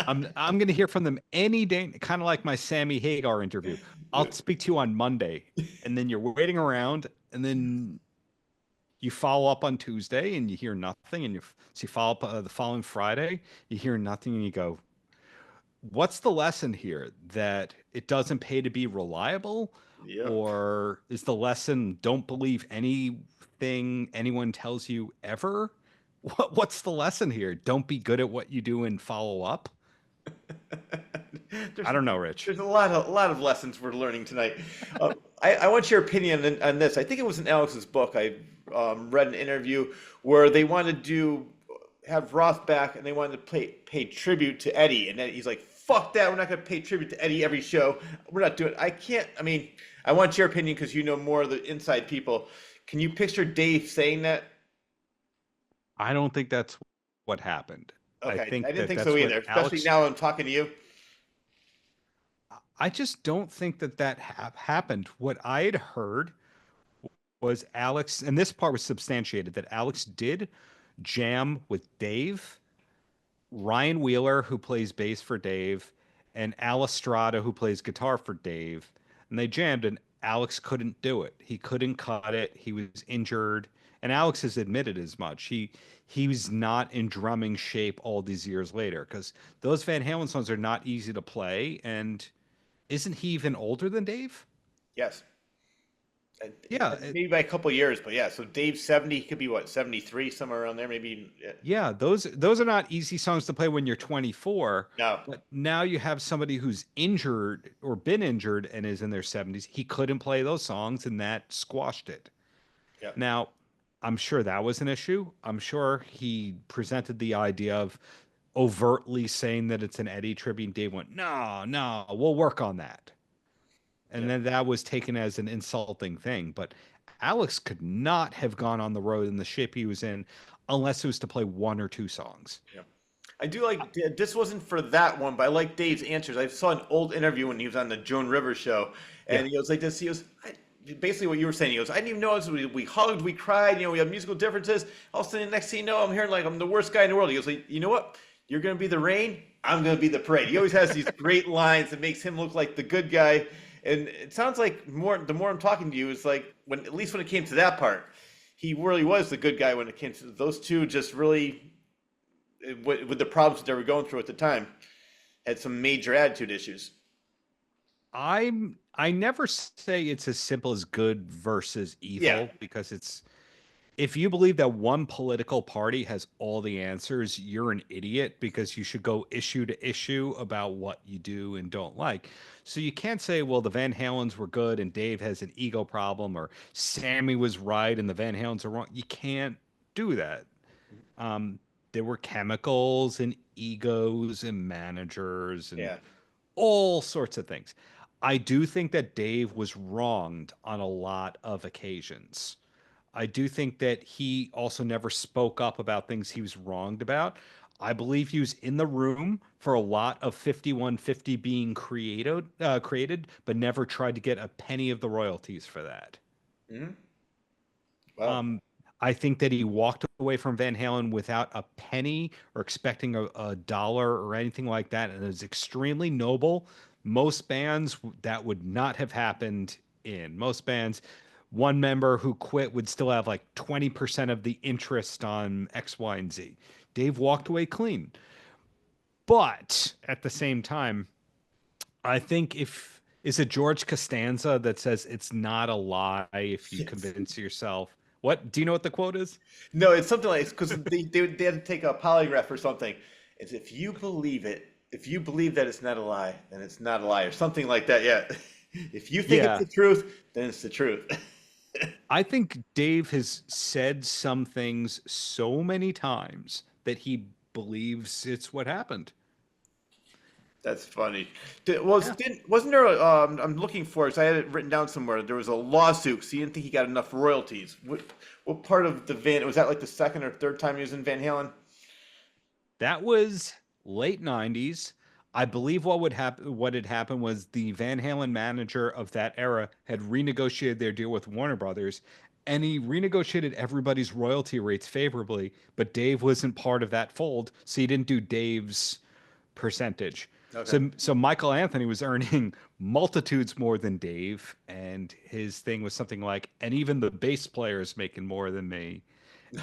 I'm going to hear from them any day, kind of like my Sammy Hagar interview. I'll speak to you on Monday, and then you're waiting around, and then you follow up on Tuesday, and you hear nothing, and you follow up the following Friday, you hear nothing, and you go, "What's the lesson here? That it doesn't pay to be reliable?" Yeah. Or is the lesson don't believe anything anyone tells you ever? What's the lesson here? Don't be good at what you do and follow up? I don't know, Rich. There's a lot of lessons we're learning tonight. I want your opinion on this. I think it was in Alex's book. I read an interview where they wanted to have Roth back, and they wanted to pay tribute to Eddie, and then he's like, "Fuck that! We're not going to pay tribute to Eddie every show. We're not doing it." I can't. I mean, I want your opinion because you know more of the inside people. Can you picture Dave saying that? I don't think that's what happened. Okay, I think I didn't think that's so what either. Especially now I'm talking to you. I just don't think that happened. What I had heard was Alex, and this part was substantiated, that Alex did jam with Dave, Ryan Wheeler, who plays bass for Dave, and Al Estrada, who plays guitar for Dave. And they jammed, and Alex couldn't do it. He couldn't cut it. He was injured. And Alex has admitted as much. He was not in drumming shape all these years later because those Van Halen songs are not easy to play. And isn't he even older than Dave? Yes. Yeah, Maybe by a couple of years, but yeah. So Dave's 70, he could be what, 73, somewhere around there, maybe. yeah. Those are not easy songs to play when you're 24. No. But now you have somebody who's injured or been injured and is in their 70s. He couldn't play those songs, and that squashed it. Yeah. Now, I'm sure that was an issue. I'm sure he presented the idea of overtly saying that it's an Eddie tribute. Dave went, no, we'll work on that. And then that was taken as an insulting thing. But Alex could not have gone on the road in the shape he was in unless it was to play one or two songs. Yeah. I do like, this wasn't for that one, but I like Dave's answers. I saw an old interview when he was on the Joan Rivers show, and he goes like this. He goes, basically what you were saying. He goes, I didn't even know we hugged, we cried, we have musical differences. All of a sudden, next thing you know, I'm hearing like I'm the worst guy in the world. He goes, like, you know what? You're going to be the rain. I'm going to be the parade. He always has these great lines that makes him look like the good guy. And it sounds like the more I'm talking to you, it's like at least when it came to that part, he really was the good guy when it came to those two. Just really, with the problems that they were going through at the time, had some major attitude issues. I never say it's as simple as good versus evil because if you believe that one political party has all the answers, you're an idiot because you should go issue to issue about what you do and don't like. So you can't say, well, the Van Halens were good and Dave has an ego problem, or Sammy was right and the Van Halens are wrong. You can't do that. There were chemicals and egos and managers and all sorts of things. I do think that Dave was wronged on a lot of occasions. I do think that he also never spoke up about things he was wronged about. I believe he was in the room for a lot of 5150 being created, but never tried to get a penny of the royalties for that. Mm-hmm. Wow. I think that he walked away from Van Halen without a penny or expecting a dollar or anything like that. And it was extremely noble. Most bands, that would not have happened in. Most bands, one member who quit would still have like 20% of the interest on X, Y, and Z. Dave walked away clean. But at the same time, I think is it George Costanza that says it's not a lie if you convince yourself? What? Do you know what the quote is? No, it's something like, because they had to take a polygraph or something. It's if you believe it, if you believe that it's not a lie, then it's not a lie, or something like that. Yeah. If you think it's the truth, then it's the truth. I think Dave has said some things so many times that he believes it's what happened. That's funny. Wasn't there I'm looking for it, so I had it written down somewhere. There was a lawsuit because he didn't think he got enough royalties. What part of the Van, was that like the second or third time he was in Van Halen? That was late 90s. I believe what had happened was the Van Halen manager of that era had renegotiated their deal with Warner Brothers, and he renegotiated everybody's royalty rates favorably, but Dave wasn't part of that fold, so he didn't do Dave's percentage. Okay. So Michael Anthony was earning multitudes more than Dave, and his thing was something like, and even the bass player is making more than me.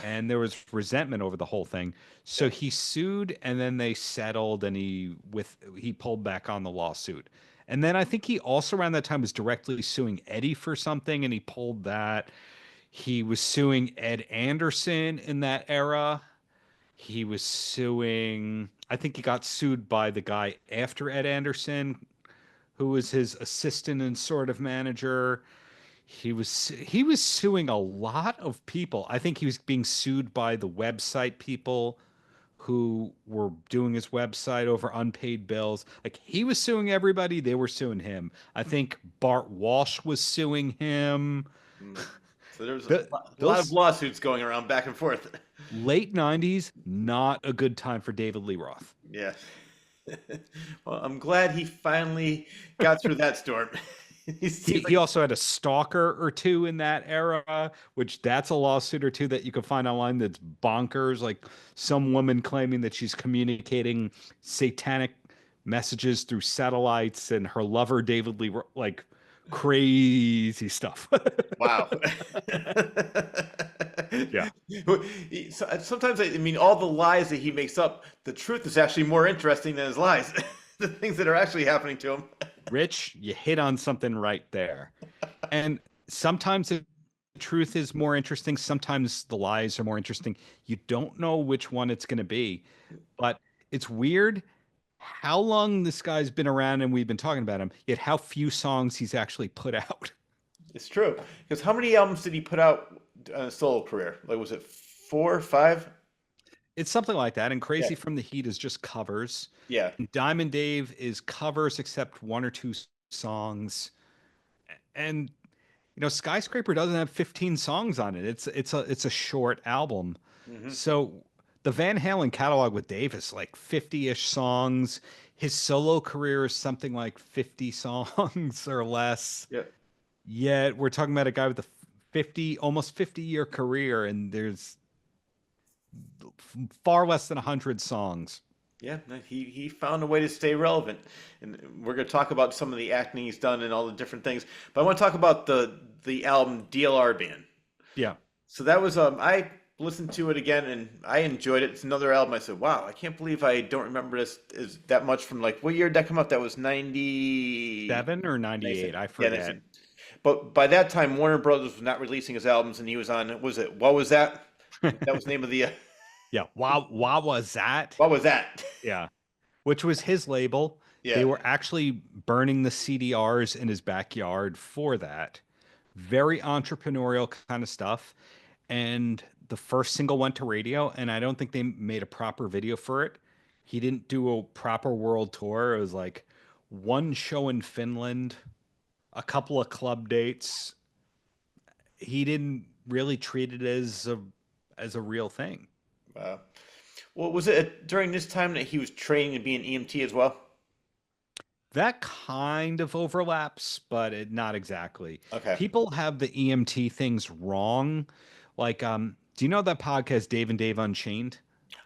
And there was resentment over the whole thing. So he sued, and then they settled, and he pulled back on the lawsuit. And then I think he also around that time was directly suing Eddie for something, and he pulled that. He was suing Ed Anderson in that era. He was suing, I think he got sued by the guy after Ed Anderson, who was his assistant and sort of manager. He was suing a lot of people. I think he was being sued by the website people who were doing his website over unpaid bills. Like, he was suing everybody. They were suing him. I think Bart Walsh was suing him. So there was a lot of lawsuits going around back and forth. Late 90s, not a good time for David Lee Roth. Yeah. Well, I'm glad he finally got through that storm. He seems He like also had a stalker or two in that era, which that's a lawsuit or two that you can find online that's bonkers. Like some woman claiming that she's communicating satanic messages through satellites and her lover, David Lee, like crazy stuff. wow. Yeah. Sometimes, I mean, all the lies that he makes up, the truth is actually more interesting than his lies. The things that are actually happening to him. Rich, you hit on something right there. And sometimes the truth is more interesting. Sometimes the lies are more interesting. You don't know which one it's going to be, but it's weird how long this guy's been around and we've been talking about him, yet how few songs he's actually put out. It's true. Because how many albums did he put out on a solo career? Like, was it 4, 5? It's something like that. And Yeah. Crazy from the Heat is just covers. Yeah. And Diamond Dave is covers except one or two songs. And Skyscraper doesn't have 15 songs on it. It's a short album. Hmm. So the Van Halen catalog with Dave is like 50-ish songs. His solo career is something like 50 songs or less. Yeah. Yet we're talking about a guy with a almost 50-year career, and there's far less than 100 songs. Yeah, no, he found a way to stay relevant, and we're going to talk about some of the acting he's done and all the different things. But I want to talk about the album DLR Band. Yeah. So that was I listened to it again and I enjoyed it. It's another album. I said, "Wow, I can't believe I don't remember this is that much from like what year did that come out? That was 90 7 or 98, I Yeah, forget. but by that time Warner Brothers was not releasing his albums, and he was on. Was it What Was That? That was the name of the. Yeah. Wow, was that? What was that? Yeah. Which was his label. They Yeah. were actually burning the CDRs in his backyard for that. Very entrepreneurial kind of stuff. And the first single went to radio, and I don't think they made a proper video for it. He didn't do a proper world tour. It was like one show in Finland, a couple of club dates. He didn't really treat it as a real thing. Wow. Well, was it during this time that he was training to be an EMT as well? That kind of overlaps, but not exactly. Okay. People have the EMT things wrong. Like, do you know that podcast Dave and Dave Unchained?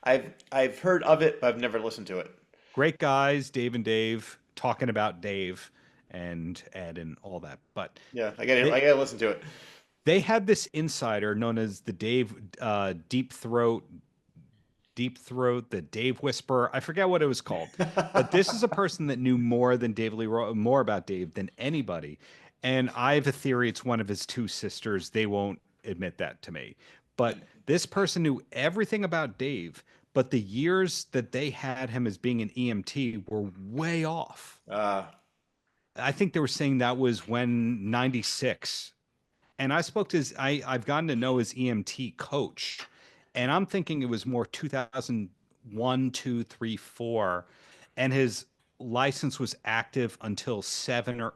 I've heard of it, but I've never listened to it. Great guys, Dave and Dave, talking about Dave and Ed and all that. But Yeah, they, I gotta listen to it. they had this insider known as the Dave Deep Throat, the Dave Whisperer. I forget what it was called, but this is a person that knew more than more about Dave than anybody. And I have a theory it's one of his two sisters. They won't admit that to me. But this person knew everything about Dave, but the years that they had him as being an EMT were way off. I think they were saying that was when 96. And I spoke to I've gotten to know his EMT coach, and I'm thinking it was more 2001, 2, 3, 4, and his license was active until 07 or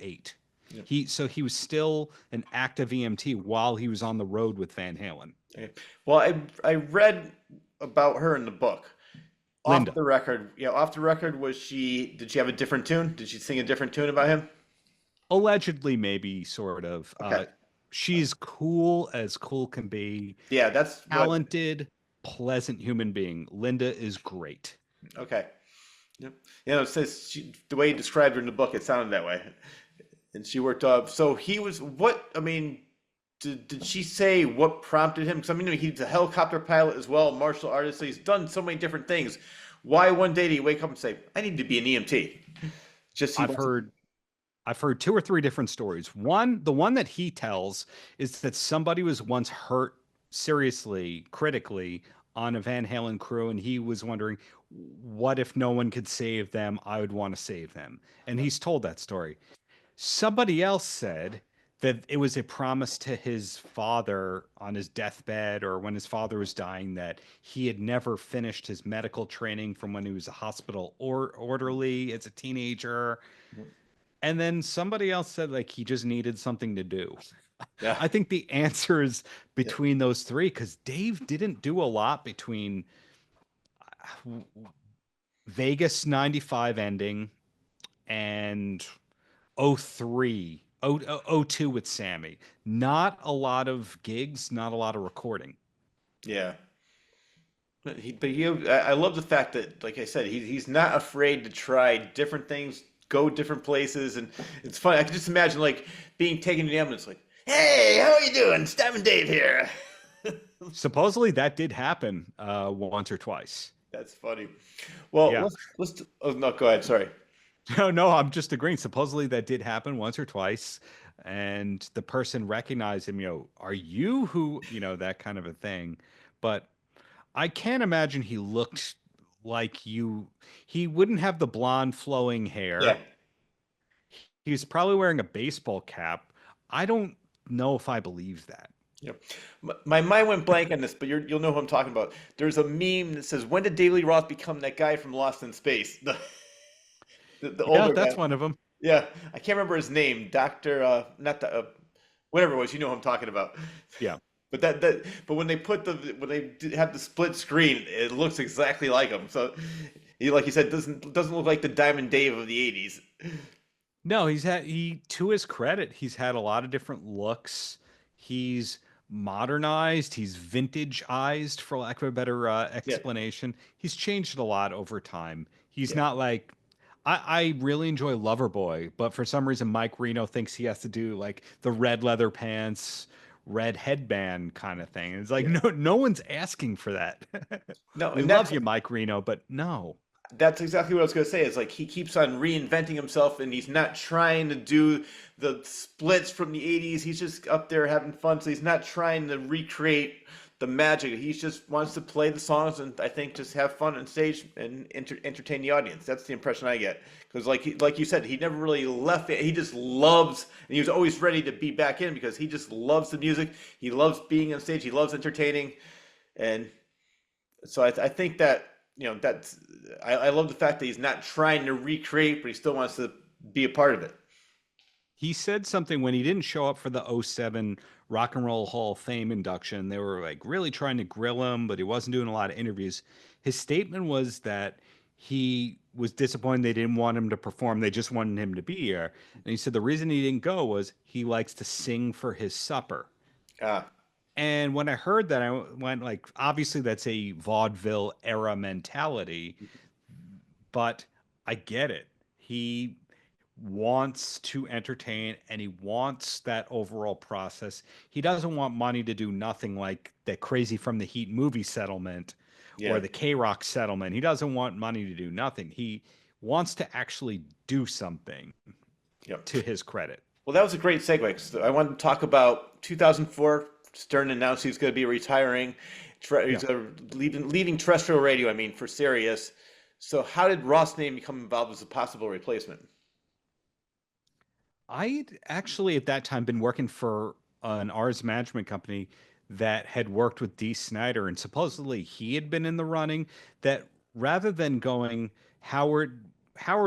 08. Yep. He was still an active EMT while he was on the road with Van Halen. Okay. Well, I read about her in the book. Linda. Off the record, off the record, did she have a different tune? Did she sing a different tune about him? Allegedly, maybe, sort of. Okay. She's cool as cool can be. Yeah, that's talented, pleasant human being. Linda is great. Okay. Yep. It says the way he described her in the book, it sounded that way. And she worked up. So he was did she say what prompted him? Because I mean, he's a helicopter pilot as well, martial artist. So he's done so many different things. Why one day did he wake up and say, "I need to be an EMT"? I've heard 2 or 3 different stories. The one that he tells is that somebody was once hurt seriously, critically on a Van Halen crew, and he was wondering, what if no one could save them? I would want to save them. And he's told that story. Somebody else said that it was a promise to his father on his deathbed or when his father was dying that he had never finished his medical training from when he was a hospital orderly as a teenager. And then somebody else said like he just needed something to do. Yeah. I think the answer is between those three, because Dave didn't do a lot between Vegas 95 ending and '03, '02 with Sammy. Not a lot of gigs, not a lot of recording. Yeah. I love the fact that, like I said, he's not afraid to try different things, go different places, and it's funny. I can just imagine like being taken to the ambulance, like, "Hey, how are you doing? Stab and Dave here." Supposedly that did happen once or twice. That's funny. Well, Yeah. oh no, go ahead. Sorry. No, no, I'm just agreeing. Supposedly that did happen once or twice. And the person recognized him, are you who, that kind of a thing. But I can't imagine he looked like you. He wouldn't have the blonde flowing Yeah. hair. He was probably wearing a baseball cap. I don't know if I believe that. Yep. My mind went blank on this, but you'll know who I'm talking about. There's a meme that says, "When did Daily Roth become that guy from Lost in Space?" The Yeah, older that's guy. one of them. Yeah, I can't remember his name. Doctor, not the, whatever it was. You know who I'm talking about. Yeah. But but when they have the split screen, it looks exactly like him. So he, like you said, doesn't look like the Diamond Dave of the '80s. No, to his credit, he's had a lot of different looks. He's modernized, he's vintageized, for lack of a better Yeah, explanation. He's changed a lot over time. He's yeah, not like I really enjoy Loverboy, but for some reason Mike Reno thinks he has to do like the red leather pants, red headband kind of thing. It's like yeah. no one's asking for that. No, We and love you, Mike Reno, but no. that's exactly what I was going to say. It's like he keeps on reinventing himself, and he's not trying to do the splits from the '80s. He's just up there having fun. So he's not trying to recreate the magic. He just wants to play the songs, and I think just have fun on stage and entertain the audience. That's the impression I get. Because like you said, he never really left it. He just loves, and he was always ready to be back in because he just loves the music. He loves being on stage. He loves entertaining, and so I think that that's I love the fact that he's not trying to recreate, but he still wants to be a part of it. He said something when he didn't show up for the '07 Rock and Roll Hall of Fame induction. They were like really trying to grill him, but he wasn't doing a lot of interviews. His statement was that he was disappointed they didn't want him to perform. They just wanted him to be here. And he said the reason he didn't go was he likes to sing for his supper. Ah, And when I heard that, I went like, obviously that's a vaudeville era mentality, but I get it. He wants to entertain and he wants that overall process. He doesn't want money to do nothing like that Crazy from the Heat movie settlement or yeah, the K Rock settlement. He doesn't want money to do nothing. He wants to actually do something, yep. to his credit. Well, that was a great segue. 'Cause I wanted to talk about 2004. Stern announced he's going to be retiring. Yeah. He's leaving terrestrial radio. I mean, for Sirius. So, how did Roth's name become involved as a possible replacement? I'd actually at that time been working for an arts management company that had worked with Dee Snider, and supposedly he had been in the running. That rather than going, Howard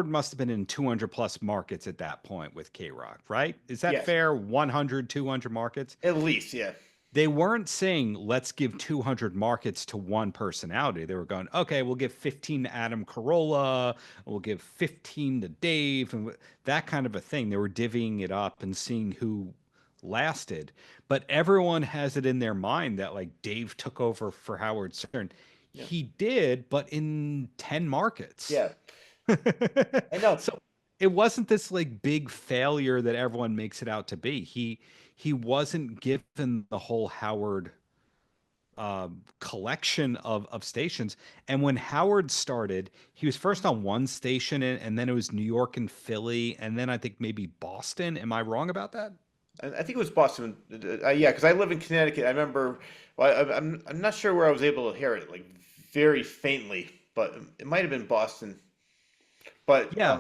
must have been in 200 plus markets at that point with K Rock, right? Is that Yes, fair? 100, 200 markets? at least, yeah, They weren't saying let's give 200 markets to one personality. They were going, okay, we'll give 15 to Adam Carolla, we'll give 15 to Dave, and that kind of a thing. They were divvying it up and seeing who lasted. But everyone has it in their mind that like Dave took over for Howard Stern. yeah, He did, but in 10 markets. yeah. I know. So it wasn't this like big failure that everyone makes it out to be. He wasn't given the whole Howard collection of stations. And when Howard started, he was first on one station, and then it was New York and Philly, and then I think maybe Boston. Am I wrong about that? I think it was Boston. Yeah, because I live in Connecticut. I remember. Well, I'm not sure where I was able to hear it, like very faintly, but it might have been Boston. But Yeah.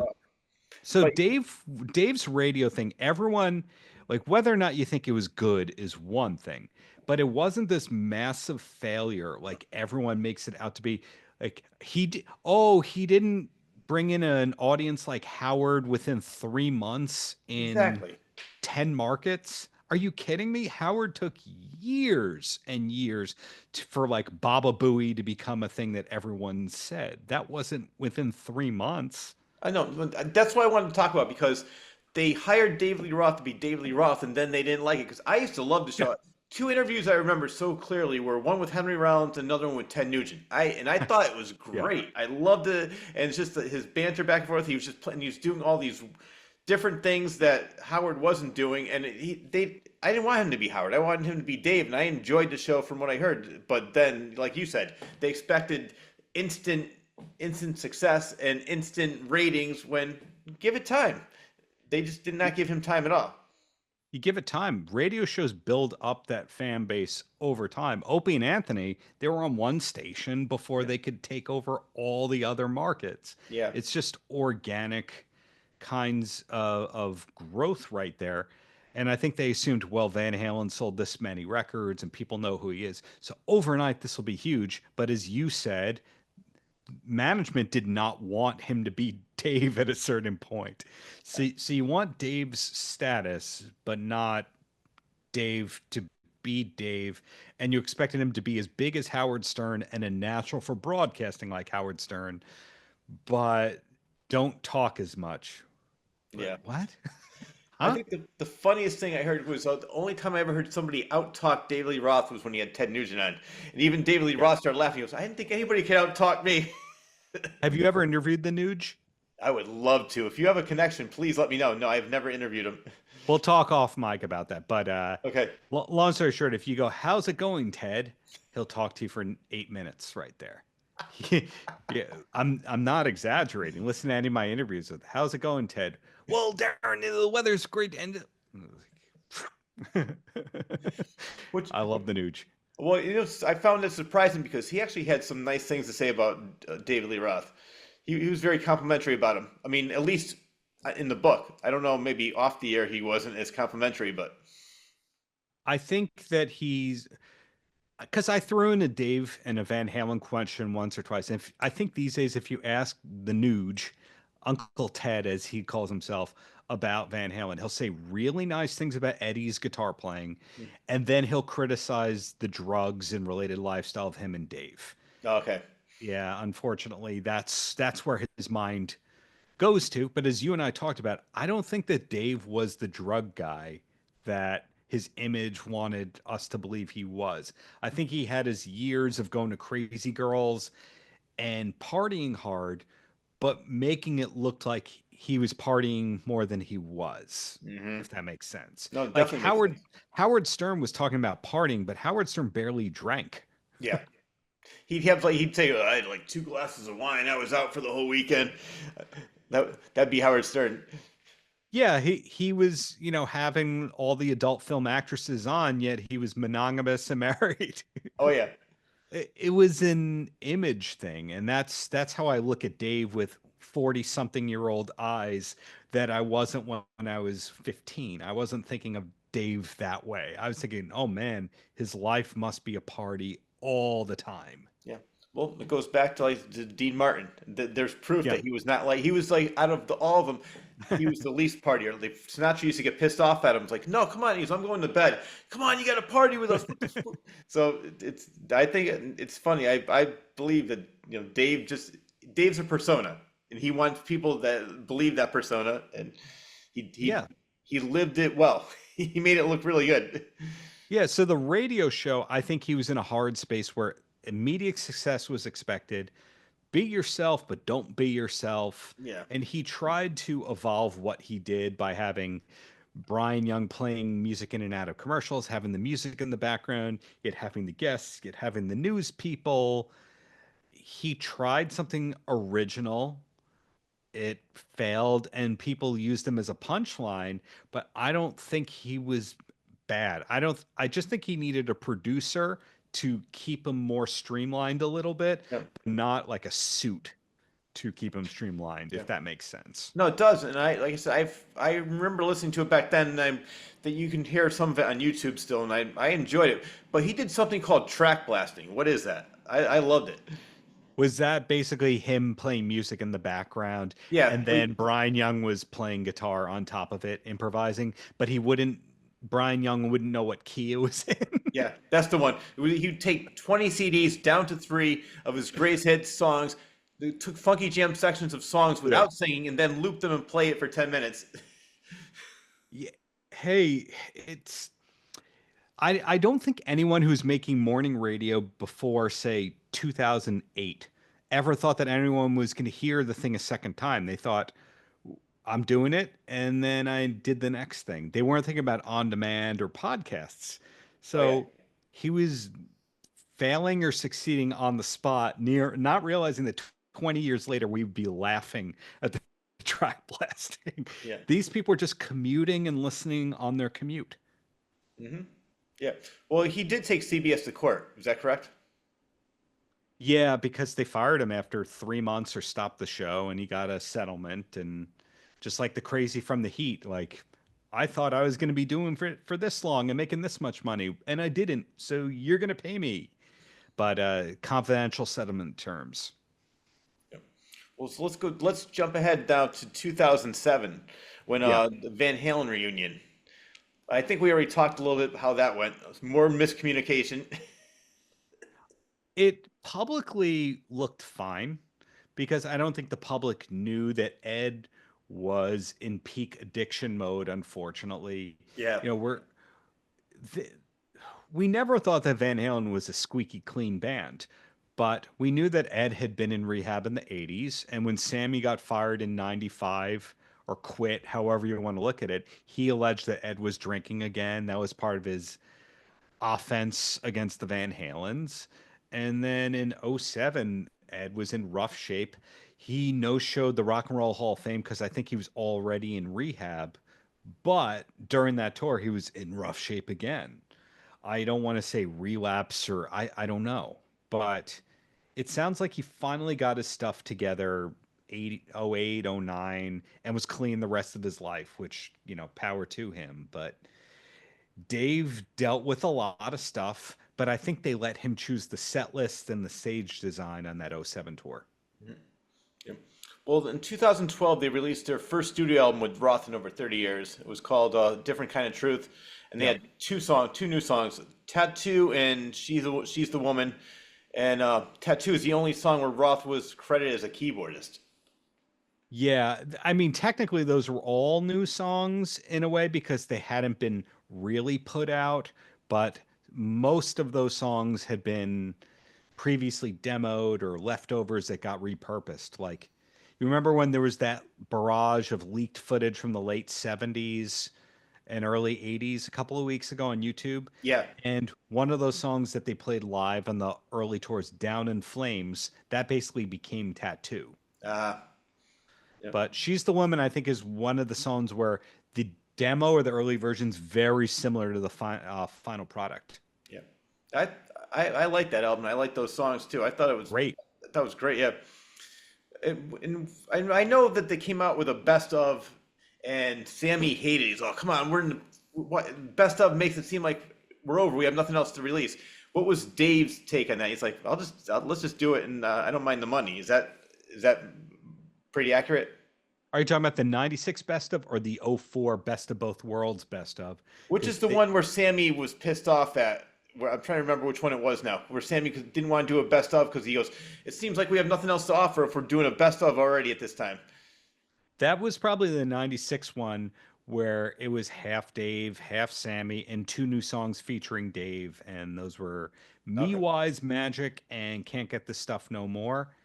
So but Dave's radio thing, everyone like whether or not you think it was good is one thing, but it wasn't this massive failure like everyone makes it out to be. Like he didn't bring in an audience like Howard within 3 months in exactly. 10 markets. Are you kidding me? Howard took years and years for like Baba Booey to become a thing that everyone said. That wasn't within 3 months. I know. That's what I wanted to talk about because they hired David Lee Roth to be David Lee Roth, and then they didn't like it because I used to love the Yeah. show. Two interviews I remember so clearly were one with Henry Rollins and another one with Ted Nugent. I thought it was Yeah. great. I loved it, and it's just his banter back and forth. He was just playing. He was doing all these different things that Howard wasn't doing, and I didn't want him to be Howard. I wanted him to be Dave, and I enjoyed the show from what I heard. But then, like you said, they expected instant success and instant ratings when give it time. They just did not give him time at all. You give it time. Radio shows build up that fan base over time. Opie and Anthony, they were on one station before they could take over all the other markets. Yeah. It's just organic kinds of growth right there. And I think they assumed, well, Van Halen sold this many records and people know who he is. So overnight, this will be huge. But as you said, management did not want him to be Dave at a certain point. So you want Dave's status, but not Dave to be Dave. And you expected him to be as big as Howard Stern and a natural for broadcasting like Howard Stern, but don't talk as much. Yeah. What? I Huh? think the funniest thing I heard was the only time I ever heard somebody out-talk David Lee Roth was when he had Ted Nugent on. And even David Lee Roth started laughing. He goes, I didn't think anybody could out-talk me. Have you ever interviewed the Nuge? I would love to. If you have a connection, please let me know. No, I've never interviewed him. We'll talk off mic about that. But Okay. long story short, if you go, how's it going, Ted? He'll talk to you for 8 minutes right there. Yeah, I'm not exaggerating. Listen to any of my interviews with, how's it going, Ted? Well, Darren, the weather's great. And Which, I love the Nuge. well, I found it surprising because he actually had some nice things to say about David Lee Roth. He was very complimentary about him. I mean, at least in the book. I don't know, maybe off the air he wasn't as complimentary, but I think that he's, because I threw in a Dave and a Van Halen question once or twice. And I think these days, if you ask the Nuge, Uncle Ted, as he calls himself, about Van Halen, he'll say really nice things about Eddie's guitar playing, and then he'll criticize the drugs and related lifestyle of him and Dave. okay. Yeah, unfortunately, that's where his mind goes to. But as you and I talked about, I don't think that Dave was the drug guy that his image wanted us to believe he was. I think he had his years of going to crazy girls and partying hard, but making it look like he was partying more than he was, if that makes sense. No, Like definitely makes sense. Howard Stern was talking about partying, but Howard Stern barely drank. Yeah. He'd say, "Oh, I had like 2 glasses of wine. I was out for the whole weekend." That'd be Howard Stern. Yeah, he was, having all the adult film actresses on, yet he was monogamous and married. Oh yeah. It was an image thing, and that's how I look at Dave with 40-something-year-old eyes that I wasn't when I was 15. I wasn't thinking of Dave that way. I was thinking, oh man, his life must be a party all the time. Yeah. Well, it goes back to to Dean Martin. There's proof Yeah. that he was not like, he was like, out of all of them, he was the least partier. Like, Sinatra used to get pissed off at him. It's like, no, come on. I'm going to bed. Come on, you got to party with us. So I think it's funny. I believe that, Dave's a persona, and he wants people that believe that persona, and he lived it well. He made it look really good. Yeah, so the radio show, I think he was in a hard space where immediate success was expected. Be yourself, but don't be yourself. Yeah. And he tried to evolve what he did by having Brian Young playing music in and out of commercials, having the music in the background, yet having the guests, yet having the news people. He tried something original. It failed, and people used him as a punchline, but I don't think he was bad. I just think he needed a producer to keep him more streamlined a little bit, Yep. not like a suit to keep him streamlined, Yeah. if that makes sense. No, it does, and like I said, I remember listening to it back then, and that you can hear some of it on YouTube still, and I enjoyed it. But he did something called track blasting. What is that? I loved it. Was that basically him playing music in the background? Yeah, And then Brian Young was playing guitar on top of it, improvising, but he wouldn't Brian Young wouldn't know what key it was in. Yeah, that's the one. He'd take 20 CDs down to 3 of his greatest hits songs. They took funky jam sections of songs Yeah. without singing and then looped them and play it for 10 minutes. Yeah. Hey, I don't think anyone who's making morning radio before, say, 2008 ever thought that anyone was going to hear the thing a second time. They thought, I'm doing it, and then I did the next thing. They weren't thinking about on demand or podcasts. Oh yeah. So he was failing or succeeding on the spot, near not realizing that 20 years later we'd be laughing at the track blasting. Yeah. These people are just commuting and listening on their commute. Hmm. Yeah. Well, he did take CBS to court. Is that correct? Yeah, because they fired him after 3 months or stopped the show, and he got a settlement. And just like the crazy from the Heat, like, I thought I was going to be doing for this long and making this much money, and I didn't. So you're going to pay me, but confidential settlement terms. Yeah. Well, so let's go. Let's jump ahead now to 2007 when Yeah. the Van Halen reunion. I think we already talked a little bit how that went. More miscommunication. It publicly looked fine because I don't think the public knew that Ed was in peak addiction mode, unfortunately. Yeah. You know, th- we never thought that Van Halen was a squeaky clean band, but we knew that Ed had been in rehab in the 80s. And when Sammy got fired in 95 or quit, however you want to look at it, he alleged that Ed was drinking again. That was part of his offense against the Van Halens. And then in '07, Ed was in rough shape. He no-showed the Rock and Roll Hall of Fame because I think he was already in rehab. But during that tour, he was in rough shape again. I don't want to say relapse or I don't know. But it sounds like he finally got his stuff together 08, '09, and was clean the rest of his life, which, power to him. But Dave dealt with a lot of stuff, but I think they let him choose the set list and the stage design on that '07 tour. Mhm. Yeah. Well, in 2012, they released their first studio album with Roth in over 30 years. It was called Different Kind of Truth, and they Yeah. had two new songs, Tattoo and She's the Woman. And Tattoo is the only song where Roth was credited as a keyboardist. Yeah, I mean, technically, those were all new songs in a way because they hadn't been really put out, but most of those songs had been previously demoed or leftovers that got repurposed. Like, you remember when there was that barrage of leaked footage from the late '70s and early '80s a couple of weeks ago on YouTube? Yeah. And one of those songs that they played live on the early tours, Down in Flames, that basically became Tattoo. Uh, yeah. But She's the Woman, I think, is one of the songs where the demo or the early version's very similar to the final product. Yeah. I, I like that album. I like those songs too. Great. That was great. Yeah. And I know that they came out with a best of, and Sammy hated it. He's like, "Oh, come on, we're in the, what best of makes it seem like we're over. We have nothing else to release." What was Dave's take on that? He's like, let's just do it, and I don't mind the money." Is that pretty accurate? Are you talking about the '96 best of or the '04 best of both worlds best of? Which is the one where Sammy was pissed off at? Where I'm trying to remember which one it was now. Where Sammy didn't want to do a best of because he goes, "It seems like we have nothing else to offer if we're doing a best of already at this time." That was probably the '96 one where it was half Dave, half Sammy, and two new songs featuring Dave. And those were Me Okay. Wise, Magic, and Can't Get This Stuff No More.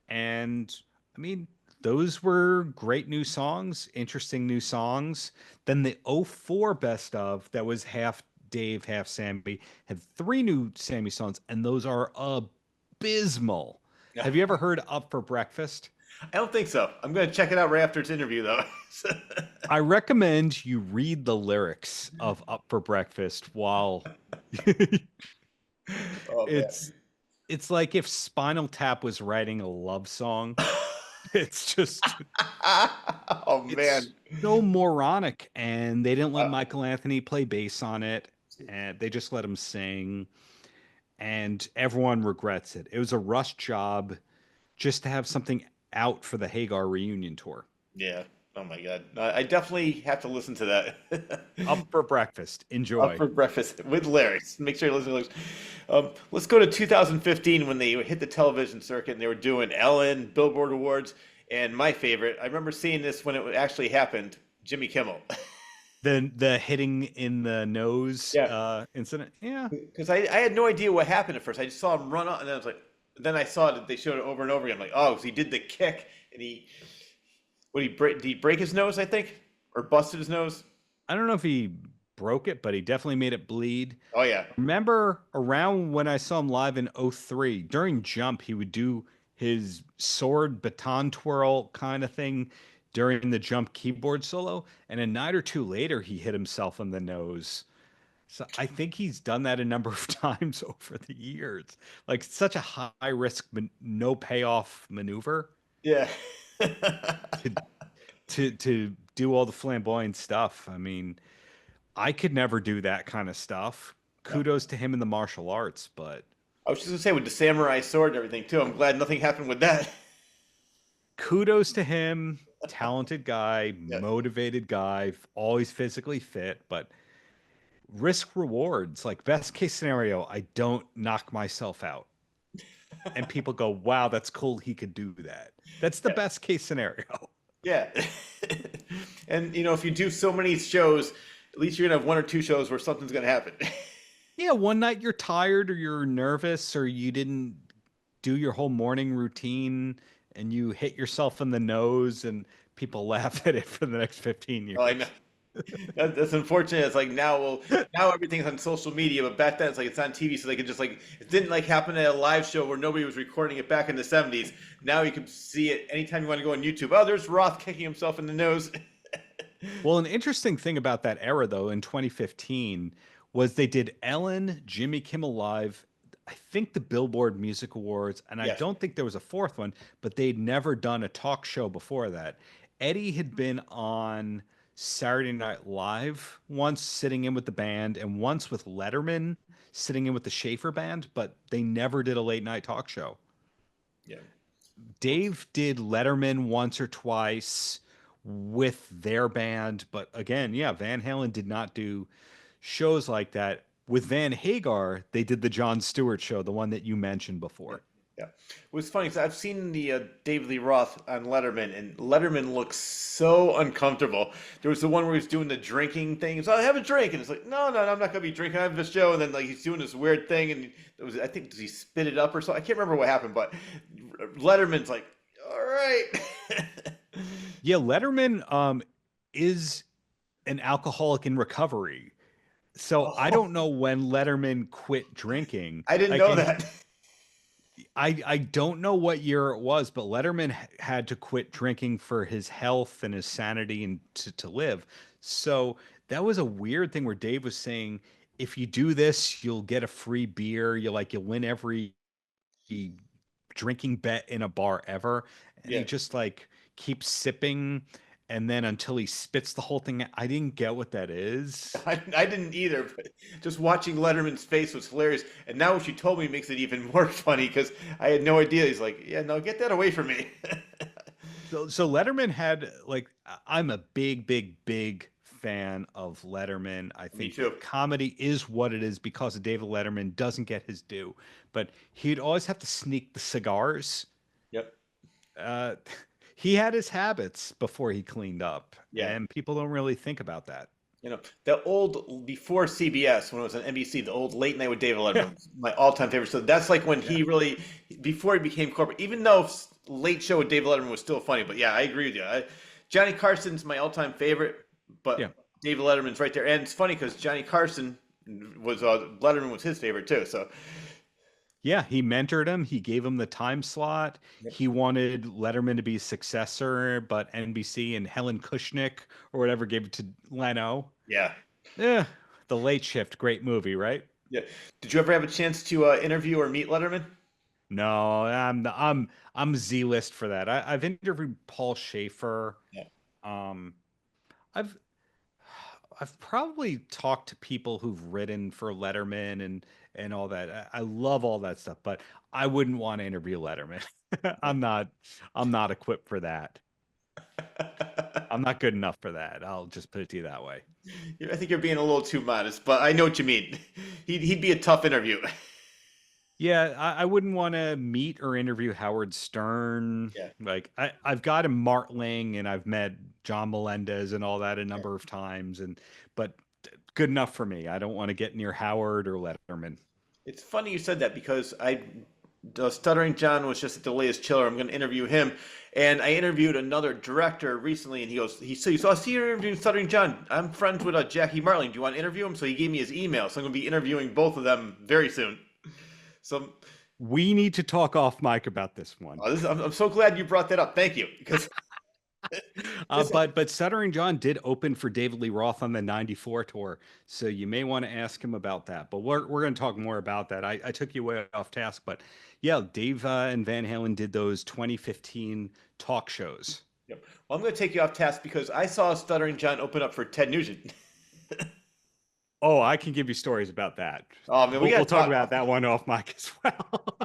And I mean, those were great new songs, interesting new songs. Then the '04 best of, that was half Dave, half Sammy, had three new Sammy songs, and those are abysmal. Yeah. Have you ever heard Up for Breakfast? I don't think so. I'm going to check it out right after its interview, though. I recommend you read the lyrics of Up for Breakfast while Oh man. it's like if Spinal Tap was writing a love song. It's just Oh man. it's so moronic, and they didn't let Uh, Michael Anthony play bass on it, and they just let him sing, and everyone regrets it. It was a rush job just to have something out for the Hagar reunion tour. yeah. Oh my God. I definitely have to listen to that. Up for breakfast. Up Enjoy. for breakfast with Larry. Make sure you listen to Larry. Let's go to 2015 when they hit the television circuit and they were doing Ellen, Billboard Awards, and my favorite. I remember seeing this when it actually happened. Jimmy Kimmel. The hitting in the nose Yeah, incident. Yeah. because I had no idea what happened at first. I just saw him run up, and then I was like, then I saw that they showed it over and over again. I'm like, oh, so he did the kick, and did he break his nose? I think, or busted his nose. I don't know if he broke it, but he definitely made it bleed. Oh yeah, Remember around when I saw him live in '03 during Jump, he would do his sword baton twirl kind of thing during the Jump keyboard solo. And a night or two later, he hit himself in the nose. So I think he's done that a number of times over the years. Like such a high risk, no payoff maneuver yeah. to to do all the flamboyant stuff. I mean, I could never do that kind of stuff. No. Kudos to him in the martial arts, but I was just gonna say with the samurai sword and everything too. I'm glad nothing happened with that. kudos to him. Talented guy, Yeah. motivated guy, always physically fit, but risk rewards, like best case scenario, I don't knock myself out. And people go, wow, that's cool. He could do that. That's the Yeah. best case scenario. Yeah. And if you do so many shows, at least you're gonna have one or two shows where something's gonna happen. Yeah, one night you're tired or you're nervous or you didn't do your whole morning routine and you hit yourself in the nose and people laugh at it for the next 15 years. Oh, I know. That's unfortunate. It's like now everything's on social media, but back then it's on TV, so they could just it didn't happen at a live show where nobody was recording it back in the 70s. Now you can see it anytime you want to go on YouTube. Oh, there's Roth kicking himself in the nose. Well, an interesting thing about that era, though, in 2015, was they did Ellen, Jimmy Kimmel Live, I think the Billboard Music Awards, and I Yes. don't think there was a fourth one, but they'd never done a talk show before that. Eddie had been on Saturday Night Live once sitting in with the band, and once with Letterman sitting in with the Schaefer band, but they never did a late night talk show. Yeah. Dave did Letterman once or twice with their band, but again, yeah, Van Halen did not do shows like that. With Van Hagar, they did the Jon Stewart show, the one that you mentioned before. Yeah. It was funny because I've seen the David Lee Roth on Letterman, and Letterman looks so uncomfortable. There was the one where he's doing the drinking thing. He's like, have a drink. And it's like, no, I'm not going to be drinking. I have this show. And then he's doing this weird thing. And I think, does he spit it up or something? I can't remember what happened, but Letterman's like, all right. Yeah, Letterman is an alcoholic in recovery. So I don't know when Letterman quit drinking. I didn't know that. I don't know what year it was, but Letterman had to quit drinking for his health and his sanity and to live. So that was a weird thing where Dave was saying, if you do this, you'll get a free beer. You'll win every drinking bet in a bar ever. And Yeah. he just keeps sipping. And then until he spits the whole thing out. I didn't get what that is. I didn't either, but just watching Letterman's face was hilarious. And now what you told me makes it even more funny because I had no idea. He's like, yeah, no, get that away from me. So Letterman had I'm a big fan of Letterman. I think too. comedy is what it is because of David Letterman doesn't get his due. But he'd always have to sneak the cigars. Yep. He had his habits before he cleaned up. Yeah. And people don't really think about that. The old, before CBS, when it was on NBC, the old Late Night with David Letterman, was my all-time favorite. So that's when he really, before he became corporate, even though Late Show with David Letterman was still funny, but yeah, I agree with you. Johnny Carson's my all-time favorite, but David Letterman's right there. And it's funny because Johnny Carson was, Letterman was his favorite too, so. Yeah, he mentored him. He gave him the time slot. Yep. He wanted Letterman to be his successor, but NBC and Helen Kushnick or whatever gave it to Leno. Yeah. Yeah, The Late Shift, great movie, right? Yeah. Did you ever have a chance to interview or meet Letterman? No, I'm Z-list for that. I've interviewed Paul Schaefer. Yeah. I've probably talked to people who've written for Letterman and all that. I love all that stuff, but I wouldn't want to interview Letterman. I'm not equipped for that. I'm not good enough for that. I'll just put it to you that way. I think you're being a little too modest, but I know what you mean. He'd be a tough interview. Yeah, I wouldn't want to meet or interview Howard Stern. Yeah. Like I've got him Martling and I've met John Melendez and all that a Yeah. number of times, but good enough for me. I don't want to get near Howard or Letterman. It's funny you said that because Stuttering John was just at the latest chiller. I'm going to interview him, and I interviewed another director recently, and he said, "So I see you're interviewing Stuttering John. I'm friends with Jackie Martling. Do you want to interview him?" So he gave me his email. So I'm going to be interviewing both of them very soon. So We need to talk off mic about this one. I'm so glad you brought that up. Thank you, because but Stuttering John did open for David Lee Roth on the '94 tour, so you may want to ask him about that. But we're going to talk more about that. I took you way off task, but yeah, Dave and Van Halen did those 2015 talk shows. Yep. Well, I'm going to take you off task because I saw Stuttering John open up for Ted Nugent. Oh, I can give you stories about that. Oh man, we'll talk about that one off mic as well.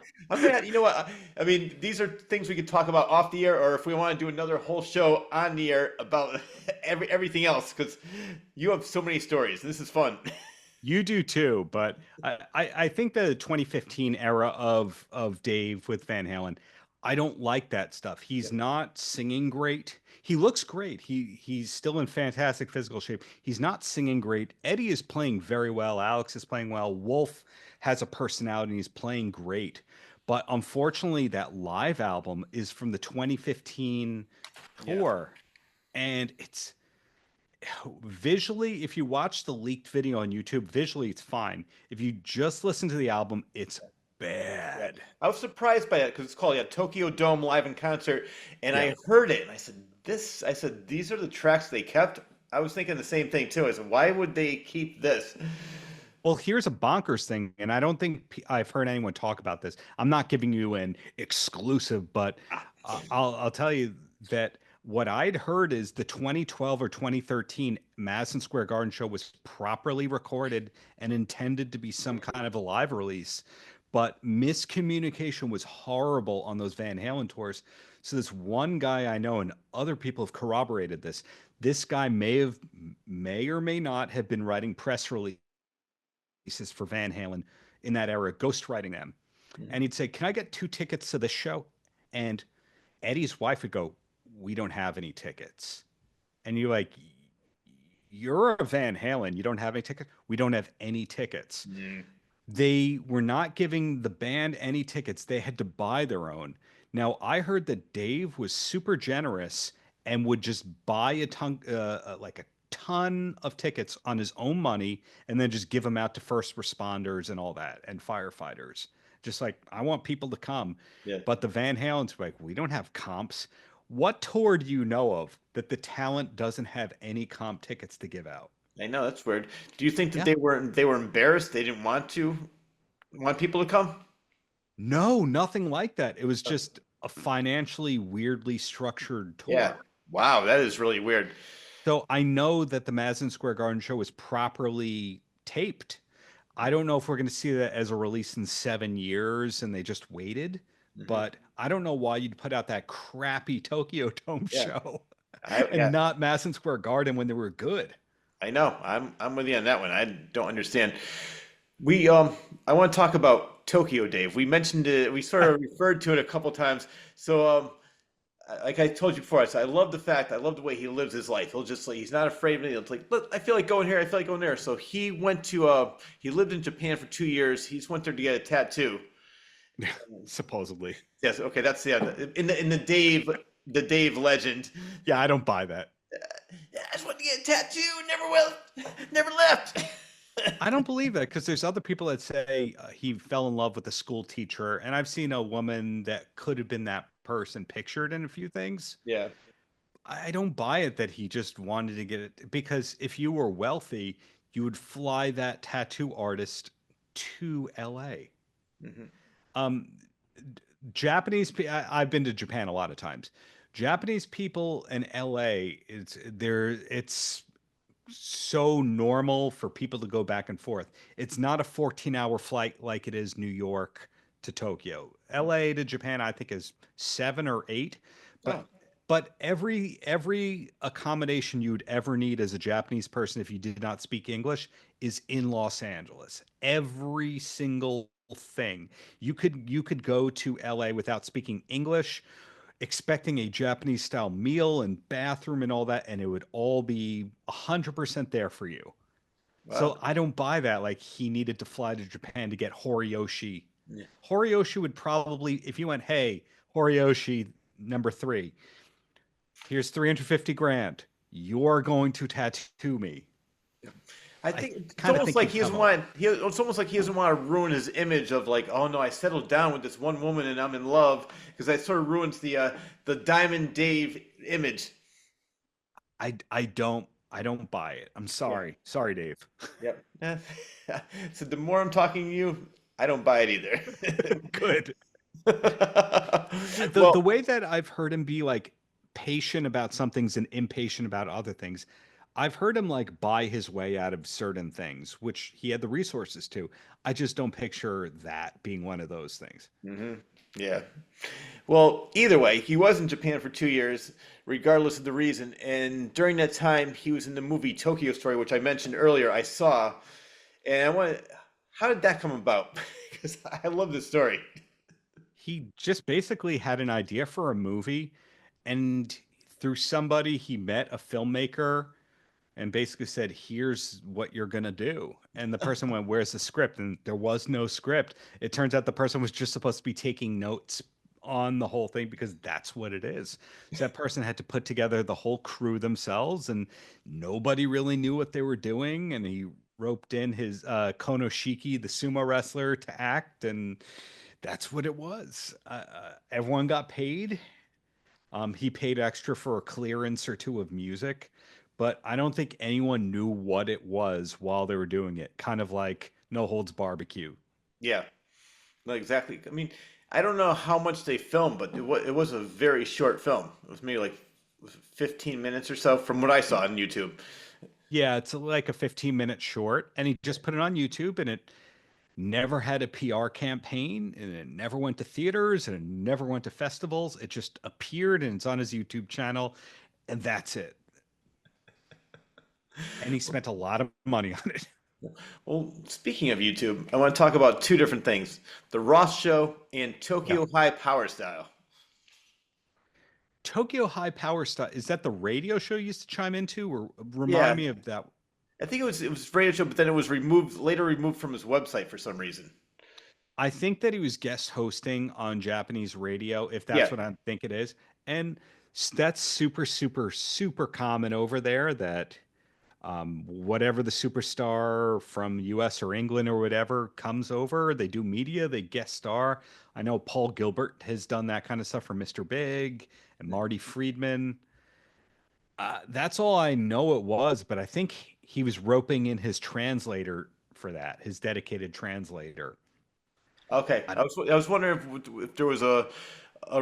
You know what? I mean, these are things we could talk about off the air, or if we want to do another whole show on the air about everything else, because you have so many stories. This is fun. You do too, but I think the 2015 era of Dave with Van Halen, I don't like that stuff. He's not singing great. He looks great. He's still in fantastic physical shape. He's not singing great. Eddie is playing very well. Alex is playing well. Wolf has a personality and he's playing great. But unfortunately, that live album is from the 2015 tour. And it's visually, if you watch the leaked video on YouTube, visually it's fine. If you just listen to the album, it's bad. I was surprised by it because it's called Tokyo Dome Live in Concert, and I heard it and I said, these are the tracks they kept. I was thinking the same thing too. I said, why would they keep this? Well, here's a bonkers thing, and I don't think I've heard anyone talk about this. I'm not giving you an exclusive, but I'll tell you that what I'd heard is the 2012 or 2013 Madison Square Garden show was properly recorded and intended to be some kind of a live release, but miscommunication was horrible on those Van Halen tours. So this one guy I know, and other people have corroborated this, this guy may or may not have been writing press releases for Van Halen in that era, ghostwriting them. And he'd say, "Can I get 2 tickets to this show?" And Eddie's wife would go, "We don't have any tickets." And you're like, "You're a Van Halen. You don't have any tickets?" "We don't have any tickets." They were not giving the band any tickets. They had to buy their own. Now, I heard that Dave was super generous and would just buy a ton of tickets on his own money and then just give them out to first responders and all that and firefighters. Just like, I want people to come. Yeah. But the Van Halen's like, "We don't have comps." What tour do you know of that the talent doesn't have any comp tickets to give out? I know, that's weird. Do you think that they were embarrassed? They didn't want people to come? No, nothing like that. It was just a financially weirdly structured tour. Yeah. Wow, that is really weird. So I know that the Madison Square Garden show was properly taped. I don't know if we're going to see that as a release in 7 years and they just waited, but I don't know why you'd put out that crappy Tokyo Dome show and not Madison Square Garden when they were good. I know. I'm with you on that one. I don't understand. I want to talk about Tokyo, Dave. We mentioned it. We sort of referred to it a couple times. So, like I told you before, I love the way he lives his life. He's not afraid of anything. It's like, look, I feel like going here. I feel like going there. So he went to, he lived in Japan for 2 years. He's went there to get a tattoo. Supposedly. Yes. Okay. That's in the Dave legend. Yeah, I don't buy that. I just wanted to get a tattoo. Never left. I don't believe that because there's other people that say he fell in love with a school teacher, and I've seen a woman that could have been that person pictured in a few things. Yeah. I don't buy it that he just wanted to get it, because if you were wealthy, you would fly that tattoo artist to LA. Japanese, I've been to Japan a lot of times. Japanese people in LA, it's so normal for people to go back and forth. It's not a 14-hour flight like it is New York to Tokyo. LA to Japan, I think, is 7 or 8. But But every accommodation you'd ever need as a Japanese person if you did not speak English is in Los Angeles. Every single thing. You could go to LA without speaking English, expecting a Japanese style meal and bathroom and all that, and it would all be 100% there for you. Wow. So I don't buy that. Like he needed to fly to Japan to get Horiyoshi. Yeah. Horiyoshi would probably, if you went, hey, Horiyoshi number three, here's 350 grand. You're going to tattoo me. I I think it's kind of almost think like he'd he doesn't come up. want. It's almost like he doesn't want to ruin his image of like, oh no, I settled down with this one woman and I'm in love, because that sort of ruins the Diamond Dave image. I don't buy it. I'm Yeah. sorry. Sorry, Dave. Yep. So the more I'm talking to you, I don't buy it either. Good. The Well, way that I've heard him be like patient about some things and impatient about other things, I've heard him like buy his way out of certain things, which he had the resources to. I just don't picture that being one of those things. yeah. Well, either way, he was in Japan for 2 years, regardless of the reason. And during that time, he was in the movie Tokyo Story, which I mentioned earlier. I saw, and I wanted, how did that come about? Because I love this story. He just basically had an idea for a movie, and through somebody he met, a filmmaker, and basically said, "Here's what you're gonna do." And the person went, "Where's the script?" And there was no script. It turns out the person was just supposed to be taking notes on the whole thing because that's what it is. So that person had to put together the whole crew themselves, and nobody really knew what they were doing. And he roped in his Konoshiki, the sumo wrestler, to act, and that's what it was. Everyone got paid. He paid extra for a clearance or two of music, but I don't think anyone knew what it was while they were doing it. Kind of like No Holds Barbecue. Yeah, no, exactly. I mean, I don't know how much they filmed, but it was a very short film. It was maybe like 15 minutes or so from what I saw on YouTube. Yeah, it's like a 15-minute short, and he just put it on YouTube, and it never had a PR campaign, and it never went to theaters, and it never went to festivals. It just appeared, and it's on his YouTube channel, and that's it. And he spent a lot of money on it. Well, speaking of YouTube, I want to talk about two different things: the Roth Show and Yeah. Tokyo High Power Style. Tokyo High Power Stuff, is that the radio show you used to chime into, or remind Yeah, me of that? I think it was a radio show, but then it was later removed from his website for some reason. I think that he was guest hosting on Japanese radio, if Yeah, that's what I think it is. And that's super, super, super common over there that whatever the superstar from US or England or whatever comes over, they do media, they guest star. I know Paul Gilbert has done that kind of stuff for Mr. Big and Marty Friedman. That's all I know it was, but I think he was roping in his translator for that, his dedicated translator. okay. I, I was wondering if there was a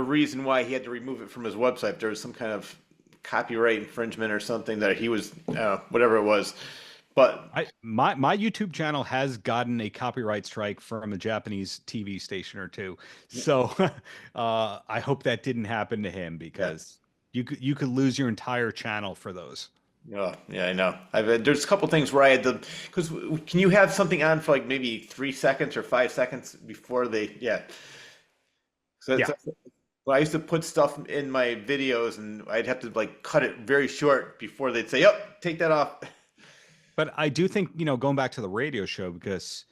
reason why he had to remove it from his website. If there was some kind of copyright infringement or something that he was, whatever it was. But my YouTube channel has gotten a copyright strike from a Japanese TV station or two. So I hope that didn't happen to him yeah, because you could lose your entire channel for those. yeah, I know. There's a couple things where I had to, because can you have something on for like maybe 3 seconds or 5 seconds before they, yeah. So Yeah. well, I used to put stuff in my videos and I'd have to like cut it very short before they'd say, "Yep, take that off." But I do think, going back to the radio show, because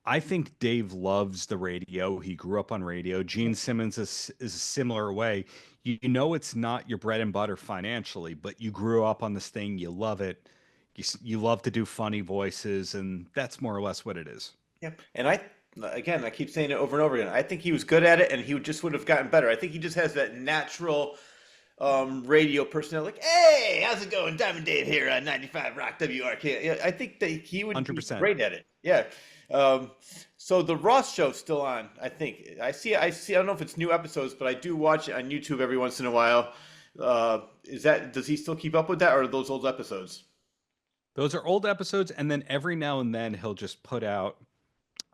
I think Dave loves the radio. He grew up on radio. Gene Simmons is a similar way. You know it's not your bread and butter financially, but you grew up on this thing. You love it. You love to do funny voices, and that's more or less what it is. Yeah, and again, I keep saying it over and over again. I think he was good at it, and he just would have gotten better. I think he just has that natural radio personality. Like, hey, how's it going? Diamond Dave here on 95 Rock WRK. Yeah, I think that he would be 100%. great at it. Yeah. Um, so the Ross show's still on. I think I see. I don't know if it's new episodes, but I do watch it on YouTube every once in a while. Does he still keep up with that, or are those old episodes? Those are old episodes, and then every now and then he'll just put out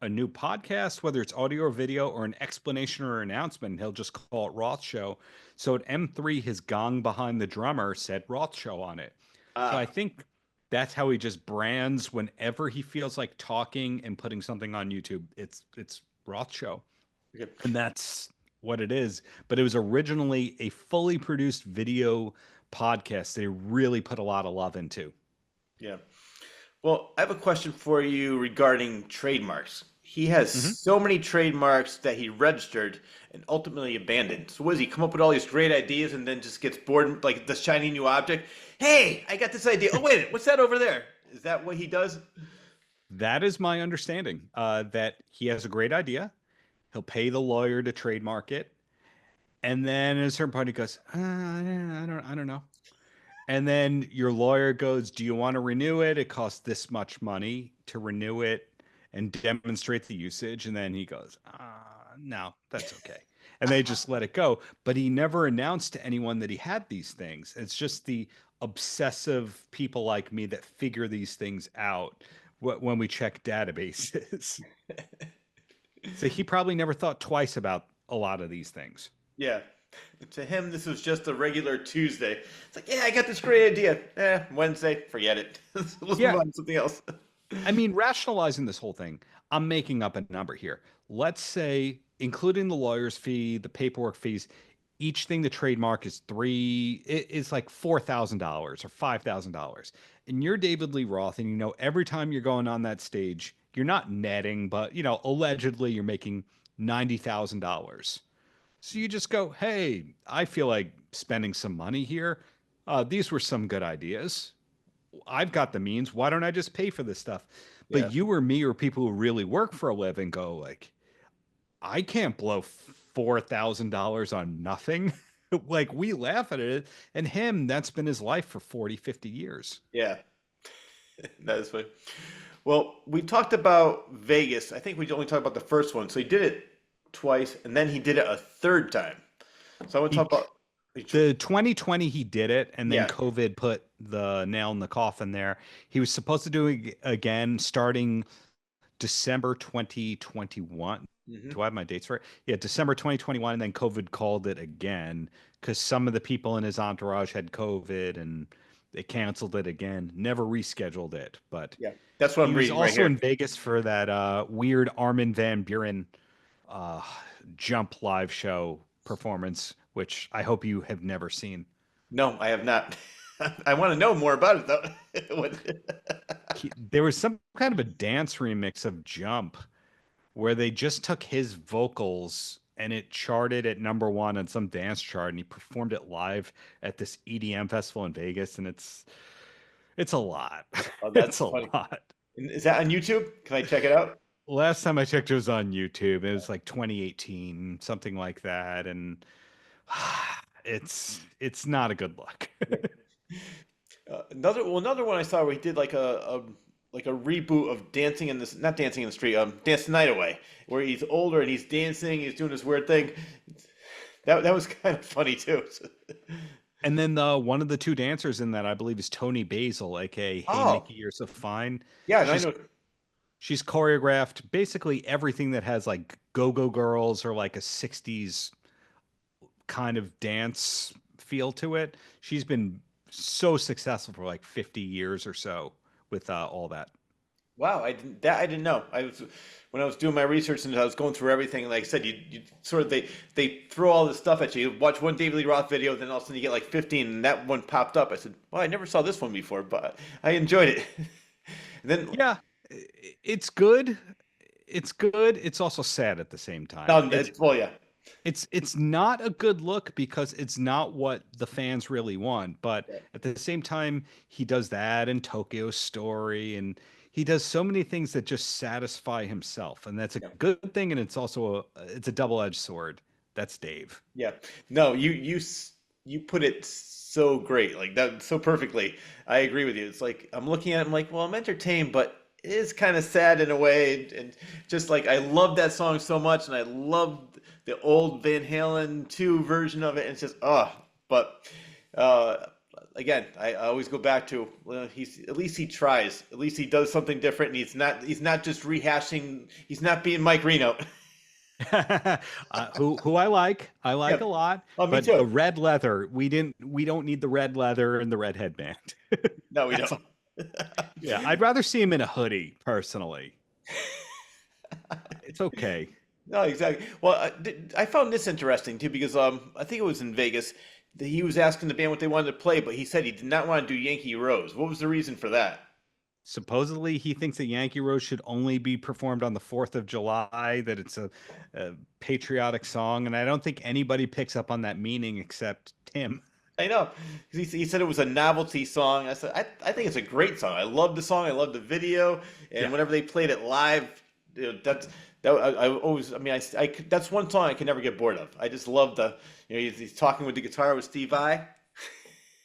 a new podcast, whether it's audio or video or an explanation or announcement, he'll just call it Roth Show. So at M3, his gong behind the drummer said Roth Show on it. So I think that's how he just brands whenever he feels like talking and putting something on YouTube. It's Roth Show. Okay. And that's what it is. But it was originally a fully produced video podcast they really put a lot of love into. Yeah. Well, I have a question for you regarding trademarks. He has so many trademarks that he registered and ultimately abandoned. So what does he come up with all these great ideas and then just gets bored, like the shiny new object? Hey, I got this idea. Oh, wait, what's that over there? Is that what he does? That is my understanding, that he has a great idea. He'll pay the lawyer to trademark it. And then at a certain point he goes, I don't know. And then your lawyer goes, do you want to renew it? It costs this much money to renew it and demonstrate the usage. And then he goes, no, that's okay. And they just let it go. But he never announced to anyone that he had these things. It's just the obsessive people like me that figure these things out when we check databases. So he probably never thought twice about a lot of these things. Yeah. To him, this was just a regular Tuesday. It's like, yeah, I got this great idea. Wednesday, forget it. Let's move on to something else. I mean, rationalizing this whole thing, I'm making up a number here. Let's say, including the lawyer's fee, the paperwork fees, each thing the trademark is it's like $4,000 or $5,000. And you're David Lee Roth, and you know every time you're going on that stage, you're not netting, but you know, allegedly you're making $90,000. So you just go, hey, I feel like spending some money here. These were some good ideas. I've got the means. Why don't I just pay for this stuff? But you or me or people who really work for a living go like, I can't blow $4,000 on nothing. Like we laugh at it. And him, that's been his life for 40, 50 years. Yeah, that is funny. Well, we talked about Vegas. I think we only talked about the first one. So he did it twice, and then he did it a third time. So I want to talk about the 2020. He did it, and then COVID put the nail in the coffin there. He was supposed to do it again starting December 2021. Do I have my dates right? Yeah, December 2021, and then COVID called it again because some of the people in his entourage had COVID, and they canceled it again. Never rescheduled it, but yeah, that's what I'm reading right here. He was also in Vegas for that weird Armin van Buuren jump live show performance, which I hope you have never seen. No, I have not. I want to know more about it though. There was some kind of a dance remix of Jump where they just took his vocals and it charted at #1 on some dance chart, and he performed it live at this EDM festival in Vegas, and it's a lot. Oh, that's a funny. lot. Is that on YouTube? Can I check it out? Last time I checked, it was on YouTube. It was like 2018, something like that, and it's not a good look. Another one I saw where he did like a reboot of Dancing in the not Dancing in the Street, Dance the Night Away, where he's older and he's dancing, he's doing this weird thing. That was kind of funny too. And then one of the two dancers in that, I believe, is Tony Basil, aka Hey Nikki, You're So Fine. Yeah, I know. She's choreographed basically everything that has like Go-Go Girls or like a 60s kind of dance feel to it. She's been so successful for like 50 years or so with all that. Wow, I didn't know. When I was doing my research and I was going through everything, like I said, you sort of they throw all this stuff at you. You watch one David Lee Roth video, then all of a sudden you get like 15, and that one popped up. I said, well, I never saw this one before, but I enjoyed it. Then yeah, it's good. It's good. It's also sad at the same time. It's not a good look because it's not what the fans really want. But at the same time, he does that and Tokyo Story, and he does so many things that just satisfy himself, and that's a good thing. And it's also it's a double-edged sword. That's Dave. Yeah. No, you put it so great, like that, so perfectly. I agree with you. It's like I'm looking at it, I'm like, well, I'm entertained, but it is kind of sad in a way, and just like I love that song so much, and I love the old Van Halen 2 version of it. And it's just but again, I always go back to, well, he's at least he tries. At least he does something different, and he's not just rehashing. He's not being Mike Reno. Who I like Yeah. a lot, Oh, me but the too. red leather, we don't need the red leather and the red headband. No, we That's don't. all. Yeah, I'd rather see him in a hoodie personally. It's okay. No, exactly. Well, I found this interesting too because I think it was in Vegas that he was asking the band what they wanted to play, but he said he did not want to do Yankee Rose. What was the reason for that? Supposedly, he thinks that Yankee Rose should only be performed on the 4th of July, that it's a patriotic song. And I don't think anybody picks up on that meaning except Tim. I know. 'Cause he said it was a novelty song. I said, I think it's a great song. I love the song. I love the video. And Yeah. whenever they played it live, I always, I mean, that's one song I can never get bored of. I just love he's talking with the guitar with Steve Vai.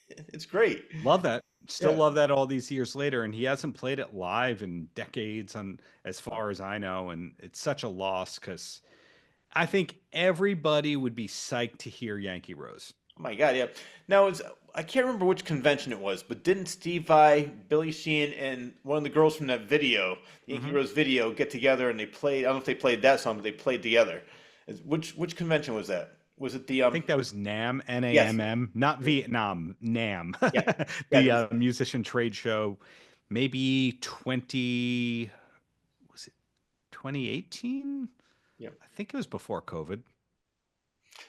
It's great. Love that. Still Yeah. love that all these years later. And he hasn't played it live in decades, on as far as I know. And it's such a loss because I think everybody would be psyched to hear Yankee Rose. Oh my God, yeah. Now, I can't remember which convention it was, but didn't Steve Vai, Billy Sheehan, and one of the girls from that video, the Yankee Rose video, get together and they played? I don't know if they played that song, but they played together. Which convention was that? Was it the I think that was NAM, Yes, NAMM, not Vietnam, NAM, yeah, yeah, the musician trade show, maybe 2018? yeah. I think it was before COVID.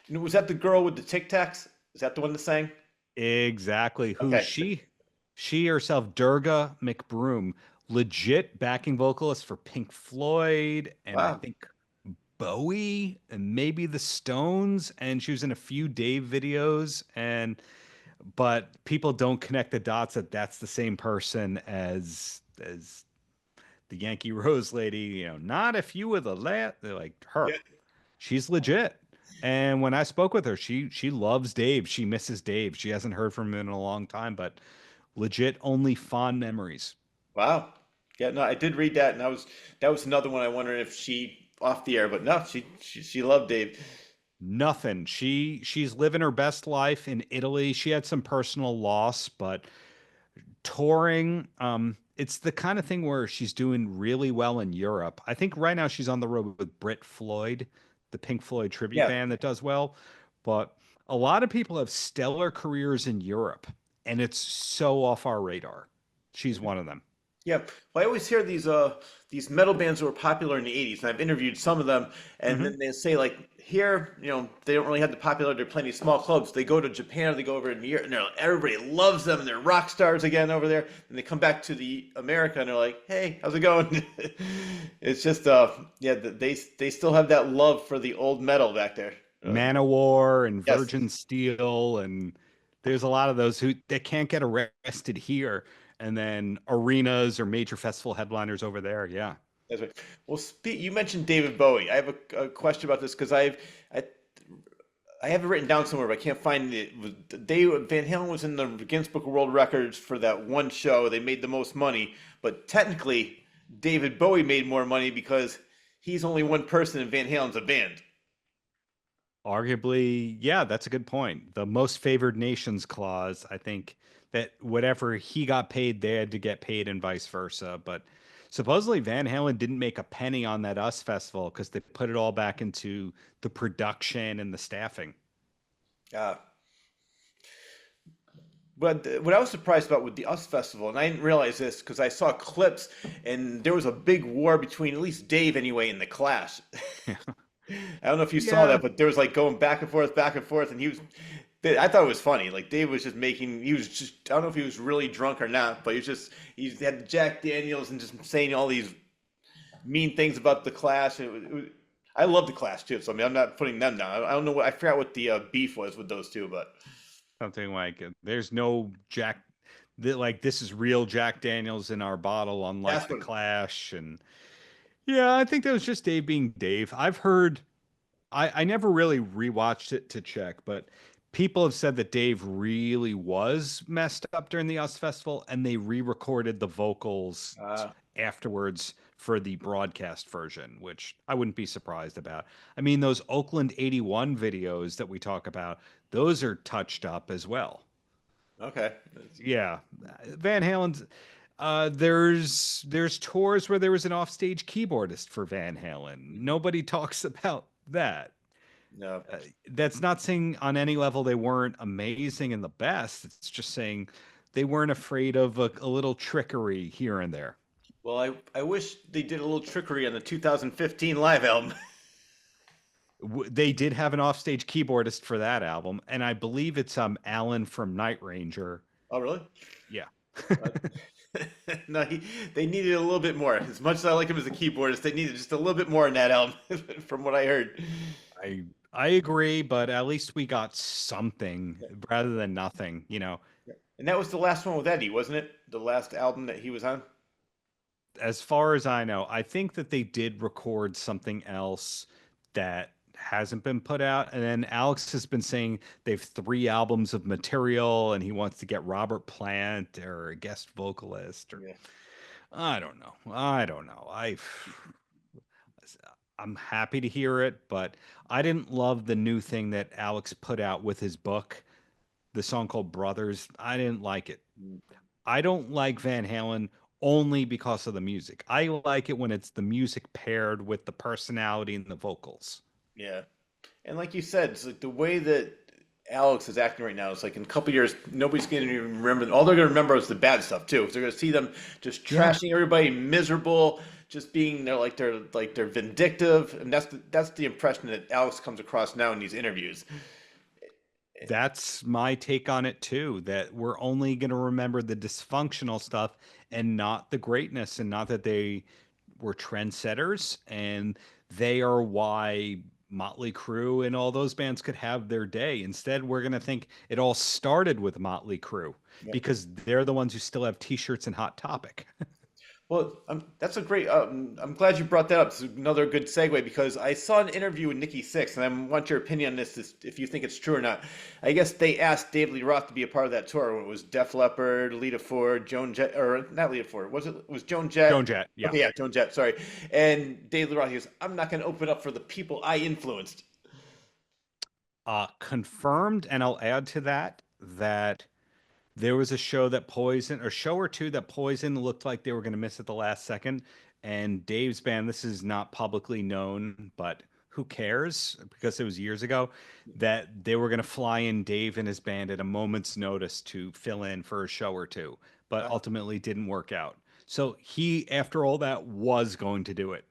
And was that the girl with the Tic Tacs? Is that the one that sang? Exactly. Who Okay, she herself, Durga McBroom, legit backing vocalist for Pink Floyd and I wow. think Bowie and maybe the Stones, and she was in a few Dave videos. And but people don't connect the dots that that's the same person as the Yankee Rose lady. Not if you were the they're like her. Yeah, She's legit. And when I spoke with her, she loves Dave. She misses Dave. She hasn't heard from him in a long time, but legit only fond memories. wow. Yeah, no, I did read that, and that was another one I wondered if she off the air, but no, she loved Dave. Nothing. She's living her best life in Italy. She had some personal loss, but touring, it's the kind of thing where she's doing really well in Europe. I think right now she's on the road with Brit Floyd, the Pink Floyd tribute Yeah. band that does well. But a lot of people have stellar careers in Europe, and it's so off our radar. She's one of them. Yeah, well, I always hear these metal bands that were popular in the '80s, and I've interviewed some of them, and Hmm. then they say like here, they don't really have the popularity. They're playing these small clubs. They go to Japan, or they go over in Europe, and everybody loves them, and they're rock stars again over there. And they come back to the America, and they're like, "Hey, how's it going?" It's just yeah, they still have that love for the old metal back there. Manowar and Yes. Virgin Steel, and there's a lot of those who they can't get arrested here, and then arenas or major festival headliners over there. Yeah. That's right. Well, you mentioned David Bowie. I have a question about this because I, I have it written down somewhere, but I can't find it. Van Halen was in the Guinness Book of World Records for that one show. They made the most money, but technically, David Bowie made more money because he's only one person and Van Halen's a band. Arguably, yeah, that's a good point. The most favored nations clause, I think that whatever he got paid, they had to get paid and vice versa. But supposedly Van Halen didn't make a penny on that US festival because they put it all back into the production and the staffing. Uh, but what I was surprised about with the US Festival, and I didn't realize this because I saw clips, and there was a big war between at least Dave anyway in the Clash. I don't know if you saw Yeah. that, but there was like going back and forth, and I thought it was funny. Like Dave was just he was just, I don't know if he was really drunk or not, but he had Jack Daniels and just saying all these mean things about the Clash. I love the Clash too, so I mean, I'm not putting them down. I don't know I forgot what the beef was with those two, but Something like there's no Jack like this is real Jack Daniels in our bottle, unlike that's the what. Clash. And yeah, I think that was just Dave being Dave. I've heard I never really rewatched it to check, but people have said that Dave really was messed up during the US Festival, and they re-recorded the vocals Uh, afterwards for the broadcast version, which I wouldn't be surprised about. I mean, those Oakland '81 videos that we talk about, those are touched up as well. Okay. Yeah, Van Halen's. There's tours where there was an offstage keyboardist for Van Halen. Nobody talks about that. No. That's not saying on any level they weren't amazing and the best. It's just saying they weren't afraid of a little trickery here and there. Well, I wish they did a little trickery on the 2015 live album. They did have an offstage keyboardist for that album, and I believe it's Alan from Night Ranger. Oh, really? Yeah. Uh, no, they needed a little bit more. As much as I like him as a keyboardist, they needed just a little bit more in that album, from what I heard. I agree, but at least we got something Yeah. rather than nothing, you know. Yeah. And that was the last one with Eddie, wasn't it? The last album that he was on? As far as I know, I think that they did record something else that hasn't been put out. And then Alex has been saying they've 3 albums of material and he wants to get Robert Plant or a guest vocalist or Yeah. I don't know. I don't know. I'm happy to hear it, but I didn't love the new thing that Alex put out with his book, the song called Brothers. I didn't like it. Mm. I don't like Van Halen only because of the music. I like it when it's the music paired with the personality and the vocals. Yeah. And like you said, it's like the way that Alex is acting right now, it's like in a couple years, nobody's going to even remember. All they're going to remember is the bad stuff too. 'Cause they're going to see them just Yeah. trashing everybody, miserable, just being they're vindictive, and that's the impression that Alex comes across now in these interviews. That's my take on it too, that we're only going to remember the dysfunctional stuff and not the greatness, and not that they were trendsetters and they are why Motley Crue and all those bands could have their day. Instead, we're going to think it all started with Motley Crue Yeah. because they're the ones who still have t-shirts and Hot Topic. Well, that's a great. I'm glad you brought that up. It's another good segue because I saw an interview with Nikki Sixx, and I want your opinion on this, if you think it's true or not. I guess they asked David Lee Roth to be a part of that tour when it was Def Leppard, Lita Ford, Joan Jett, or not Lita Ford. Was Joan Jett? Joan Jett, yeah. Okay, yeah, Joan Jett. Sorry. And David Lee Roth, he goes, "I'm not going to open up for the people I influenced." Confirmed, and I'll add to that that there was a show that Poison, or show or two that Poison looked like they were going to miss at the last second. And Dave's band, this is not publicly known, but who cares? Because it was years ago that they were going to fly in Dave and his band at a moment's notice to fill in for a show or two, but Uh, ultimately didn't work out. So he, after all that, was going to do it.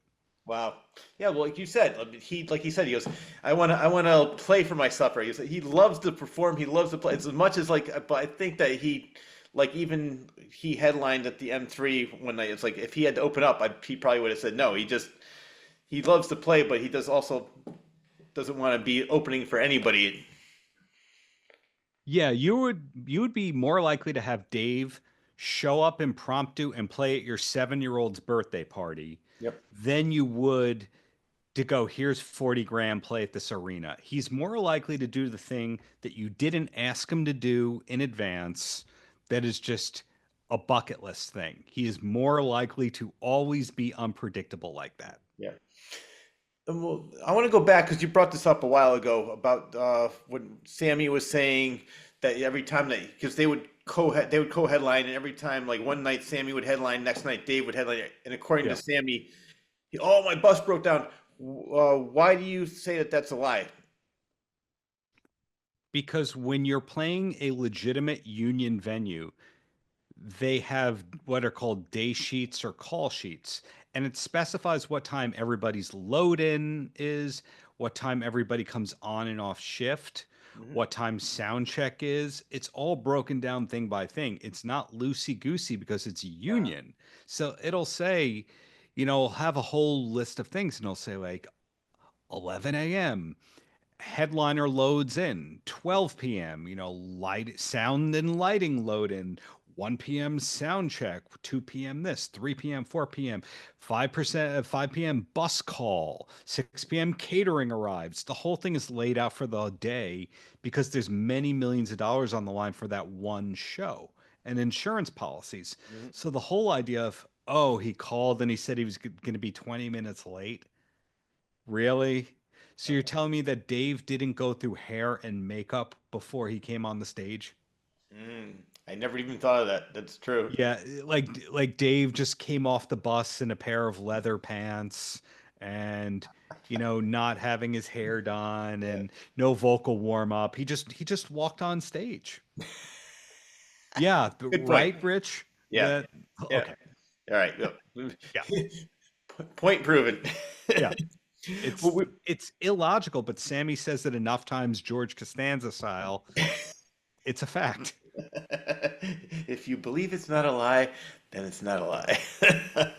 Wow. Yeah, well, like you said, like he said, he goes, I want to play for myself. Right? He loves to perform. He loves to play. It's as much as like, but I think that even he headlined at the M3 one night. It's like if he had to open up, he probably would have said no. He loves to play, but he doesn't want to be opening for anybody. Yeah, you would be more likely to have Dave show up impromptu and play at your 7-year-old's birthday party Yep. than you would to go, here's 40 grand, play at this arena. He's more likely to do the thing that you didn't ask him to do in advance, that is just a bucket list thing. He is more likely to always be unpredictable like that. Yeah. Well, I want to go back because you brought this up a while ago about when Sammy was saying that every time because they would co-headline, and every time like one night Sammy would headline, next night Dave would headline, and according to Yeah. Sammy, oh, my bus broke down. Why do you say that that's a lie? Because when you're playing a legitimate union venue, they have what are called day sheets or call sheets, and it specifies what time everybody's load in is, what time everybody comes on and off shift, Hmm. what time sound check is. It's all broken down thing by thing. It's not loosey goosey because it's a Wow. union. So it'll say, have a whole list of things, and it'll say like 11 a.m. headliner loads in, 12 p.m., light sound and lighting load in, 1 p.m. sound check, 2 p.m. this, 3 p.m., 4 p.m., 5% 5 p.m. bus call, 6 p.m. catering arrives. The whole thing is laid out for the day because there's many millions of dollars on the line for that one show, and insurance policies. Mhm. So the whole idea of, oh, he called and he said he was going to be 20 minutes late. Really? So you're telling me that Dave didn't go through hair and makeup before he came on the stage? I never even thought of that. That's true. Yeah, like Dave just came off the bus in a pair of leather pants and not having his hair done Yeah. and no vocal warm up. He just walked on stage. Yeah, Good point. right, Rich? Yeah. Yeah. Okay. All right. Yeah. Point proven. Yeah. Well, It's illogical, but Sammy says it enough times George Costanza style. It's a fact. if you believe it's not a lie, then it's not a lie.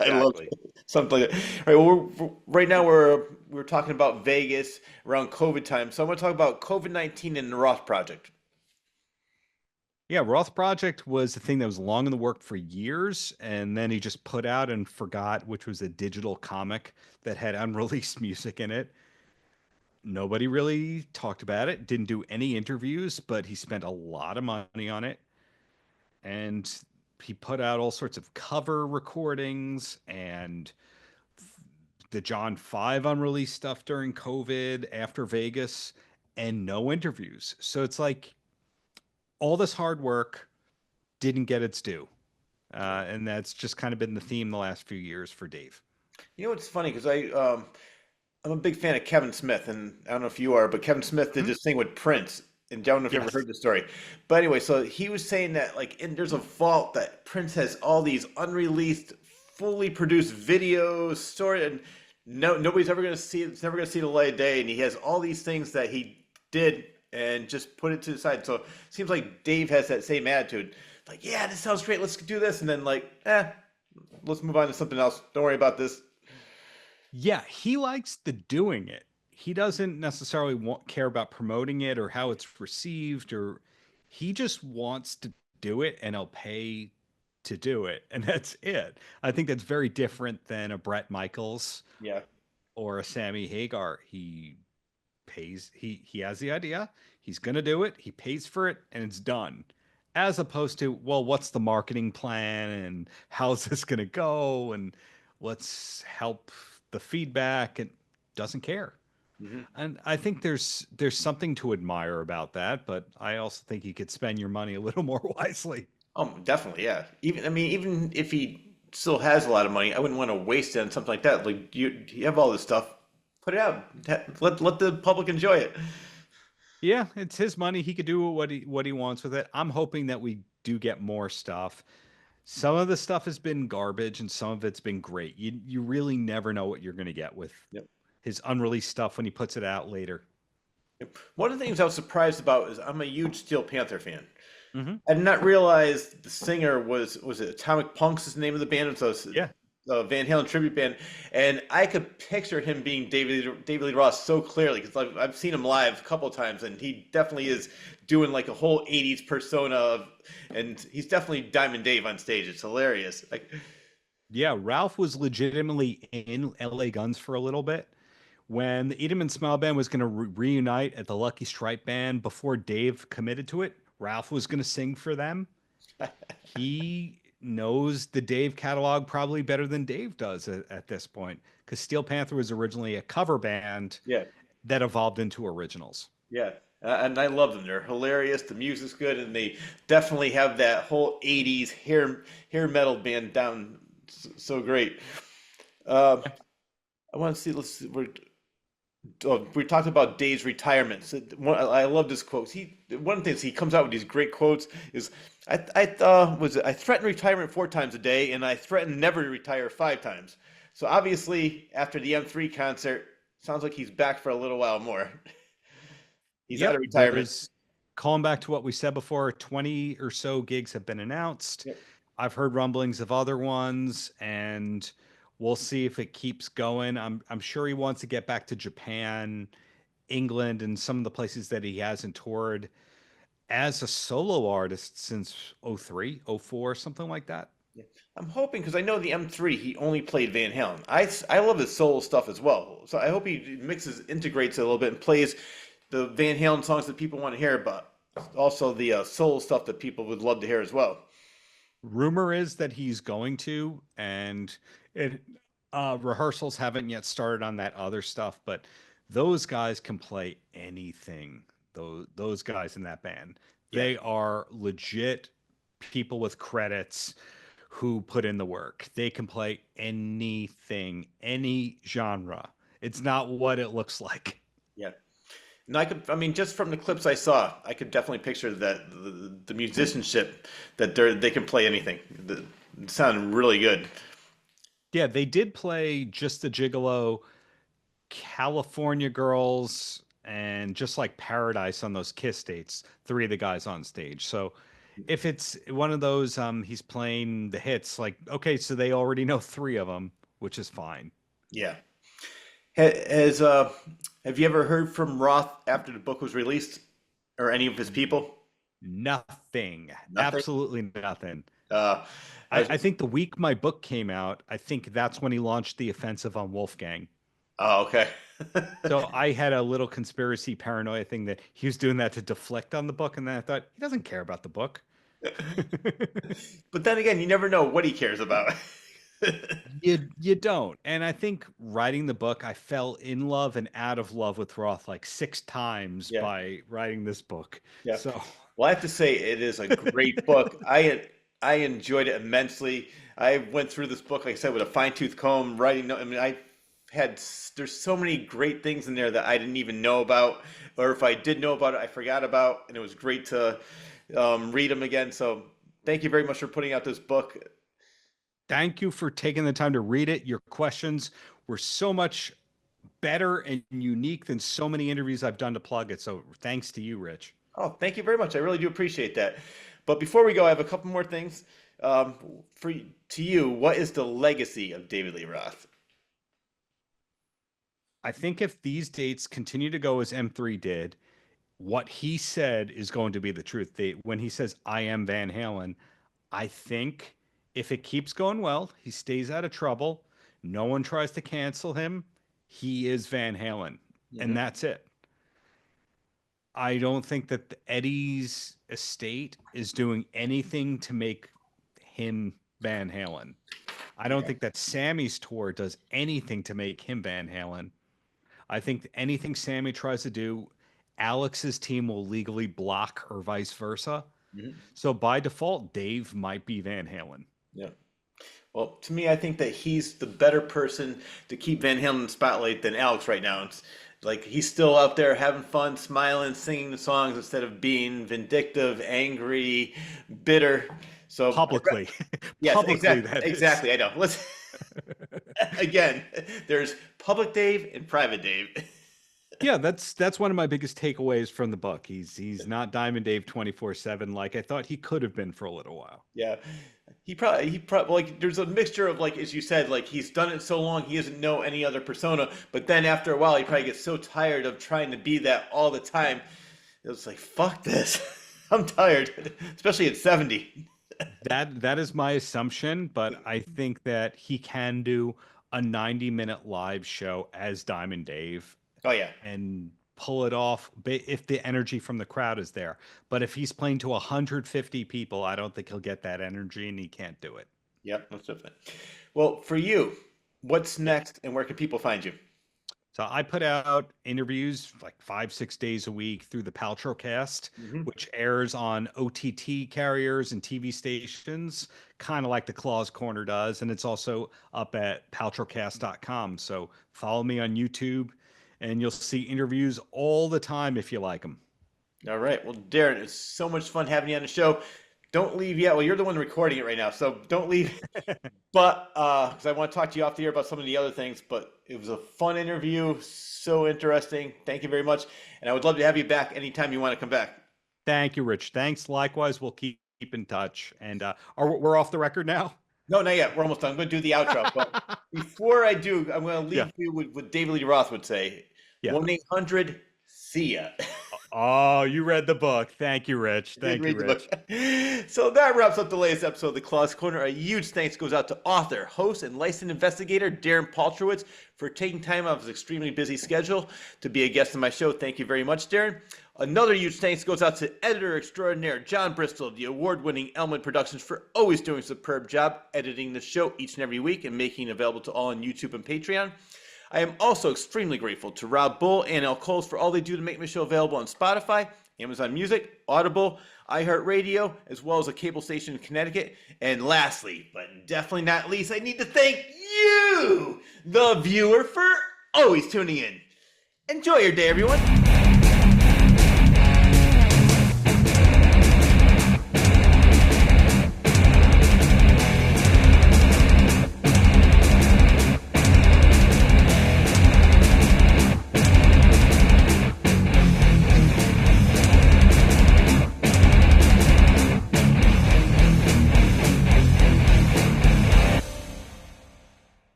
I love Exactly. something like that. All right, well, right now we're talking about Vegas around COVID time, so I'm going to talk about COVID-19 and the Roth Project. Yeah, Roth Project was the thing that was long in the work for years, and then he just put out and forgot, which was a digital comic that had unreleased music in it. Nobody really talked about it, didn't do any interviews, but he spent a lot of money on it. And he put out all sorts of cover recordings and the John 5 unreleased stuff during COVID after Vegas and no interviews. So it's like all this hard work didn't get its due. And that's just kind of been the theme the last few years for Dave. You know, it's funny because I'm a big fan of Kevin Smith, and I don't know if you are, but Kevin Smith did Mhm. this thing with Prince, and I don't know if you ever Yes. heard the story. But anyway, so he was saying that there's a fault that Prince has all these unreleased, fully produced videos, story, and nobody's ever gonna see it. It's never gonna see the light of day, and he has all these things that he did and just put it to the side. So it seems like Dave has that same attitude. Like, yeah, this sounds great. Let's do this, and then let's move on to something else. Don't worry about this. Yeah, he likes the doing it. He doesn't necessarily care about promoting it or how it's received, or he just wants to do it and he'll pay to do it. And that's it. I think that's very different than a Brett Michaels Yeah. or a Sammy Hagar. He pays, he has the idea, he's going to do it, he pays for it, and it's done. As opposed to, well, what's the marketing plan and how's this going to go? And let's help the feedback and doesn't care. Mhm. And I think there's something to admire about that, but I also think you could spend your money a little more wisely. Oh, definitely, yeah. Even if he still has a lot of money, I wouldn't want to waste it on something like that. Like you have all this stuff, put it out. Let the public enjoy it. Yeah, it's his money. He could do what he wants with it. I'm hoping that we do get more stuff. Some of the stuff has been garbage and some of it's been great. You really never know what you're going to get with Yep. his unreleased stuff when he puts it out later. Yep. One of the things I was surprised about is I'm a huge Steel Panther fan. Hmm. I did not realize the singer was it Atomic Punks is the name of the band. It's Yeah. a Van Halen tribute band, and I could picture him being David Lee Roth so clearly because I've seen him live a couple of times, and he definitely is doing like a whole '80s persona and he's definitely Diamond Dave on stage. It's hilarious. Like, Yeah, Ralph was legitimately in LA Guns for a little bit. When the Edelman Smile Band was going to reunite at the Lucky Strike Band before Dave committed to it, Ralph was going to sing for them. He knows the Dave catalog probably better than Dave does at this point because Steel Panther was originally a cover band yeah, that evolved into originals. yeah. And I love them. They're hilarious. The music's good, and they definitely have that whole '80s hair metal band down so great. Uh, I want to see. Let's see. We talked about Dave's retirement. So I love this quote. One of the things he comes out with these great quotes is, I threaten retirement 4 times a day, and I threaten never to retire 5 times. So obviously, after the M3 concert, sounds like he's back for a little while more. He's out of Yep, retirement. calling back to what we said before, 20 or so gigs have been announced. Yep. I've heard rumblings of other ones, and we'll see if it keeps going. I'm sure he wants to get back to Japan, England, and some of the places that he hasn't toured as a solo artist since '03, '04, something like that. Yeah. I'm hoping because I know the M3 he only played Van Halen. I love his solo stuff as well. So I hope he integrates it a little bit and plays the Van Halen songs that people want to hear, but also the solo stuff that people would love to hear as well. Rumor is that he's going to, and rehearsals haven't yet started on that other stuff, but those guys can play anything. Those guys in that band, Yeah. They are legit people with credits who put in the work. They can play anything, any genre. It's not what it looks like. Yeah. And I mean, just from the clips I saw, I could definitely picture that the musicianship that they can play anything. It sounded really good. Yeah, they did play Just the Gigolo, California Girls, and Just Like Paradise on those Kiss dates. Three of the guys on stage. So if it's one of those, he's playing the hits, like, okay, so they already know three of them, which is fine. Yeah. Has have you ever heard from Roth after the book was released, or any of his people? Nothing. Nothing. Absolutely nothing. Uh, I was I just, think the week my book came out, I think that's when he launched the offensive on Wolfgang. oh, okay. So I had a little conspiracy paranoia thing that he was doing that to deflect on the book, and then I thought he doesn't care about the book. But then again, you never know what he cares about. You don't. And I think writing the book, I fell in love and out of love with Roth like 6 times Yeah, by writing this book. yeah. So Well, I have to say it is a great book. I enjoyed it immensely. I went through this book, like I said, with a fine-tooth comb, writing. I mean, there's so many great things in there that I didn't even know about, or if I did know about it, I forgot about, and it was great to read them again. So thank you very much for putting out this book. thank you for taking the time to read it. Your questions were so much better and unique than so many interviews I've done to plug it. So thanks to you, Rich. Oh, thank you very much. I really do appreciate that. But before we go, I have a couple more things. Um, to you, what is the legacy of David Lee Roth? I think if these dates continue to go as M3 did, what he said is going to be the truth. When he says, I am Van Halen, I think if it keeps going well, he stays out of trouble, no one tries to cancel him, he is Van Halen. And Mhm. that's it. I don't think that Eddie's estate is doing anything to make him Van Halen. I don't Yeah. think that Sammy's tour does anything to make him Van Halen. I think anything Sammy tries to do, Alex's team will legally block or vice versa. Mhm. So by default, Dave might be Van Halen. Yeah. Well, to me, I think that he's the better person to keep Van Halen in the spotlight than Alex right now. It's like he's still out there having fun, smiling, singing the songs instead of being vindictive, angry, bitter. So, Publicly. yes, Publicly, exactly, that is. exactly. I know. Let's again. There's public Dave and private Dave. Yeah, that's one of my biggest takeaways from the book. He's not Diamond Dave 24/7 like I thought he could have been for a little while. Yeah. He probably like there's a mixture of, like, as you said, like he's done it so long he doesn't know any other persona, but then after a while he probably gets so tired of trying to be that all the time. It was like, fuck this. I'm tired, especially at 70. That is my assumption, but I think that he can do a 90-minute live show as Diamond Dave Oh yeah. and pull it off if the energy from the crowd is there. But if he's playing to 150 people, I don't think he'll get that energy and he can't do it. Yep, that's different. Well, for you, what's next and where can people find you? So I put out interviews like 5, 6 days a week through the Paltrocast, Hmm. which airs on OTT carriers and TV stations, kind of like the Claws Corner does. And it's also up at paltrocast.com. So follow me on YouTube and you'll see interviews all the time if you like them. All right. Well, Darren, it's so much fun having you on the show. Don't leave yet. Well, you're the one recording it right now, so don't leave. But because I want to talk to you off the air about some of the other things, but it was a fun interview, so interesting. Thank you very much, and I would love to have you back anytime you want to come back. Thank you, Rich. Thanks. Likewise, we'll keep in touch. And we're off the record now? No, not yet. We're almost done. I'm going to do the outro, but before I do, I'm going to Yeah. leave you with what David Lee Roth would say: Yeah. 1-800 see ya. Oh, you read the book. Thank you, Rich. Did Thank you, read the Rich. book. So that wraps up the latest episode of the Claws Corner. A huge thanks goes out to author, host, and licensed investigator Darren Paltrowitz for taking time out of his extremely busy schedule to be a guest on my show. Thank you very much, Darren. Another huge thanks goes out to editor extraordinaire John Bristol, the award-winning Elmwood Productions, for always doing a superb job editing the show each and every week and making it available to all on YouTube and Patreon. I am also extremely grateful to Rob Bull and Al Coles for all they do to make my show available on Spotify, Amazon Music, Audible, iHeartRadio, as well as a cable station in Connecticut. And lastly, but definitely not least, I need to thank you, the viewer, for always tuning in. Enjoy your day, everyone.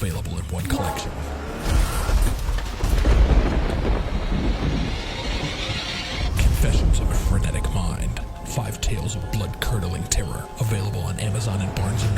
Available in one collection. Confessions of a Frenetic Mind. 5 tales of blood-curdling terror. Available on Amazon and Barnes &